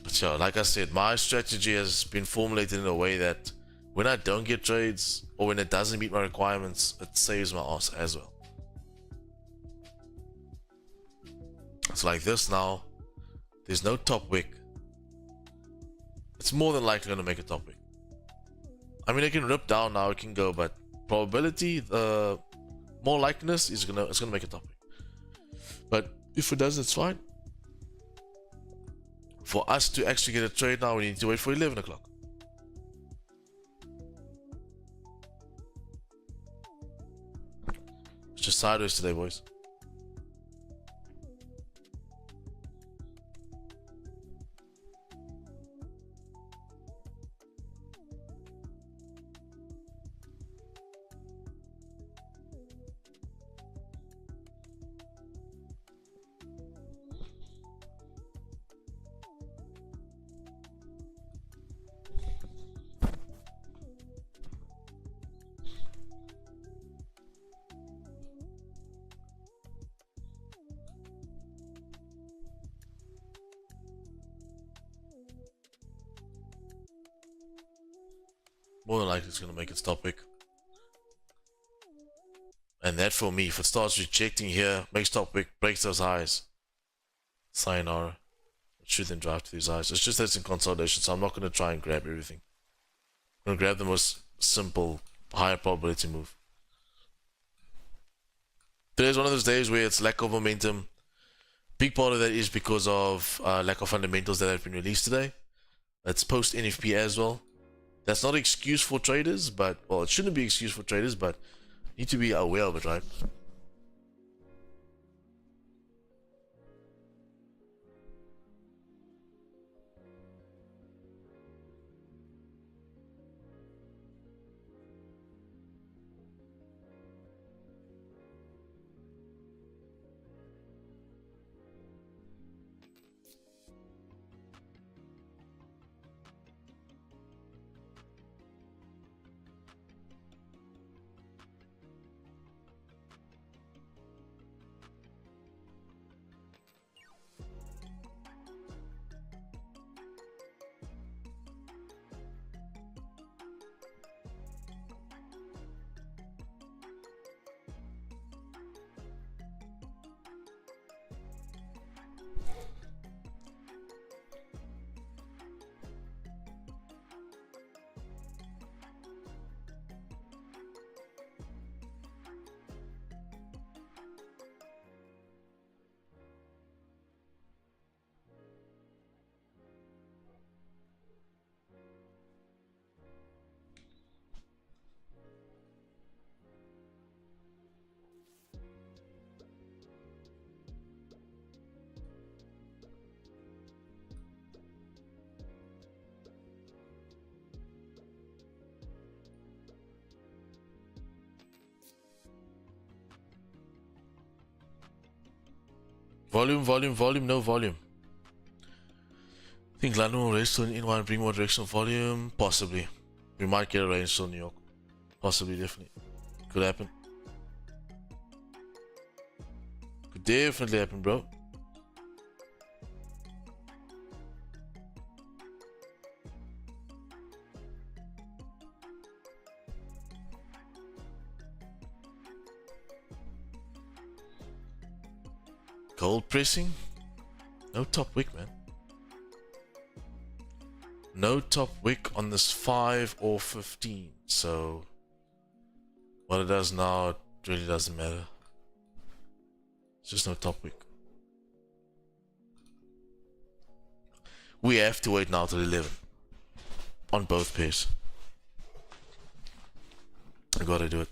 But yeah, like I said, my strategy has been formulated in a way that when I don't get trades or when it doesn't meet my requirements, it saves my ass as well. It's like this now. There's no top wick. It's more than likely going to make a top wick. I mean, it can rip down now, it can go, but probability, the more likeliness is it's gonna make a top wick. But if it does, it's fine. For us to actually get a trade now, we need to wait for 11 o'clock. It's just sideways today, boys. More than likely it's going to make its top wick. And that for me, if it starts rejecting here, makes top wick, breaks those highs, sayonara. It should then drive to these highs. It's just that it's in consolidation, so I'm not going to try and grab everything. I'm going to grab the most simple, higher probability move. Today's one of those days where it's lack of momentum. Big part of that is because of lack of fundamentals that have been released today. That's post NFP as well. That's not an excuse for traders, but, well, it shouldn't be an excuse for traders, but you need to be aware of it, right? Volume, no volume. I think London will raise to an in one and bring more directional volume. Possibly. We might get a range to New York. Possibly, definitely. Could happen. Could definitely happen, bro. Gold pressing? No top wick, man. No top wick on this 5 or 15. So what it does now, it really doesn't matter. It's just no top wick. We have to wait now till 11 on both pairs. I gotta do it.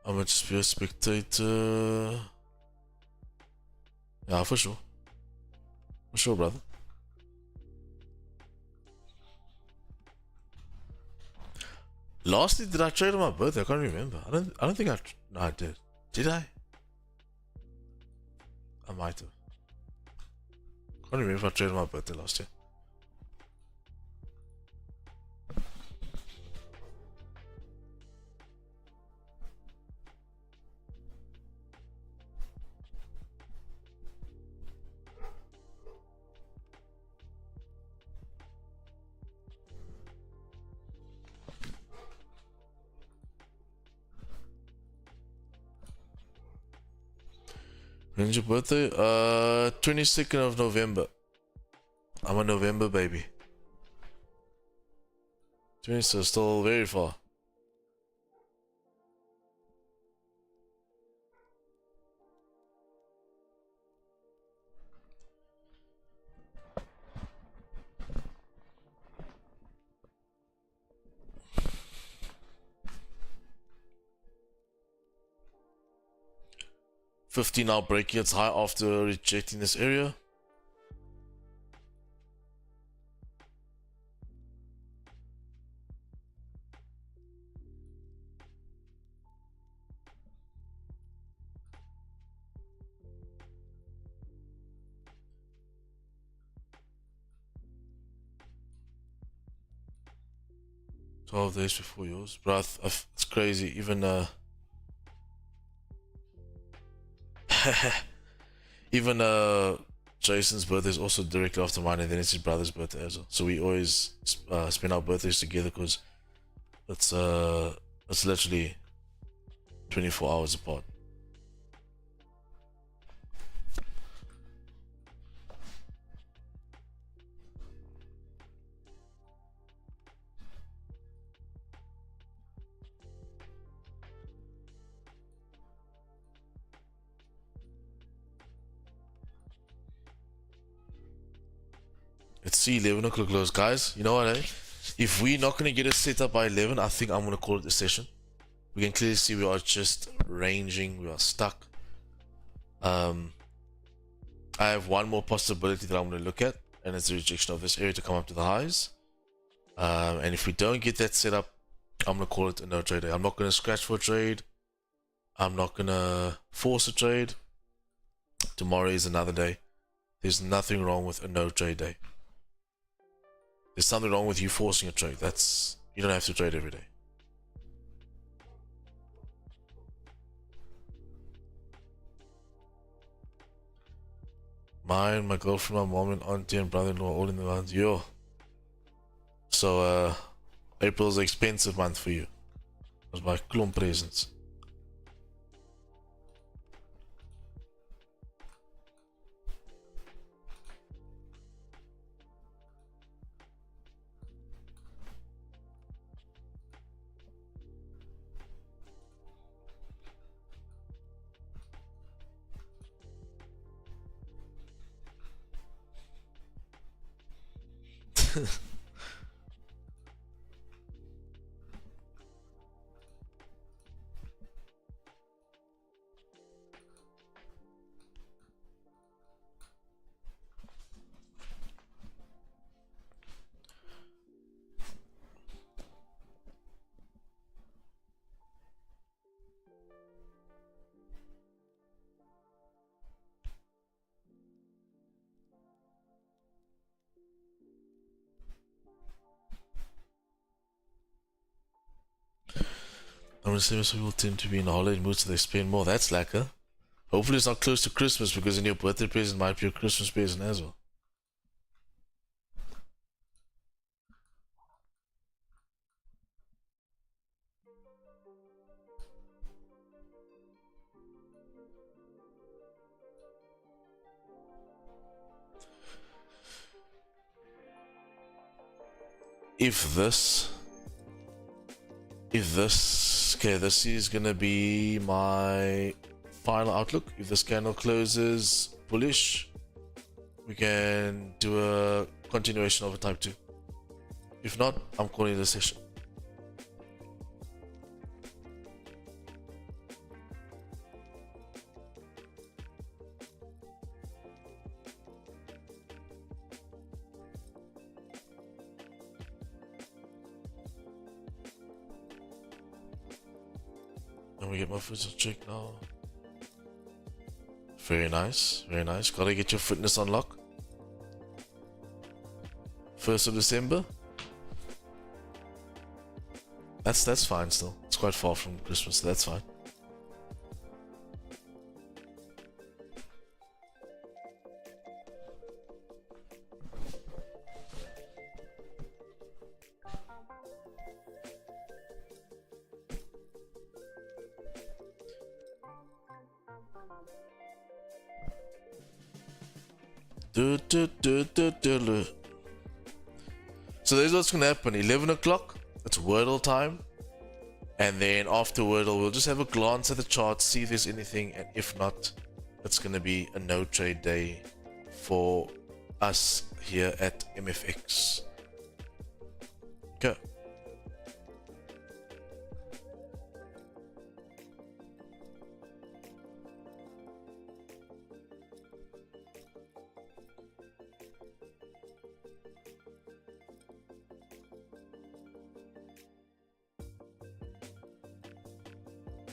I'm gonna just be a spectator. Yeah, for sure. For sure, brother. Lastly, did I trade on my birthday? I can't remember. I don't think no, I did. Did I? I might have. I can't remember if I traded on my birthday last year. When's your birthday? 22nd of November. I'm a November baby. 20, so still very far. $15 now breaking its high after rejecting this area. $12 days before yours, bro. It's crazy. Even even Jason's birthday is also directly after mine, and then it's his brother's birthday as well. So we always spend our birthdays together because it's literally 24 hours apart. It's 11 o'clock close, guys. You know what, eh? If we're not gonna get it set up by 11, I think I'm gonna call it a session. We can clearly see we are just ranging, we are stuck. I have one more possibility that I'm gonna look at, and it's the rejection of this area to come up to the highs. And if we don't get that set up, I'm gonna call it a no trade day. I'm not gonna scratch for a trade. I'm not gonna force a trade. Tomorrow is another day. There's nothing wrong with a no trade day. There's something wrong with you forcing a trade. You don't have to trade every day. Mine, my girlfriend, my mom and auntie and brother-in-law all in the month. Yo. So April's an expensive month for you. That was my klomp presents. I'm gonna say some people tend to be in a holiday mood, so they spend more. That's lacquer. Hopefully it's not close to Christmas, because then your birthday present might be a Christmas present as well. If this okay, this is gonna be my final outlook. If this candle closes bullish, we can do a continuation of a type 2. If not, I'm calling it a session. Let me get my physical check now. Very nice, very nice. Gotta get your fitness on lock. 1st of December. That's fine still. It's quite far from Christmas, so that's fine. So there's what's gonna happen. 11 o'clock, it's Wordle time. And then after Wordle, we'll just have a glance at the chart, see if there's anything, and if not, it's gonna be a no trade day for us here at MFX. Okay.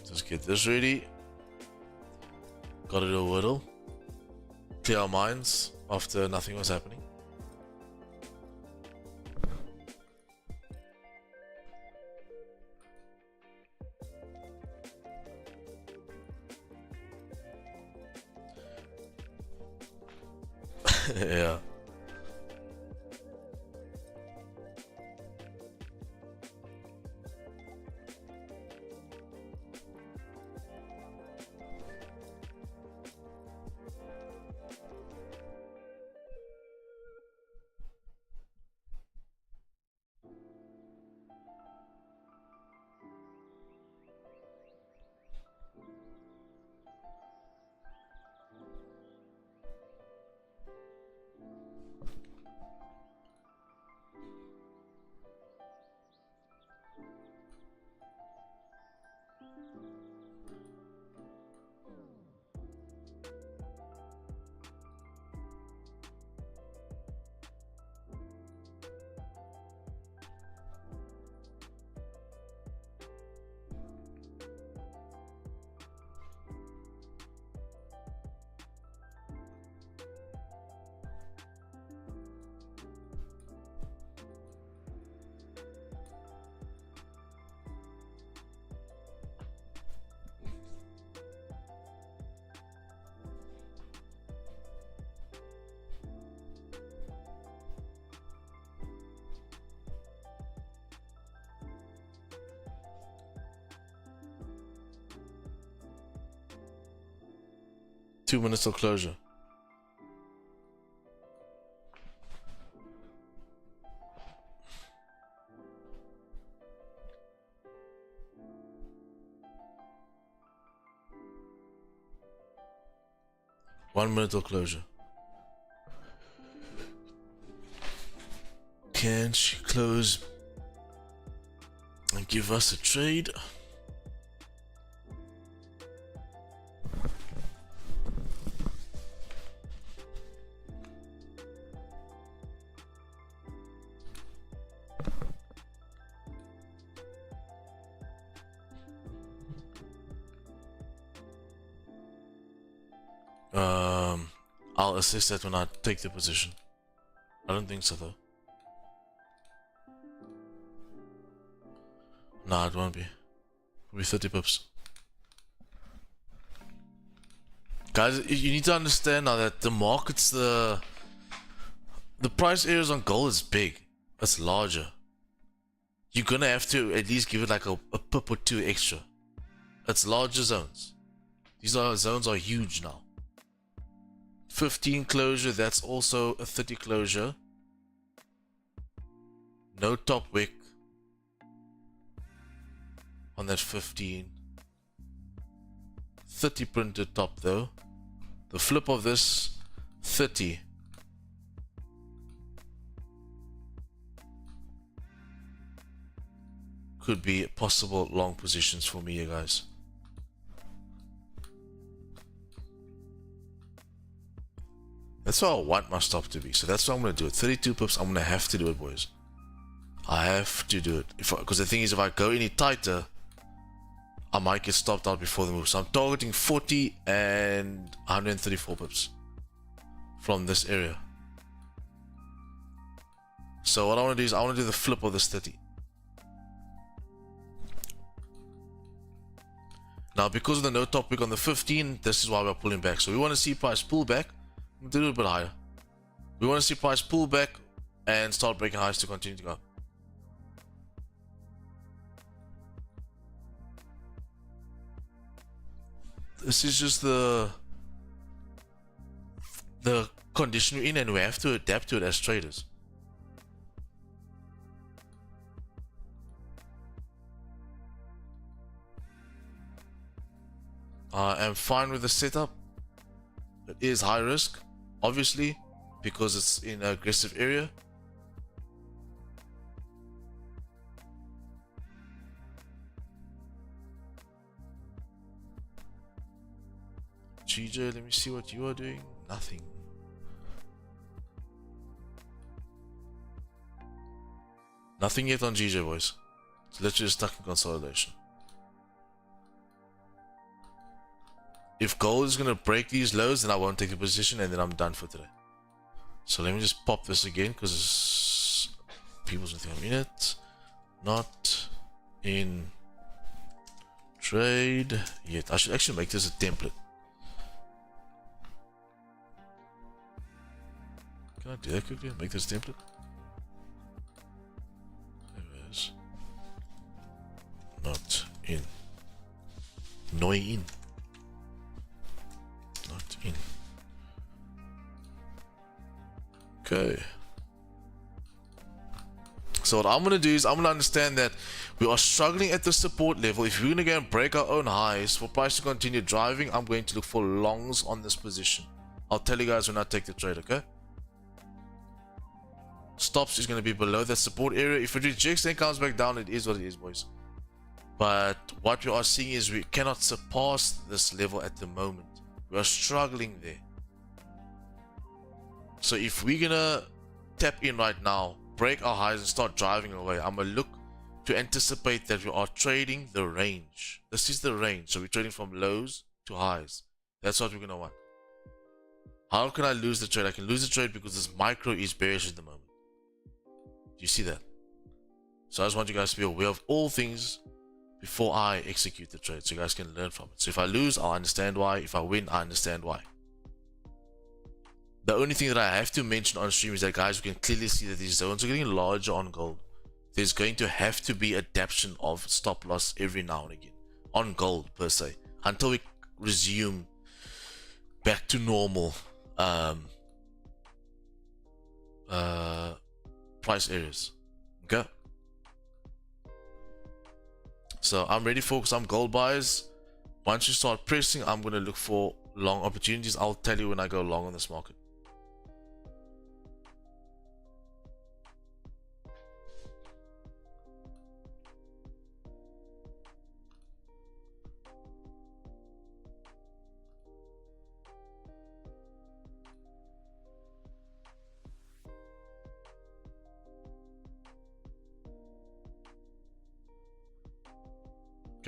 Let's get this ready. Gotta do a Wordle. Clear our minds after nothing was happening. Yeah. Two minutes till closure. One minute till closure. Can she close and give us a trade? I'll assess that when I take the position. I don't think so though. Nah, it won't be. It'll be 30 pips. Guys, you need to understand now that the markets, the price areas on gold is big. It's larger. You're gonna have to at least give it like a pip or two extra. It's larger zones. These zones are huge now. 15 closure, that's also a 30 closure. No top wick on that 15. 30 printed top though. The flip of this 30. Could be possible long positions for me, you guys. That's what I want my stop to be. So that's what I'm going to do it. 32 pips, I'm going to have to do it, boys. I have to do it. Because the thing is, if I go any tighter, I might get stopped out before the move. So I'm targeting 40 and 134 pips from this area. So what I want to do is I want to do the flip of this 30. Now, because of the no topic on the 15, this is why we're pulling back. So we want to see price pull back, a little bit higher. We want to see price pull back and start breaking highs to continue to go. This is just the condition we're in, and we have to adapt to it as traders. I am fine with the setup. It is high risk, obviously, because it's in an aggressive area. GJ, let me see what you are doing. Nothing. Nothing yet on GJ, boys. It's literally stuck in consolidation. If gold is going to break these lows, then I won't take the position, and then I'm done for today. So let me just pop this again, because people's going to think I'm in it. Not in trade yet. I should actually make this a template. Can I do that quickly? Make this a template? There it is. Not in. Noi in. Not in. Okay. So what I'm going to do is I'm going to understand that we are struggling at the support level. If we're going to go and break our own highs for price to continue driving, I'm going to look for longs on this position. I'll tell you guys when I take the trade, okay? Stops is going to be below that support area. If it rejects and comes back down, it is what it is, boys. But what we are seeing is we cannot surpass this level at the moment. We are struggling there. So if we're going to tap in right now, break our highs and start driving away, I'm going to look to anticipate that we are trading the range. This is the range. So we're trading from lows to highs. That's what we're going to want. How can I lose the trade? I can lose the trade because this micro is bearish at the moment. Do you see that? So I just want you guys to be aware of all things before I execute the trade, so you guys can learn from it. So if I lose, I'll understand why. If I win, I understand why. The only thing that I have to mention on stream is that, guys, we can clearly see that these zones are getting larger on gold. There's going to have to be adaptation of stop loss every now and again on gold per se, until we resume back to normal price areas. Okay, so I'm ready for some gold buys. Once you start pressing, I'm going to look for long opportunities. I'll tell you when I go long on this market.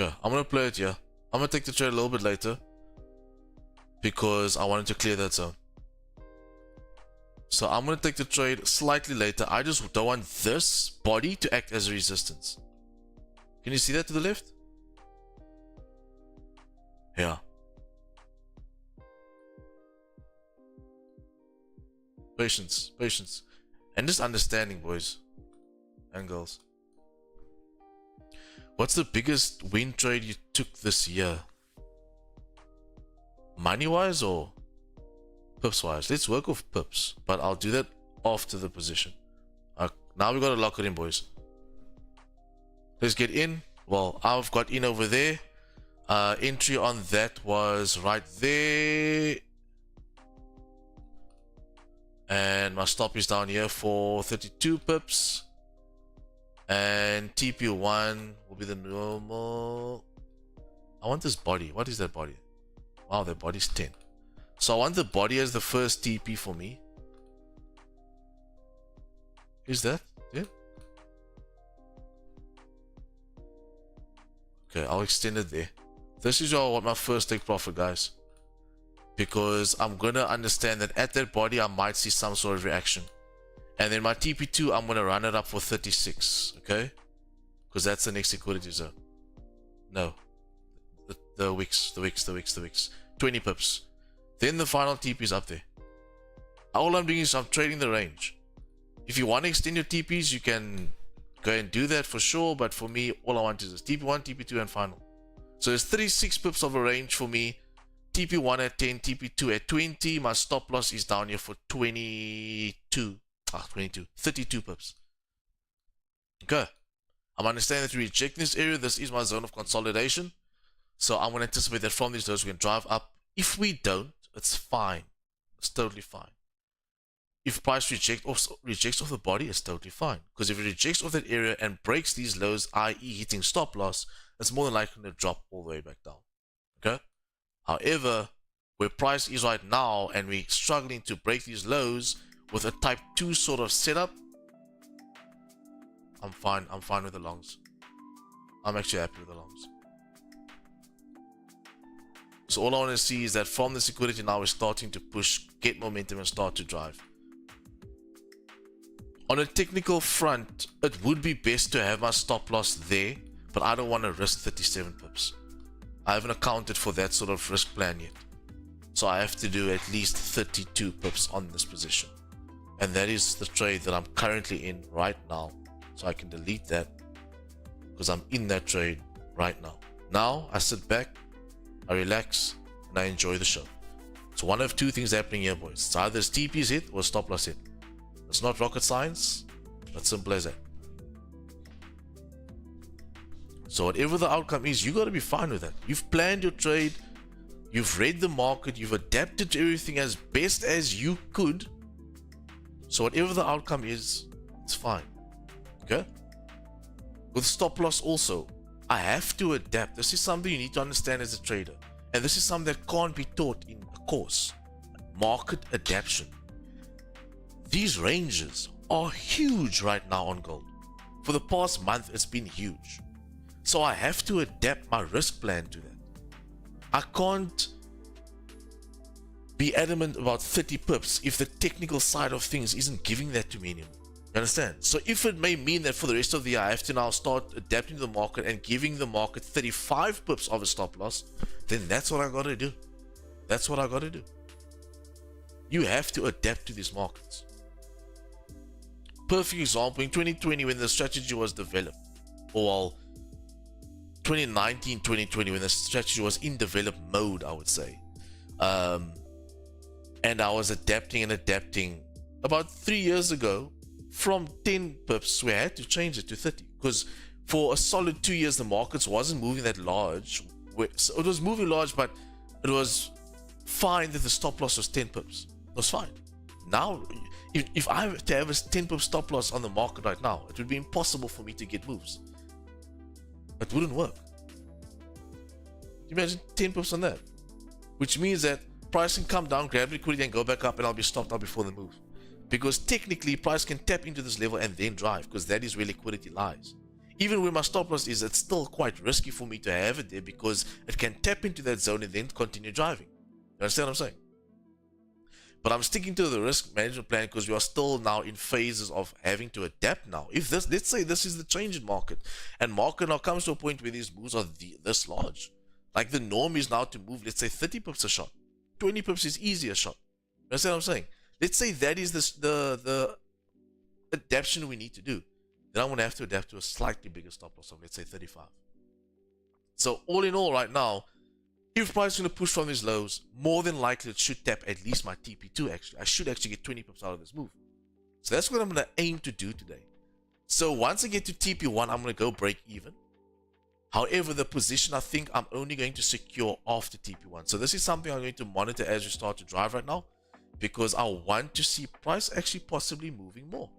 Okay, I'm going to play it here. I'm going to take the trade a little bit later because I wanted to clear that zone. So I'm going to take the trade slightly later. I just don't want this body to act as a resistance. Can you see that to the left? Yeah. Patience, patience. And just understanding, boys and girls. What's the biggest win trade you took this year? Money-wise or pips-wise? Let's work with pips, but I'll do that after the position. Now we got to lock it in, boys. Let's get in. Well, I've got in over there. Entry on that was right there. And my stop is down here for 32 pips. And TP1 will be the normal. I want this body. What is that body? Wow, that body's 10. So I want the body as the first TP for me. Is that it? Okay, I'll extend it there. This is all what my first take profit, guys. Because I'm gonna understand that at that body I might see some sort of reaction. And then my TP2, I'm gonna run it up for 36, okay? Because that's the next liquidity zone. No. The wicks. 20 pips. Then the final TP is up there. All I'm doing is I'm trading the range. If you want to extend your TPs, you can go and do that for sure. But for me, all I want is this TP1, TP2, and final. So there's 36 pips of a range for me. TP1 at 10, TP2 at 20. My stop loss is down here for 32 pips. Okay. I'm understanding that we reject this area. This is my zone of consolidation. So I'm going to anticipate that from these lows we can drive up. If we don't, it's fine. It's totally fine. If price rejects off the body, it's totally fine. Because if it rejects off that area and breaks these lows, i.e. hitting stop loss, it's more than likely to drop all the way back down. Okay? However, where price is right now and we're struggling to break these lows with a type 2 sort of setup, I'm fine with the longs. I'm actually happy with the longs. So all I want to see is that from this liquidity now we're starting to push, get momentum and start to drive. On a technical front, it would be best to have my stop loss there, but I don't want to risk 37 pips. I haven't accounted for that sort of risk plan yet. So I have to do at least 32 pips on this position. And that is the trade that I'm currently in right now. So I can delete that because I'm in that trade right now. Now I sit back, I relax, and I enjoy the show. So one of two things happening here, boys. It's either TP's hit or stop loss hit. It's not rocket science. It's simple as that. So whatever the outcome is, you got to be fine with that. You've planned your trade. You've read the market. You've adapted to everything as best as you could. So whatever the outcome is, it's fine. Okay? With stop loss also, I have to adapt. This is something you need to understand as a trader. And this is something that can't be taught in a course. Market adaptation. These ranges are huge right now on gold. For the past month, it's been huge. So I have to adapt my risk plan to that. I can't be adamant about 30 pips if the technical side of things isn't giving that to me anymore. You understand? So if it may mean that for the rest of the year I have to now start adapting to the market and giving the market 35 pips of a stop loss, then that's what I gotta do. That's what I gotta do. You have to adapt to these markets. Perfect example, in 2020 when the strategy was developed, or 2019, 2020 when the strategy was in develop mode, I would say. And I was adapting and adapting. About 3 years ago, from 10 pips, we had to change it to 30. Because for a solid 2 years, the markets wasn't moving that large. So it was moving large, but it was fine that the stop loss was 10 pips. It was fine. Now, if I were to have a 10 pip stop loss on the market right now, it would be impossible for me to get moves. It wouldn't work. Can you imagine 10 pips on that? Which means that price can come down, grab liquidity and go back up, and I'll be stopped out before the move. Because technically, price can tap into this level and then drive, because that is where liquidity lies. Even where my stop loss is, it's still quite risky for me to have it there because it can tap into that zone and then continue driving. You understand what I'm saying? But I'm sticking to the risk management plan because we are still now in phases of having to adapt now. If this, let's say this is the change in market, and market now comes to a point where these moves are this large. Like the norm is now to move, let's say 30 pips a shot. 20 pips is easier shot. You understand what I'm saying? Let's say that is the adaptation we need to do. Then I'm going to have to adapt to a slightly bigger stop loss of, let's say, 35. So all in all right now, if price is going to push from these lows, more than likely it should tap at least my TP2 actually. I should actually get 20 pips out of this move. So that's what I'm going to aim to do today. So once I get to TP1, I'm going to go break even. However, the position I think I'm only going to secure after TP1. So this is something I'm going to monitor as we start to drive right now, because I want to see price actually possibly moving more.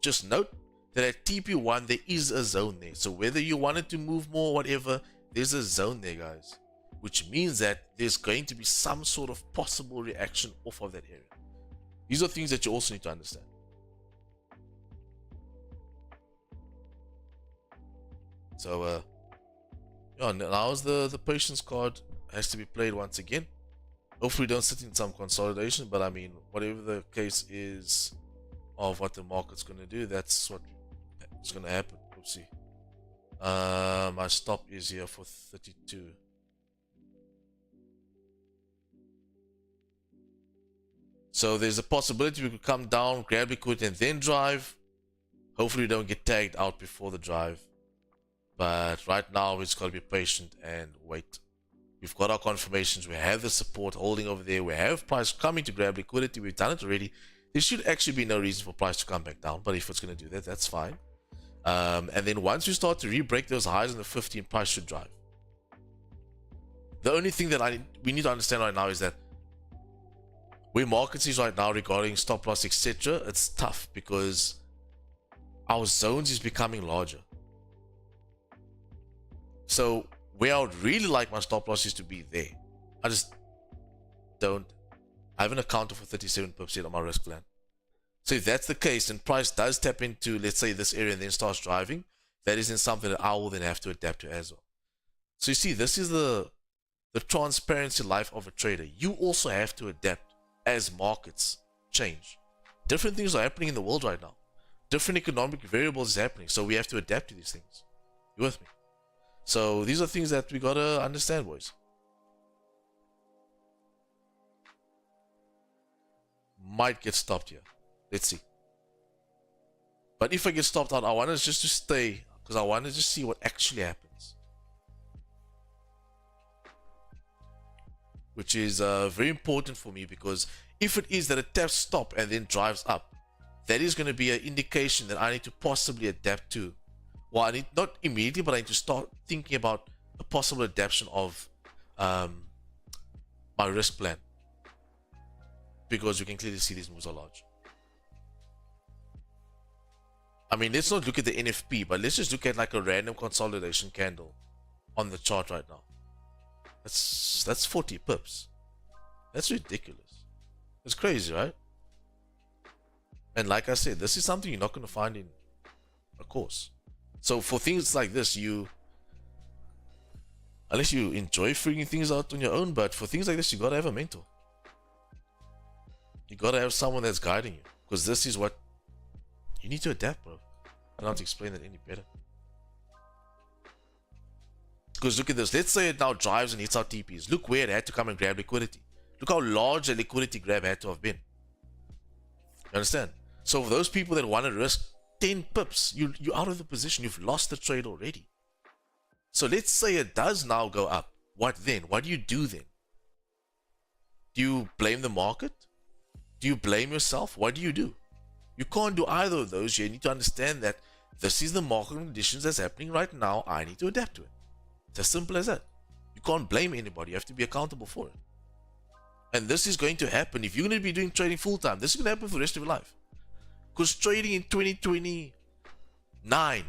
Just note that at TP1 there is a zone there. So whether you wanted to move more or whatever, there's a zone there, guys. Which means that there's going to be some sort of possible reaction off of that area. These are things that you also need to understand. So Yeah, now's the patience card has to be played once again. Hopefully, don't sit in some consolidation, but I mean, whatever the case is of what the market's going to do, that's what's going to happen. Oopsie. My stop is here for 32. So there's a possibility we could come down, grab liquidity, and then drive. Hopefully, we don't get tagged out before the drive. But right now, we just got to be patient and wait. We've got our confirmations. We have the support holding over there. We have price coming to grab liquidity. We've done it already. There should actually be no reason for price to come back down. But if it's going to do that, that's fine. And then once we start to re-break those highs in the 15, price should drive. The only thing that we need to understand right now is that where markets is right now regarding stop loss, etc., it's tough because our zones is becoming larger. So where I would really like my stop losses to be there, I just don't. I haven't accounted for 37 pips yet on my risk plan. So if that's the case and price does tap into, let's say, this area and then starts driving, that isn't something that I will then have to adapt to as well. So you see, this is the transparency life of a trader. You also have to adapt as markets change. Different things are happening in the world right now. Different economic variables is happening. So we have to adapt to these things. You with me? So these are things that we gotta understand, boys. Might get stopped here. Let's see. But if I get stopped out, I want us just to stay because I want to just see what actually happens. Which is very important for me because if it is that it taps stop and then drives up, that is going to be an indication that I need to possibly adapt to. Well, I need not immediately, but I need to start thinking about a possible adaptation of my risk plan because you can clearly see these moves are large. I mean, let's not look at the NFP, but let's just look at like a random consolidation candle on the chart right now. That's 40 pips. That's ridiculous. It's crazy, right? And like I said, this is something you're not going to find in a course. So for things like this, unless you enjoy figuring things out on your own, but for things like this, you got to have a mentor. You got to have someone that's guiding you because this is what you need to adapt, bro. I don't know how to explain it any better. Because look at this. Let's say it now drives and hits our TPs. Look where it had to come and grab liquidity. Look how large a liquidity grab had to have been. You understand? So for those people that want to risk 10 pips, you're out of the position. You've lost the trade already. So let's say it does now go up. What then? What do you do then? Do you blame the market? Do you blame yourself? What do you do? You can't do either of those. You need to understand that this is the market conditions that's happening right now. I need to adapt to it. It's as simple as that. You can't blame anybody. You have to be accountable for it. And this is going to happen if you're going to be doing trading full time. This is going to happen for the rest of your life. Because trading in 2029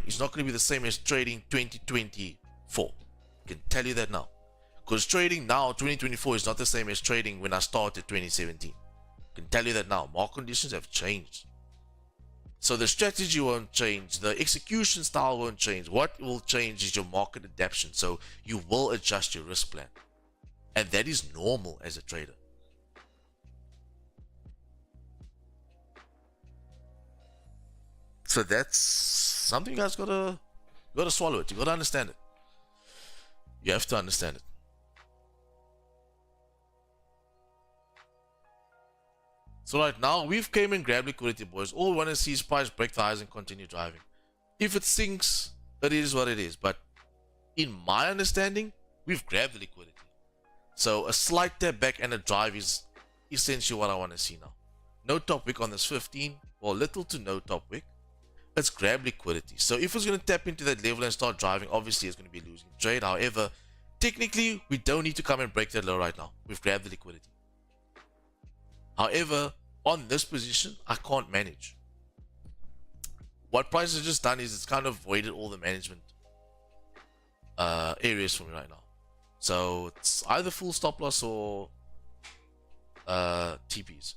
is not going to be the same as trading 2024. I can tell you that now. Because trading now, 2024, is not the same as trading when I started 2017. I can tell you that now. Market conditions have changed. So the strategy won't change. The execution style won't change. What will change is your market adaptation. So you will adjust your risk plan. And that is normal as a trader. So that's something you guys gotta swallow it. You gotta understand it. You have to understand it. So right now, we've came and grabbed liquidity, boys. All we want to see is price break the highs and continue driving. If it sinks, it is what it is. But in my understanding, we've grabbed the liquidity. So a slight tap back and a drive is essentially what I want to see now. No top wick on this 15, or little to no top wick. Let's grab liquidity. So if it's going to tap into that level and start driving, obviously it's going to be losing trade. However, technically, we don't need to come and break that low right now. We've grabbed the liquidity. However, on this position, I can't manage. What price has just done is it's kind of voided all the management areas for me right now. So it's either full stop loss or TPs.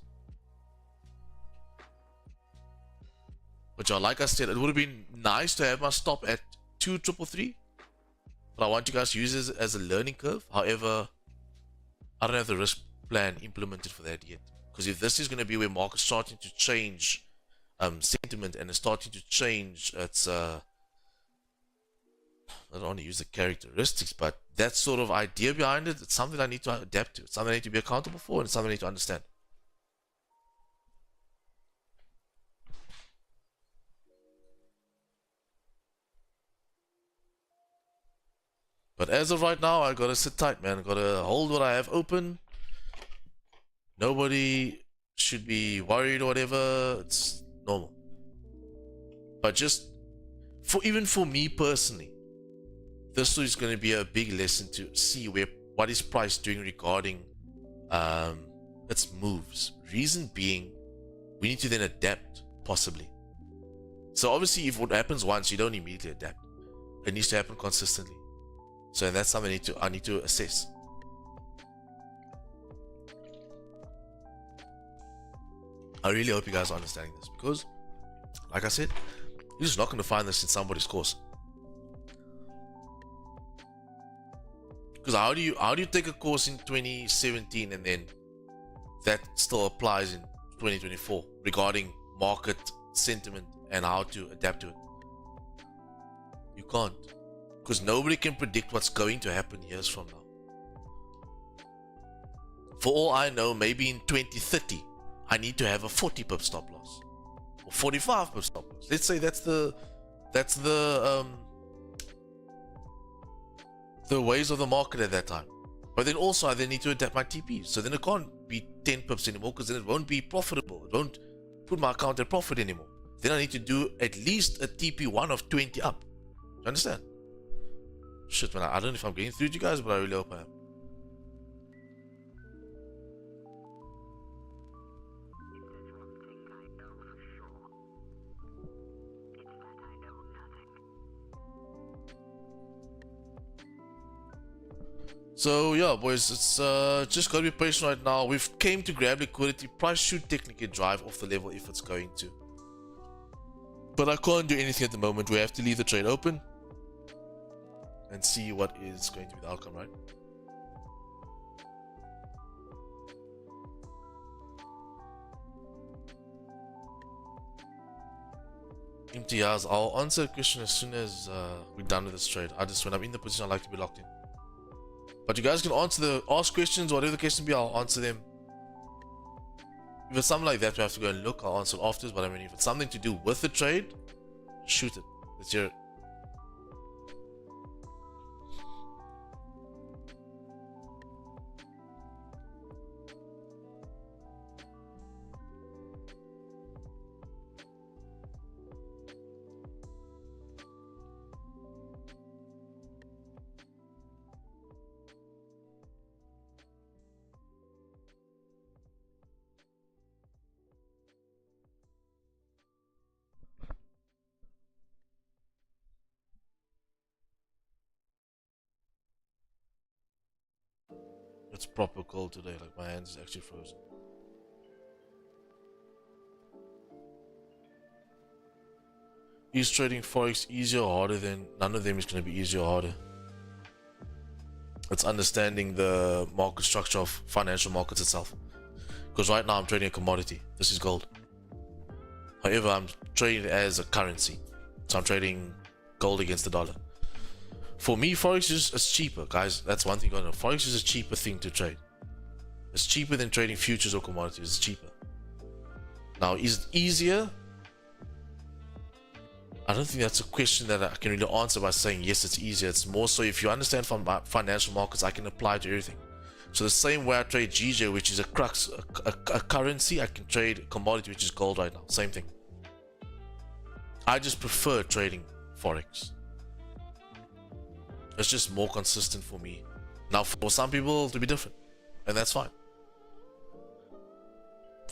Which, like I said, it would have been nice to have my stop at 2,333. but I want you guys to use it as a learning curve. However, I don't have the risk plan implemented for that yet. Because if this is going to be where market's starting to change sentiment and it's starting to change its I don't want to use the characteristics, but that sort of idea behind it, it's something I need to adapt to. It's something I need to be accountable for, and it's something I need to understand. But as of right now, I gotta sit tight, man. I gotta hold what I have open. Nobody should be worried or whatever. It's normal. But just even for me personally, this is going to be a big lesson to see what is price doing regarding its moves. Reason being, we need to then adapt, possibly. So obviously, if what happens once, you don't immediately adapt. It needs to happen consistently. So that's something I need to assess. I really hope you guys are understanding this, because, like I said, you're just not going to find this in somebody's course. Because how do you take a course in 2017 and then that still applies in 2024 regarding market sentiment and how to adapt to it? You can't, because nobody can predict what's going to happen years from now. For all I know, maybe in 2030 I need to have a 40 pip stop loss or 45 pip stop loss. Let's say that's the ways of the market at that time. But then also I then need to adapt my TP. So then it can't be 10 pips anymore, because then it won't be profitable. It won't put my account at profit anymore. Then I need to do at least a TP1 of 20 up. Do you understand? Shit, man, I don't know if I'm getting through to you guys, but I really hope I am. So yeah, boys, it's just gotta be patient right now. We've came to grab liquidity. Price should technically drive off the level if it's going to. But I can't do anything at the moment. We have to leave the trade open and see what is going to be the outcome, right? MTRs, I'll answer a question as soon as we're done with this trade. When I'm in the position, I like to be locked in. But you guys can ask questions, whatever the question be, I'll answer them. If it's something like that, we have to go and look, I'll answer it afterwards. But I mean, if it's something to do with the trade, shoot it. Let's hear it. It's proper cold today, like my hands is actually frozen. Is trading Forex easier or harder? Than none of them is going to be easier or harder. It's understanding the market structure of financial markets itself. Because right now I'm trading a commodity. This is gold. However, I'm trading it as a currency. So I'm trading gold against the dollar. For me, Forex is cheaper, guys. That's one thing I know. Forex is a cheaper thing to trade. It's cheaper than trading futures or commodities. It's cheaper. Now, is it easier? I don't think that's a question that I can really answer by saying yes, it's easier. It's more so if you understand from financial markets, I can apply to everything. So the same way I trade GJ, which is a currency, I can trade commodity, which is gold right now. Same thing. I just prefer trading Forex. It's just more consistent for me. Now, for some people, it'll be different, and that's fine.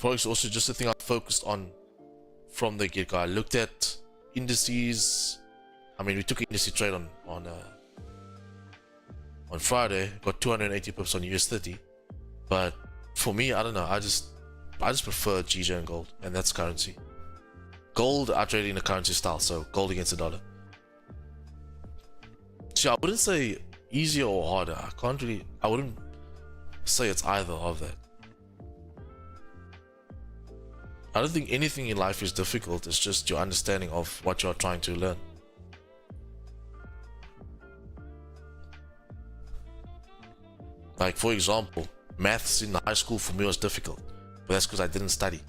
Forex is also just a thing I focused on from the get-go. I looked at indices. I mean, we took an industry trade on Friday, got 280 pips on US30. But for me, I don't know. I just prefer GJ and gold, and that's currency. Gold, I trade in a currency style, so gold against the dollar. See, I wouldn't say easier or harder. I wouldn't say it's either of that. I don't think anything in life is difficult. It's just your understanding of what you're trying to learn. Like, for example, maths in high school for me was difficult, but that's because I didn't study.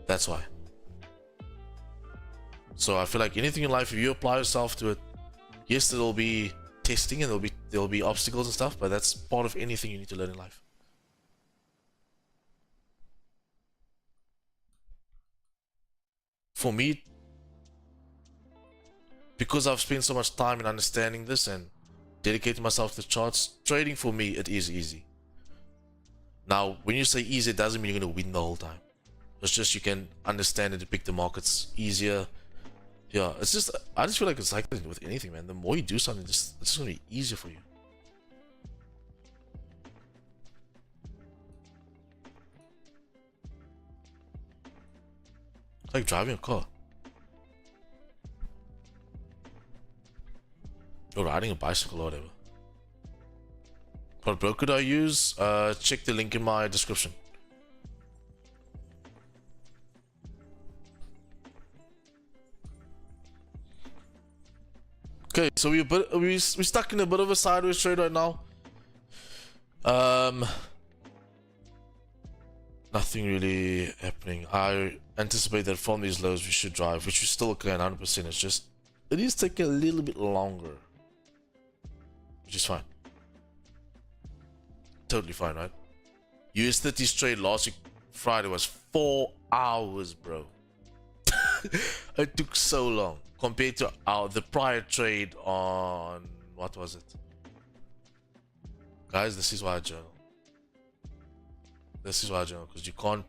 That's why. So I feel like anything in life, if you apply yourself to it, yes, there'll be testing and there'll be obstacles and stuff, but that's part of anything you need to learn in life. For me, because I've spent so much time in understanding this and dedicating myself to the charts, trading for me, it is easy. Now, when you say easy, it doesn't mean you're going to win the whole time. It's just you can understand and depict the markets easier. Yeah, it's just, I just feel like it's like with anything, man. The more you do something, it's just going to be easier for you. It's like driving a car. Or riding a bicycle or whatever. What broker do I use? Check the link in my description. Okay, so we're stuck in a bit of a sideways trade right now. Nothing really happening. I anticipate that from these lows we should drive, which is still okay 100%. It's just it is taking a little bit longer, which is fine. Totally fine, right? US30's trade last week Friday was 4 hours, bro. It took so long compared to the prior trade on what was it? Guys, this is why I journal. This is why I journal, because you can't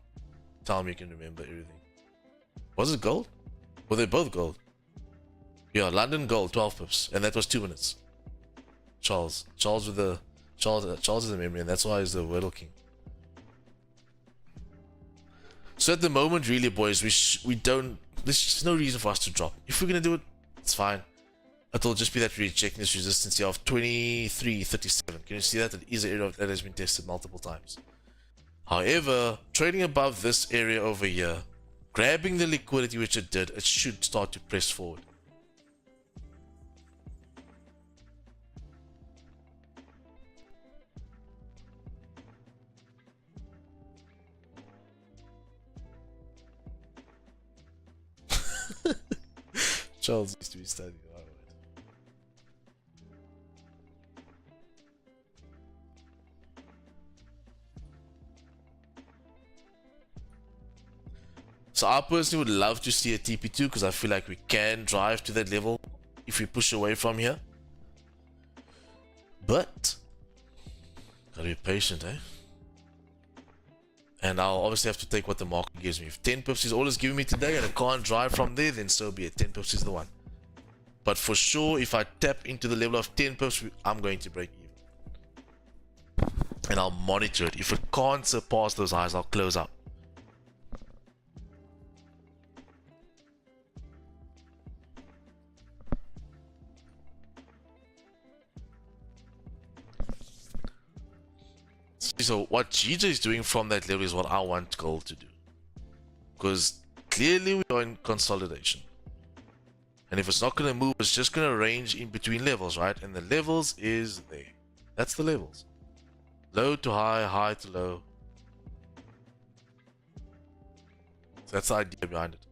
tell me you can remember everything. Was it gold? Were they both gold? Yeah, London gold, 12 pips, and that was 2 minutes. Charles is the memory, and that's why he's the Wordle King. So at the moment, really, boys, we don't. There's just no reason for us to drop. If we're gonna do it, it's fine. It'll just be that we're rejecting this resistance here of 23.37. Can you see that? It is an area that has been tested multiple times. However, trading above this area over here, grabbing the liquidity which it did, it should start to press forward. Charles used to be studying. Alright. So I personally would love to see a TP2 because I feel like we can drive to that level if we push away from here. But gotta be patient, eh? And I'll obviously have to take what the market gives me. If 10 pips is all it's giving me today and I can't drive from there, then so be it. 10 pips is the one. But for sure, if I tap into the level of 10 pips, I'm going to break even. And I'll monitor it. If it can't surpass those highs, I'll close up. So what GJ is doing from that level is what I want gold to do, because clearly we are in consolidation, and if it's not going to move, it's just going to range in between levels, right? And the levels is there. That's the levels: low to high, high to low. So that's the idea behind it.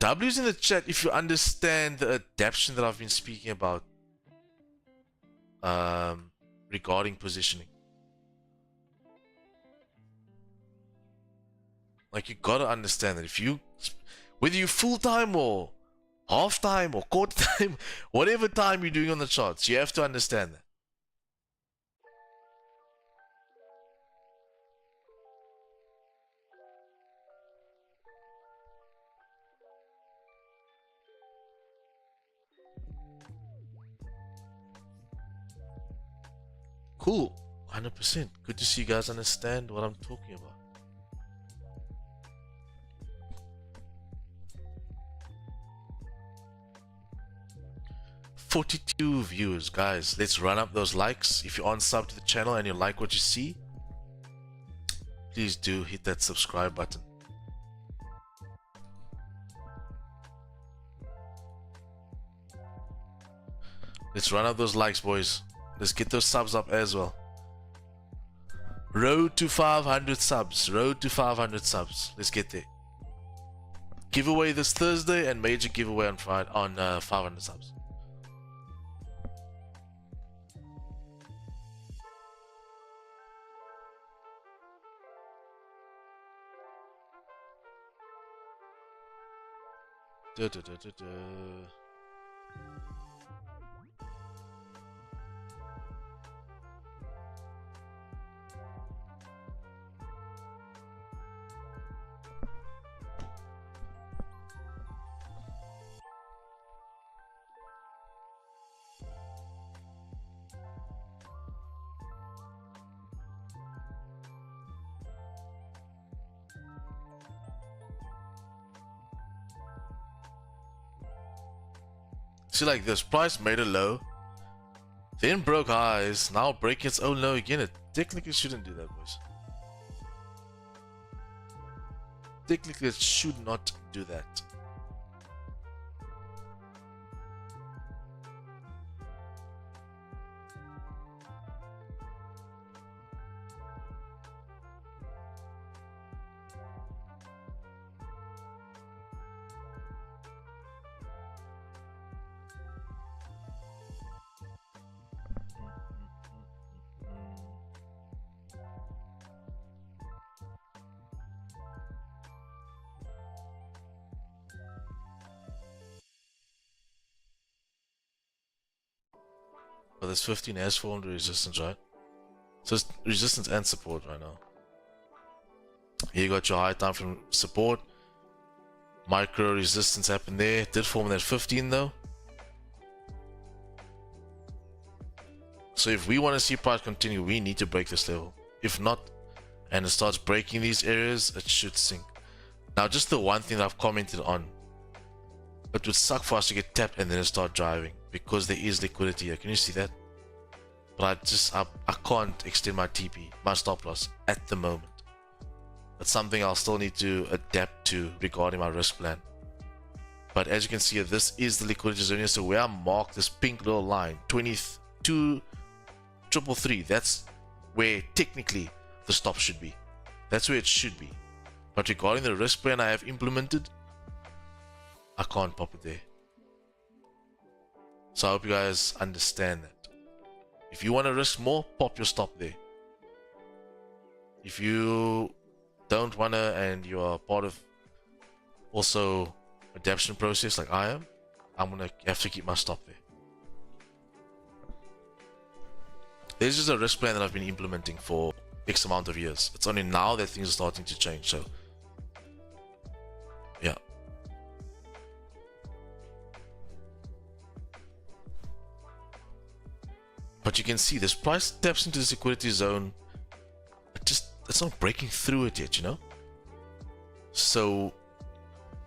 W's in the chat if you understand the adaptation that I've been speaking about regarding positioning. Like, you gotta understand that if you, whether you full-time or half-time or quarter-time, whatever time you're doing on the charts, you have to understand that. Cool, 100%. Good to see you guys understand what I'm talking about. 42 views, guys. Let's run up those likes. If you're on sub to the channel and you like what you see, please do hit that subscribe button. Let's run up those likes, boys. Let's get those subs up as well. Road to 500 subs. Road to 500 subs. Let's get there. Giveaway this Thursday and major giveaway on Friday on 500 subs. Da, da, da, da, da. See, like this price made a low, then broke highs, now breaking its own low again. It technically shouldn't do that, boys. Technically it should not do that. But this 15 has formed resistance, right? So it's resistance and support right now. Here you got your high time frame support. Micro resistance happened there. Did form that 15 though. So if we want to see price continue, we need to break this level. If not, and it starts breaking these areas, it should sink. Now just the one thing that I've commented on. It would suck for us to get tapped and then start driving, because there is liquidity here. Can you see that? But I can't extend my TP, my stop loss at the moment. That's something I'll still need to adapt to regarding my risk plan. But as you can see here, this is the liquidity zone here. So where I marked this pink little line, 22,333, that's where technically the stop should be. That's where it should be. But regarding the risk plan I have implemented, I can't pop it there. So I hope you guys understand that. If you want to risk more, pop your stop there. If you don't want to and you are part of also adaptation process like I am, I'm going to have to keep my stop there. This is a risk plan that I've been implementing for X amount of years. It's only now that things are starting to change. So yeah. But you can see this price taps into this liquidity zone. It's not breaking through it yet, you know. So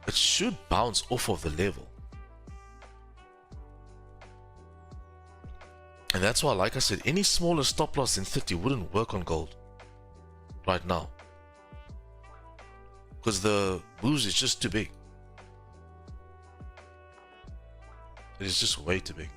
it should bounce off of the level. And that's why, like I said, any smaller stop loss than 30 wouldn't work on gold right now. Because the boost is just too big. It is just way too big.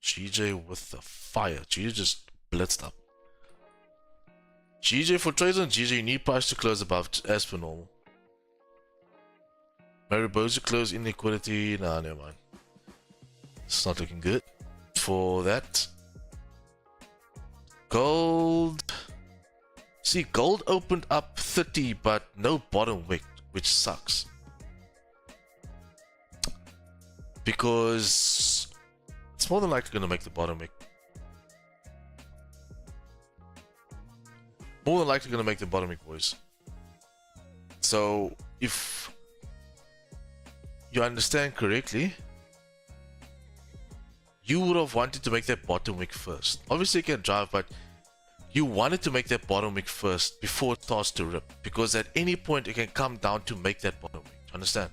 GJ with the fire. GJ just blitzed up. GJ for trades on GJ, you need price to close above as per normal. Maribosa close in liquidity. Nah, never mind. It's not looking good for that. Gold. See, gold opened up 30, but no bottom wick, which sucks. Because it's more than likely going to make the bottom wick. More than likely going to make the bottom wick, boys. So, if you understand correctly, you would have wanted to make that bottom wick first. Obviously, you can drive, but You wanted to make that bottom wick first before it starts to rip, because at any point it can come down to make that bottom wick. Understand?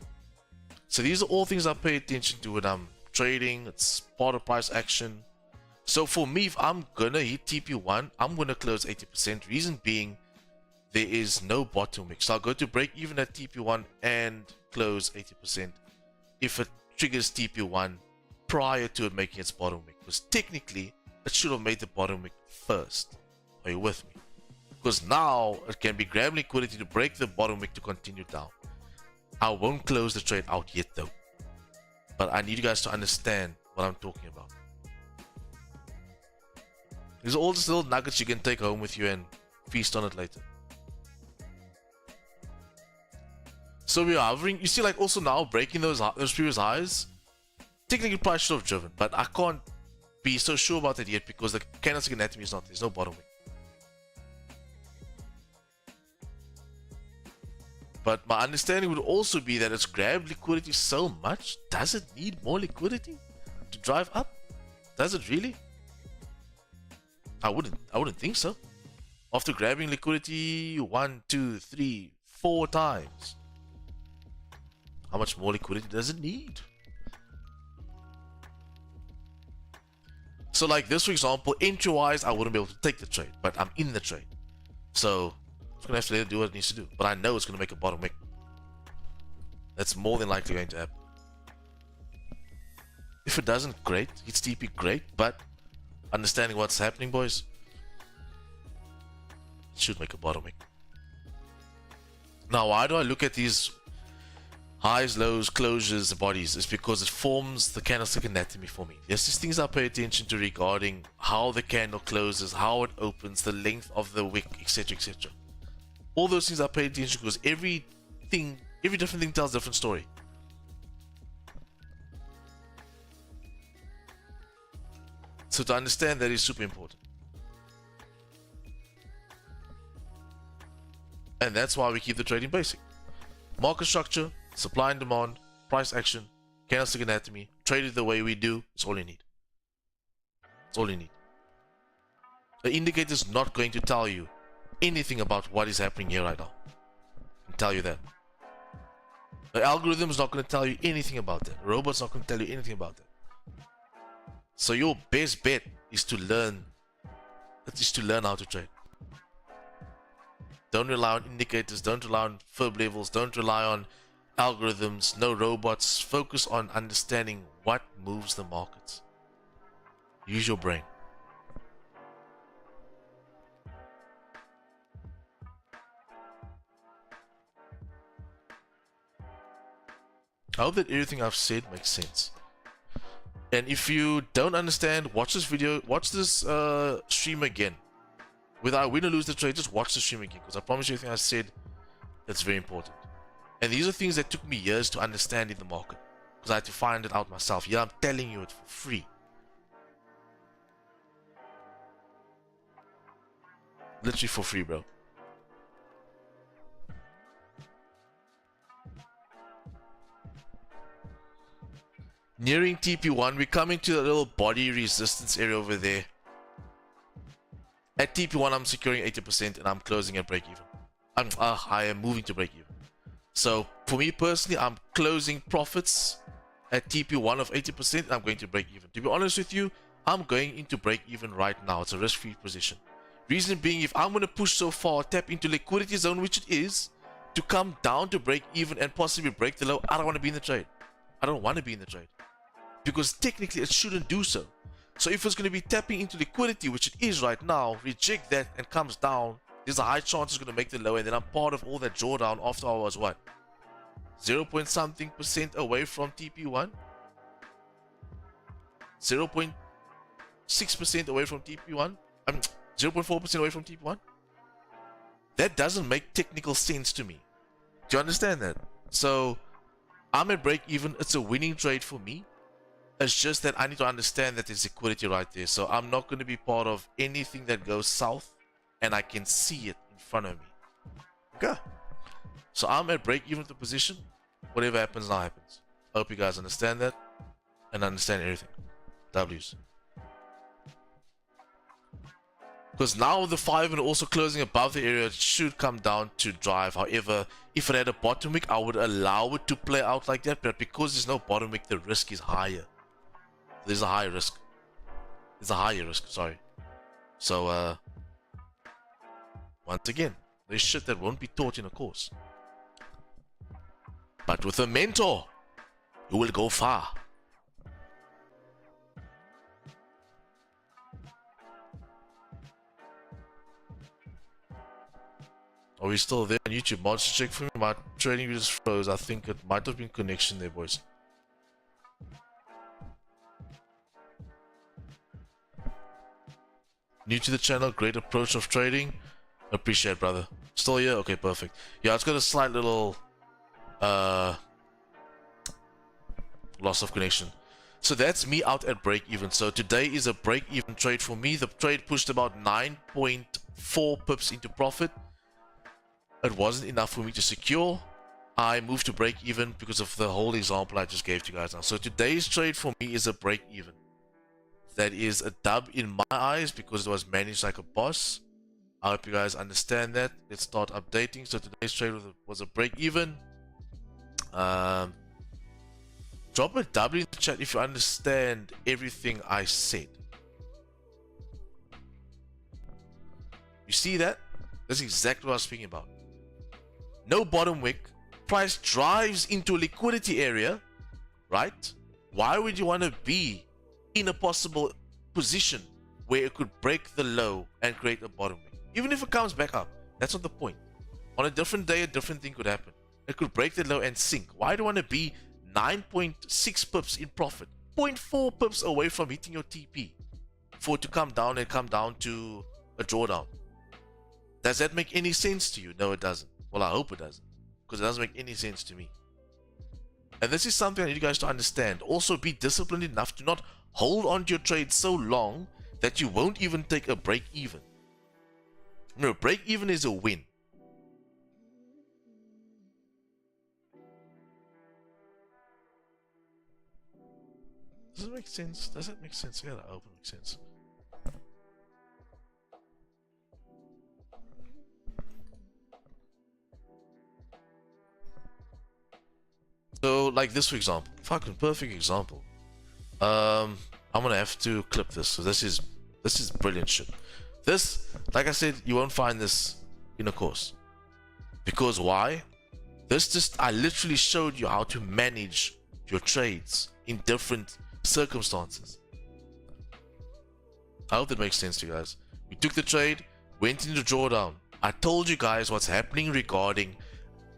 So these are all things I pay attention to when I'm trading. It's part of price action. So for me, if I'm gonna hit TP1, I'm gonna close 80%. Reason being, there is no bottom wick. So I'll go to break even at TP1 and close 80% if it triggers TP1 prior to it making its bottom wick. Because technically, it should have made the bottom wick first. Are you with me? Because now it can be grabbing liquidity to break the bottom wick to continue down. I won't close the trade out yet though. But I need you guys to understand what I'm talking about. These are all just little nuggets you can take home with you and feast on it later. So we are hovering. You see, like, also now breaking those previous highs. Technically price should have driven, but I can't be so sure about that yet because the candlestick anatomy is not there. There's no bottom wick. But my understanding would also be that it's grabbed liquidity so much. Does it need more liquidity to drive up? Does it really? I wouldn't think so. After grabbing liquidity 1, 2, 3, 4 times, how much more liquidity does it need? So like this, for example, entry wise, I wouldn't be able to take the trade, but I'm in the trade. So I'm gonna have to let it do what it needs to do. But I know it's gonna make a bottom wick. That's more than likely going to happen. If it doesn't, great. It's TP, great. But understanding what's happening, boys, it should make a bottom wick. Now, why do I look at these highs, lows, closures, bodies? It's because it forms the candlestick anatomy for me. There's just things I pay attention to regarding how the candle closes, how it opens, the length of the wick, etc., etc. All those things I pay attention to because every different thing tells a different story. So to understand that is super important. And that's why we keep the trading basic. Market structure, supply and demand, price action, candlestick anatomy, trade it the way we do. It's all you need. It's all you need. The indicator is not going to tell you anything about what is happening here right now. I can tell you that. The algorithm is not going to tell you anything about that. The robot's not going to tell you anything about that. So your best bet is to learn. How to trade. Don't rely on indicators. Don't rely on fib levels. Don't rely on algorithms. No robots. Focus on understanding what moves the markets. Use your brain. I hope that everything I've said makes sense. And if you don't understand, watch this video, watch this stream again. Whether I win or lose the trade, just watch the stream again, because I promise you everything I said, that's very important. And these are things that took me years to understand in the market, because I had to find it out myself. Yeah, I'm telling you it for free. Literally for free, bro. Nearing TP1, we're coming to the little body resistance area over there. At TP1, I'm securing 80% and I'm closing at break even. I am moving to break even. So for me personally, I'm closing profits at TP1 of 80% and I'm going to break even. To be honest with you, I'm going into break even right now. It's a risk-free position. Reason being, if I'm going to push so far, tap into liquidity zone, which it is, to come down to break even and possibly break the low, I don't want to be in the trade. I don't want to be in the trade. Because technically it shouldn't do so. So if it's going to be tapping into liquidity, which it is right now, reject that and comes down, there's a high chance it's going to make the low, and then I'm part of all that drawdown after I was what? 0.something% away from TP1? 0.6% away from TP1? 0.4% away from TP1? That doesn't make technical sense to me. Do you understand that? So I'm at break even. It's a winning trade for me. It's just that I need to understand that there's liquidity right there. So I'm not going to be part of anything that goes south and I can see it in front of me. Okay. So I'm at break even with the position. Whatever happens now happens. I hope you guys understand that and understand everything. W's. Because now the 5 and also closing above the area, it should come down to drive. However, if it had a bottom wick, I would allow it to play out like that. But because there's no bottom wick, the risk is higher. There's a higher risk. There's a higher risk, sorry. So, once again, there's shit that won't be taught in a course. But with a mentor, you will go far. Are we still there on YouTube? Monster check for me. My trading just froze. I think it might have been connection there, boys. New to the channel, great approach of trading. Appreciate, brother. Still here? Okay, perfect. Yeah, it's got a slight little loss of connection. So that's me out at break even. So today is a break even trade for me. The trade pushed about 9.4 pips into profit. It wasn't enough for me to secure. I moved to break even because of the whole example I just gave to you guys now. So today's trade for me is a break even. That is a dub in my eyes because it was managed like a boss. I hope you guys understand that. Let's start updating. So today's trade was a break even. Drop a W in the chat if you understand everything I said. You see that? That's exactly what I was speaking about. No bottom wick. Price drives into a liquidity area, right? Why would you want to be in a possible position where it could break the low and create a bottom wick? Even if it comes back up, that's not the point. On a different day, a different thing could happen. It could break the low and sink. Why do you want to be 9.6 pips in profit, 0.4 pips away from hitting your TP for it to come down and come down to a drawdown? Does that make any sense to you? No, it doesn't. Well, I hope it doesn't, because it doesn't make any sense to me. And this is something I need you guys to understand. Also, be disciplined enough to not hold on to your trade so long that you won't even take a break even. No, break even is a win. Does it make sense? Does that make sense? Yeah, I hope it makes sense. So, like this, for example, fucking perfect example. I'm gonna have to clip this. So this is brilliant shit. This, like I said, you won't find this in a course. Because why? I literally showed you how to manage your trades in different circumstances. I hope that makes sense to you guys. We took the trade, went into drawdown. I told you guys what's happening regarding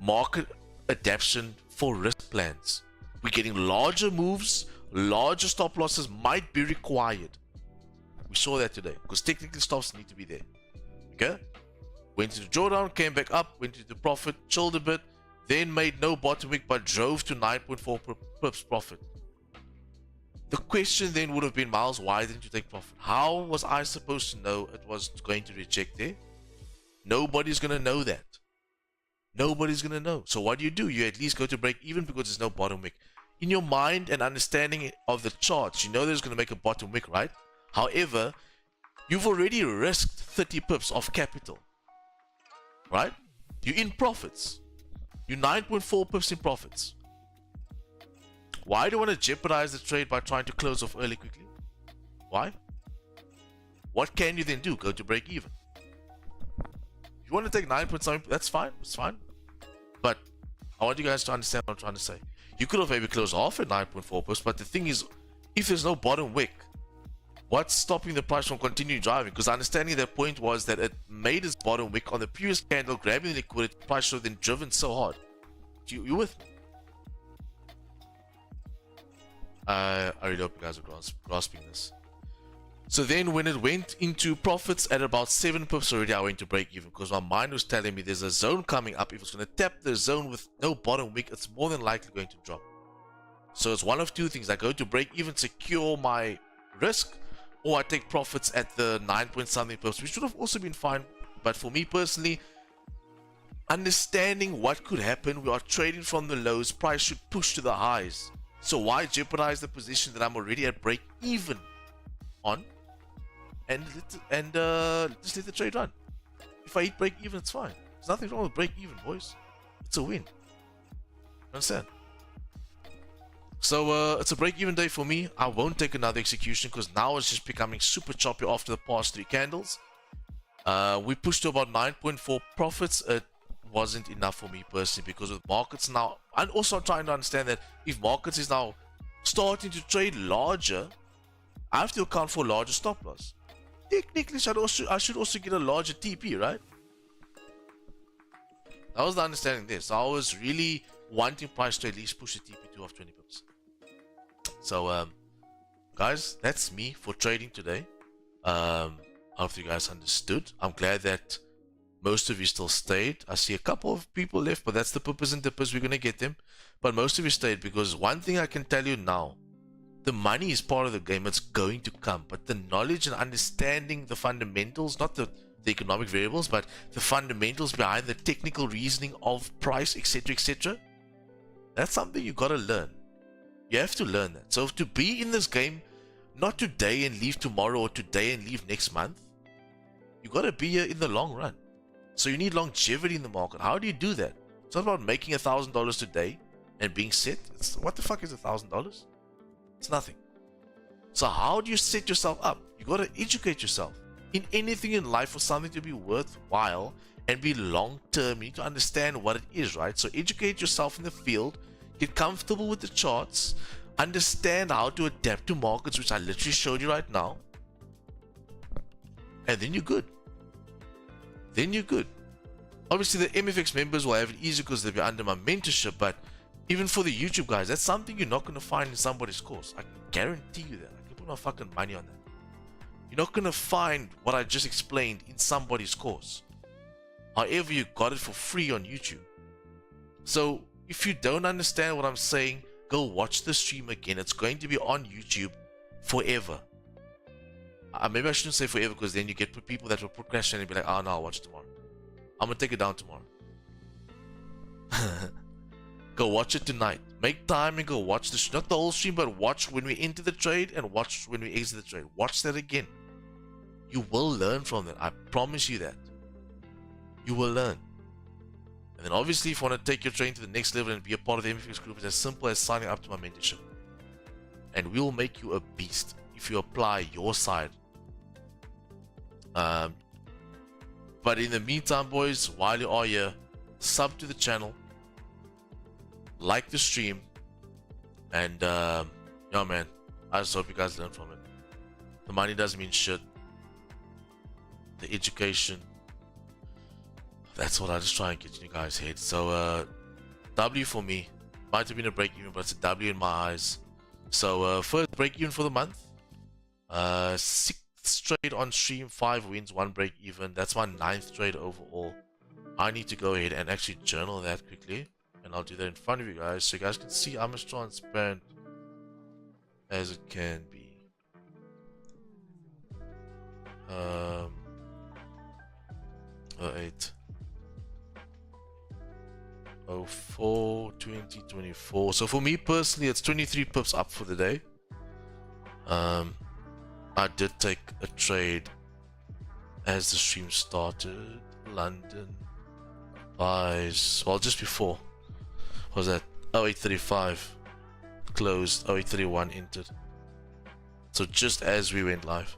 market adaptation for risk plans. We're getting larger moves, larger stop losses might be required. We saw that today because technical stops need to be there. Okay? Went into drawdown, came back up, went into profit, chilled a bit, then made no bottom wick but drove to 9.4 pips profit. The question then would have been, Miles, why didn't you take profit? How was I supposed to know it was going to reject there? Nobody's going to know that. Nobody's going to know. So what do? You at least go to break even because there's no bottom wick. In your mind and understanding of the charts, you know there's going to make a bottom wick, right? However, you've already risked 30 pips of capital, right? You're in profits. You're 9.4 pips in profits. Why do you want to jeopardize the trade by trying to close off early quickly? Why? What can you then do? Go to break even. If you want to take 9 point something, that's fine. It's fine. But I want you guys to understand what I'm trying to say. You could have maybe closed off at 9.4 pips, but the thing is, if there's no bottom wick, what's stopping the price from continuing driving? Because understanding that point was that it made its bottom wick on the previous candle, grabbing the liquidity, price should have then driven so hard. You with me? I really hope you guys are grasping this. So then when it went into profits at about 7 pips already, I went to break even because my mind was telling me there's a zone coming up. If it's going to tap the zone with no bottom wick, it's more than likely going to drop. So it's one of two things. I go to break even, secure my risk, or I take profits at the 9 point something pips, which would have also been fine. But for me personally, understanding what could happen, we are trading from the lows, price should push to the highs. So why jeopardize the position that I'm already at break even on and just let the trade run. If I hit break even, it's fine. There's nothing wrong with break even, boys. It's a win. Understand? So it's a break even day for me. I won't take another execution because now it's just becoming super choppy after the past 3 candles. We pushed to about 9.4 profits. It wasn't enough for me personally because with markets now, and also I'm trying to understand that if markets is now starting to trade larger, I have to account for larger stop loss. Technically, I should also get a larger TP, right? That was the understanding there. So I was really wanting price to at least push the TP2 of 20 pips. So, guys, that's me for trading today. I hope you guys understood. I'm glad that most of you still stayed. I see a couple of people left, but that's the puppers and dippers. We're going to get them. But most of you stayed because one thing I can tell you now, the money is part of the game. It's going to come. But the knowledge and understanding the fundamentals, not the economic variables, but the fundamentals behind the technical reasoning of price, etc., that's something you got to learn. You have to learn that. So to be in this game, not today and leave tomorrow or today and leave next month, you got to be here in the long run. So you need longevity in the market. How do you do that? It's not about making $1,000 today and being set. What the fuck is $1,000? It's nothing. So how do you set yourself up? You got to educate yourself. In anything in life, for something to be worthwhile and be long term, you need to understand what it is, right? So educate yourself in the field, get comfortable with the charts, understand how to adapt to markets, which I literally showed you right now, and then you're good. Then you're good. Obviously, the MFX members will have it easy because they'll be under my mentorship, but even for the YouTube guys, that's something you're not going to find in somebody's course. I can guarantee you that. I can put my fucking money on that. You're not going to find what I just explained in somebody's course. However, you got it for free on YouTube. So, if you don't understand what I'm saying, go watch the stream again. It's going to be on YouTube forever. Maybe I shouldn't say forever because then you get people that will procrastinate and be like, oh no, I'll watch it tomorrow. I'm going to take it down tomorrow. Go watch it tonight. Make time and go watch the not the whole stream, but watch when we enter the trade and watch when we exit the trade. Watch that again. You will learn from that. I promise you that. You will learn. And then obviously, if you want to take your training to the next level and be a part of the MFX group, it's as simple as signing up to my mentorship. And we'll make you a beast if you apply your side. But in the meantime, boys, while you are here, sub to the channel, like the stream, and yeah, man, I just hope you guys learn from it. The money doesn't mean shit. The education, that's what I just try and get in you guys' head. So W for me. Might have been a break even, but it's a W in my eyes. So first break even for the month. 6th trade on stream, 5 wins, 1 break even. That's my 9th trade overall. I need to go ahead and actually journal that quickly, and I'll do that in front of you guys so you guys can see I'm as transparent as it can be. 08 04 2024. So for me personally, it's 23 pips up for the day. I did take a trade as the stream started. London buys, well, just before, what was that 0835 closed, 0831 entered, so just as we went live.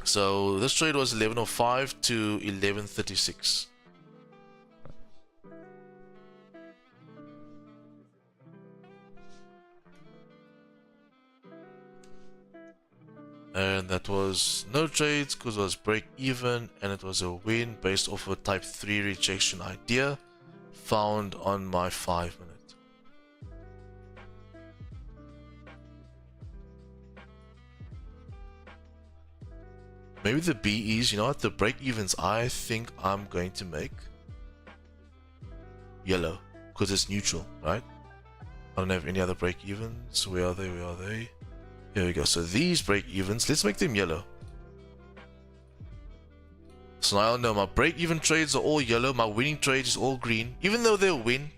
So this trade was 11:05 to 11:36. And that was no trades because it was break even, and it was a win based off of a type 3 rejection idea found on my 5-minute. Maybe the BEs, you know what, the break evens I think I'm going to make yellow because it's neutral, right? I don't have any other break evens. Where are they? Where are they? Here we go. So these break evens, let's make them yellow. So now I know my break even trades are all yellow, my winning trade is all green. Even though they'll win,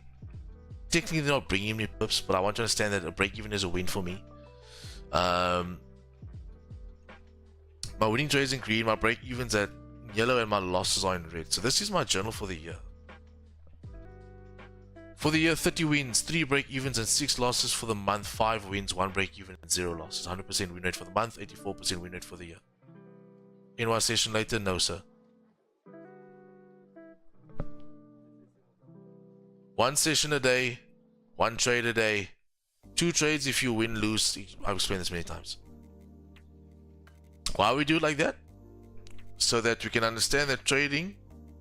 technically they're not bringing me pips, but I want to understand that a break even is a win for me. My winning trades in green, my break evens at yellow, and my losses are in red. So this is my journal for the year. For the year, 30 wins, 3 break evens, and 6 losses. For the month, 5 wins, 1 break even, and 0 losses. 100% win rate for the month, 84% win rate for the year. NY session later? No, sir. 1 session a day, 1 trade a day, 2 trades if you win, lose. I've explained this many times. Why we do it like that? So that we can understand that trading,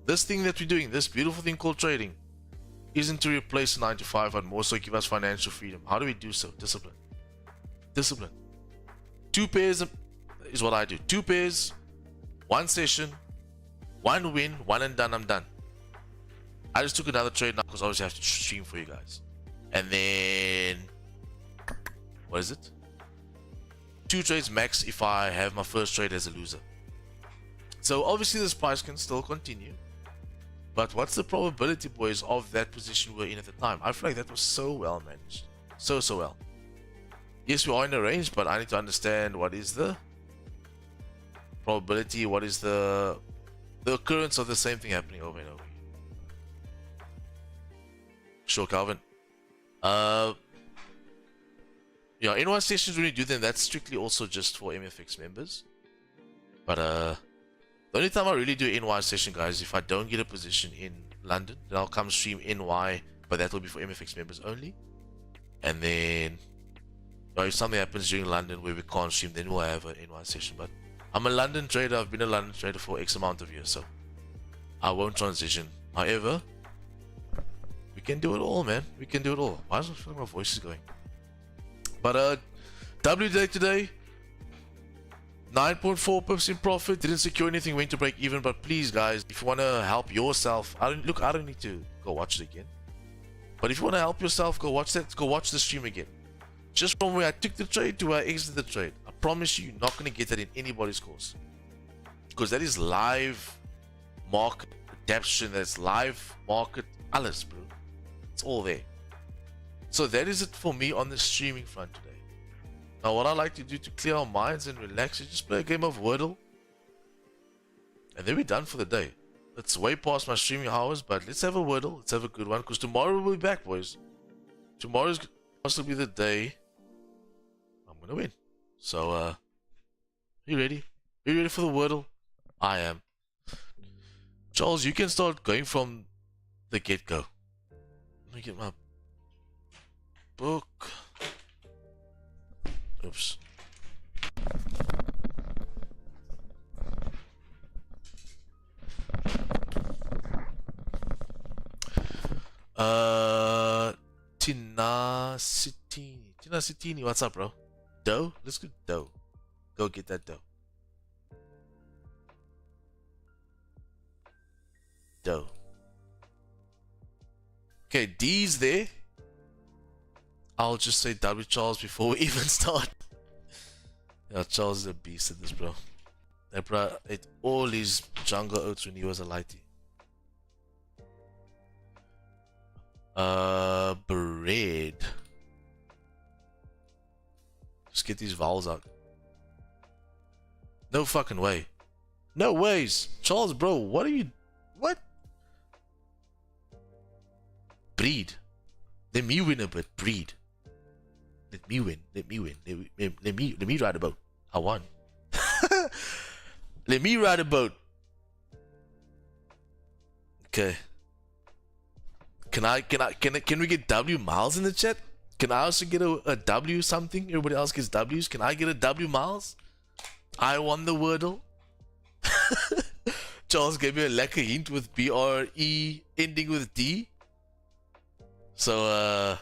this thing that we're doing, this beautiful thing called trading, isn't to replace a 9 to 5, but more so give us financial freedom. How do we do so? Discipline. Discipline. 2 pairs is what I do. 2 pairs, 1 session, 1 win, 1 and done, I'm done. I just took another trade now because obviously I have to stream for you guys. And then, what is it? 2 trades max if I have my first trade as a loser. So obviously this price can still continue. But what's the probability, boys, of that position we're in at the time? I feel like that was so well managed. So well. Yes, we are in a range, but I need to understand what is the probability, what is the occurrence of the same thing happening over and over. Sure, Calvin. Yeah, NY sessions when you do them, that's strictly also just for MFX members. But the only time I really do NY session, guys, if I don't get a position in London, then I'll come stream NY, but that will be for MFX members only. And then if something happens during London where we can't stream, then we'll have an NY session. But I'm a London trader. I've been a London trader for X amount of years, so I won't transition. However, we can do it all, man. We can do it all. Why is I feel like my voice is going? But W day today, 9.4 pips in profit. Didn't secure anything, went to break even. But please, guys, if you want to help yourself, I don't need to go watch it again. But if you want to help yourself, go watch that. Go watch the stream again. Just from where I took the trade to where I exited the trade. I promise you, you're not going to get that in anybody's course, because that is live market adaptation. That's live market alles, bro. It's all there. So that is it for me on the streaming front today. Now, what I like to do to clear our minds and relax is just play a game of Wordle. And then we're done for the day. It's way past my streaming hours, but let's have a Wordle. Let's have a good one, because tomorrow we'll be back, boys. Tomorrow's possibly the day I'm going to win. So, you ready? Are you ready for the Wordle? I am. Charles, you can start going from the get-go. Let me get my book. Oops. Tina Citini, what's up, bro? Dough? Let's go dough. Go get that dough. Dough. Okay, D's there. I'll just say W Charles before we even start. Yeah, Charles is a beast at this, bro. That bro ate all his jungle oats when he was a lighty. Bread. Just get these vowels out. No fucking way. No ways. Charles, bro, what are you... What? Breed. Let me win a bit. Breed. Let me win. Let me win. Let me ride a boat. I won. Let me ride a boat. Okay. Can we get W Miles in the chat? Can I also get a W something? Everybody else gets W's. Can I get a W Miles? I won the Wordle. Charles gave me a lekker hint with BRE ending with D. So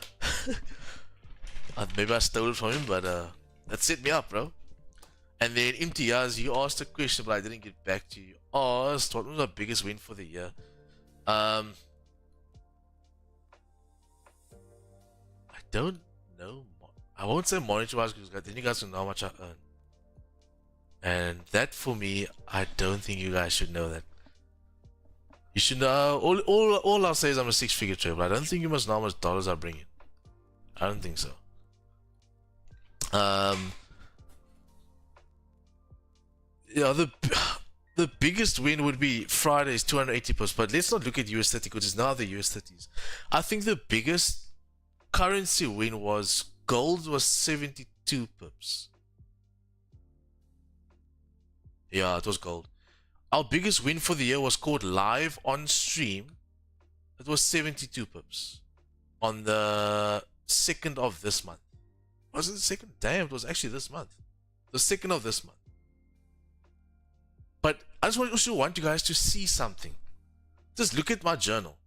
maybe I stole it from him, but that set me up, bro. And then Imtiaz, you asked a question, but I didn't get back to you. Asked what was our biggest win for the year? I don't know. I won't say monetary-wise, because then you guys will know how much I earn. And that for me, I don't think you guys should know that. You should all I'll say is I'm a six-figure trader, but I don't think you must know how much dollars I bring in. I don't think so. Yeah, the biggest win would be Friday's 280 pips, but let's not look at US30 because it's now the US30s. I think the biggest currency win was gold was 72 pips. Yeah, it was gold. Our biggest win for the year was called live on stream. It was 72 pips on the 2nd of this month. Was it the 2nd? Damn, it was actually this month. The 2nd of this month. But I just also want you guys to see something. Just look at my journal.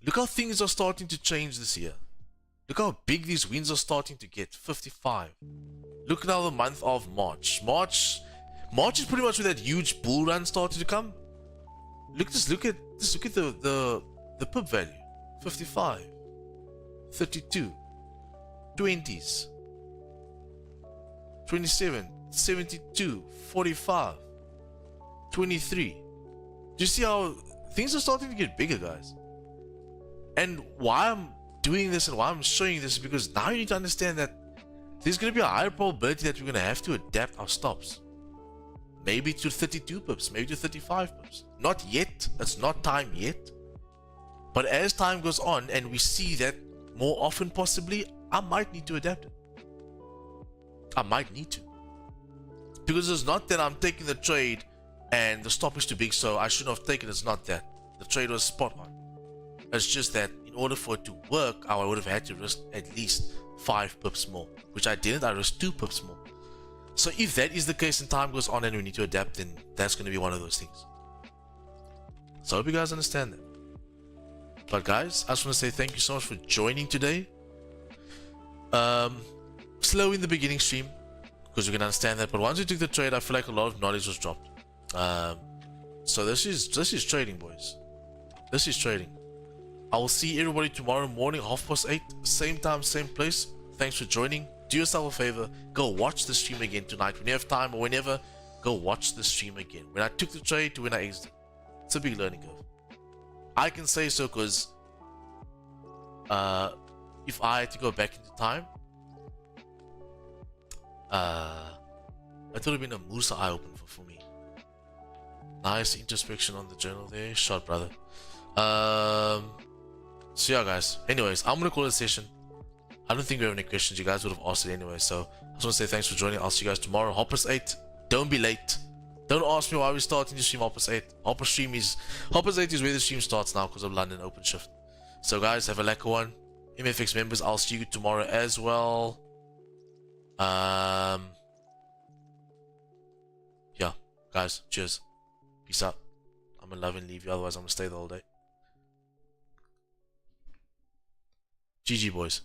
Look how things are starting to change this year. Look how big these wins are starting to get. 55. Look now the month of March. March is pretty much where that huge bull run started to come. Look at the pip value. 55. 32. 20s. 27. 72. 45. 23. Do you see how things are starting to get bigger, guys? And why I'm doing this and why I'm showing this is because now you need to understand that there's going to be a higher probability that we're going to have to adapt our stops. Maybe to 32 pips, maybe to 35 pips. Not yet. It's not time yet. But as time goes on and we see that more often possibly, I might need to adapt it. I might need to. Because it's not that I'm taking the trade and the stop is too big, so I shouldn't have taken it. It's not that. The trade was spot on. It's just that in order for it to work, I would have had to risk at least 5 pips more, which I didn't. I risked 2 pips more. So if that is the case and time goes on and we need to adapt, then that's going to be one of those things. So I hope you guys understand that. But guys, I just want to say thank you so much for joining today. Slow in the beginning stream, because you can understand that. But once you took the trade, I feel like a lot of knowledge was dropped. So this is trading, boys. This is trading. I will see everybody tomorrow morning, 8:30, same time, same place. Thanks for joining. Do yourself a favor, go watch the stream again tonight. When you have time or whenever, go watch the stream again. When I took the trade to when I exited. It's a big learning curve. I can say so because if I had to go back into time, it would have been a Musa eye-opener for me. Nice introspection on the journal there. Shot, brother. So yeah, guys. Anyways, I'm gonna call it a session. I don't think we have any questions. You guys would have asked it anyway. So I just want to say thanks for joining. I'll see you guys tomorrow. 8:30. Don't be late. Don't ask me why we're starting to stream 8:30. 8:30 is where the stream starts now because of London open shift. So guys, have a lekker one. MFX members, I'll see you tomorrow as well. Yeah, guys, cheers. Peace out. I'm gonna love and leave you, otherwise I'm gonna stay the whole day. GG, boys.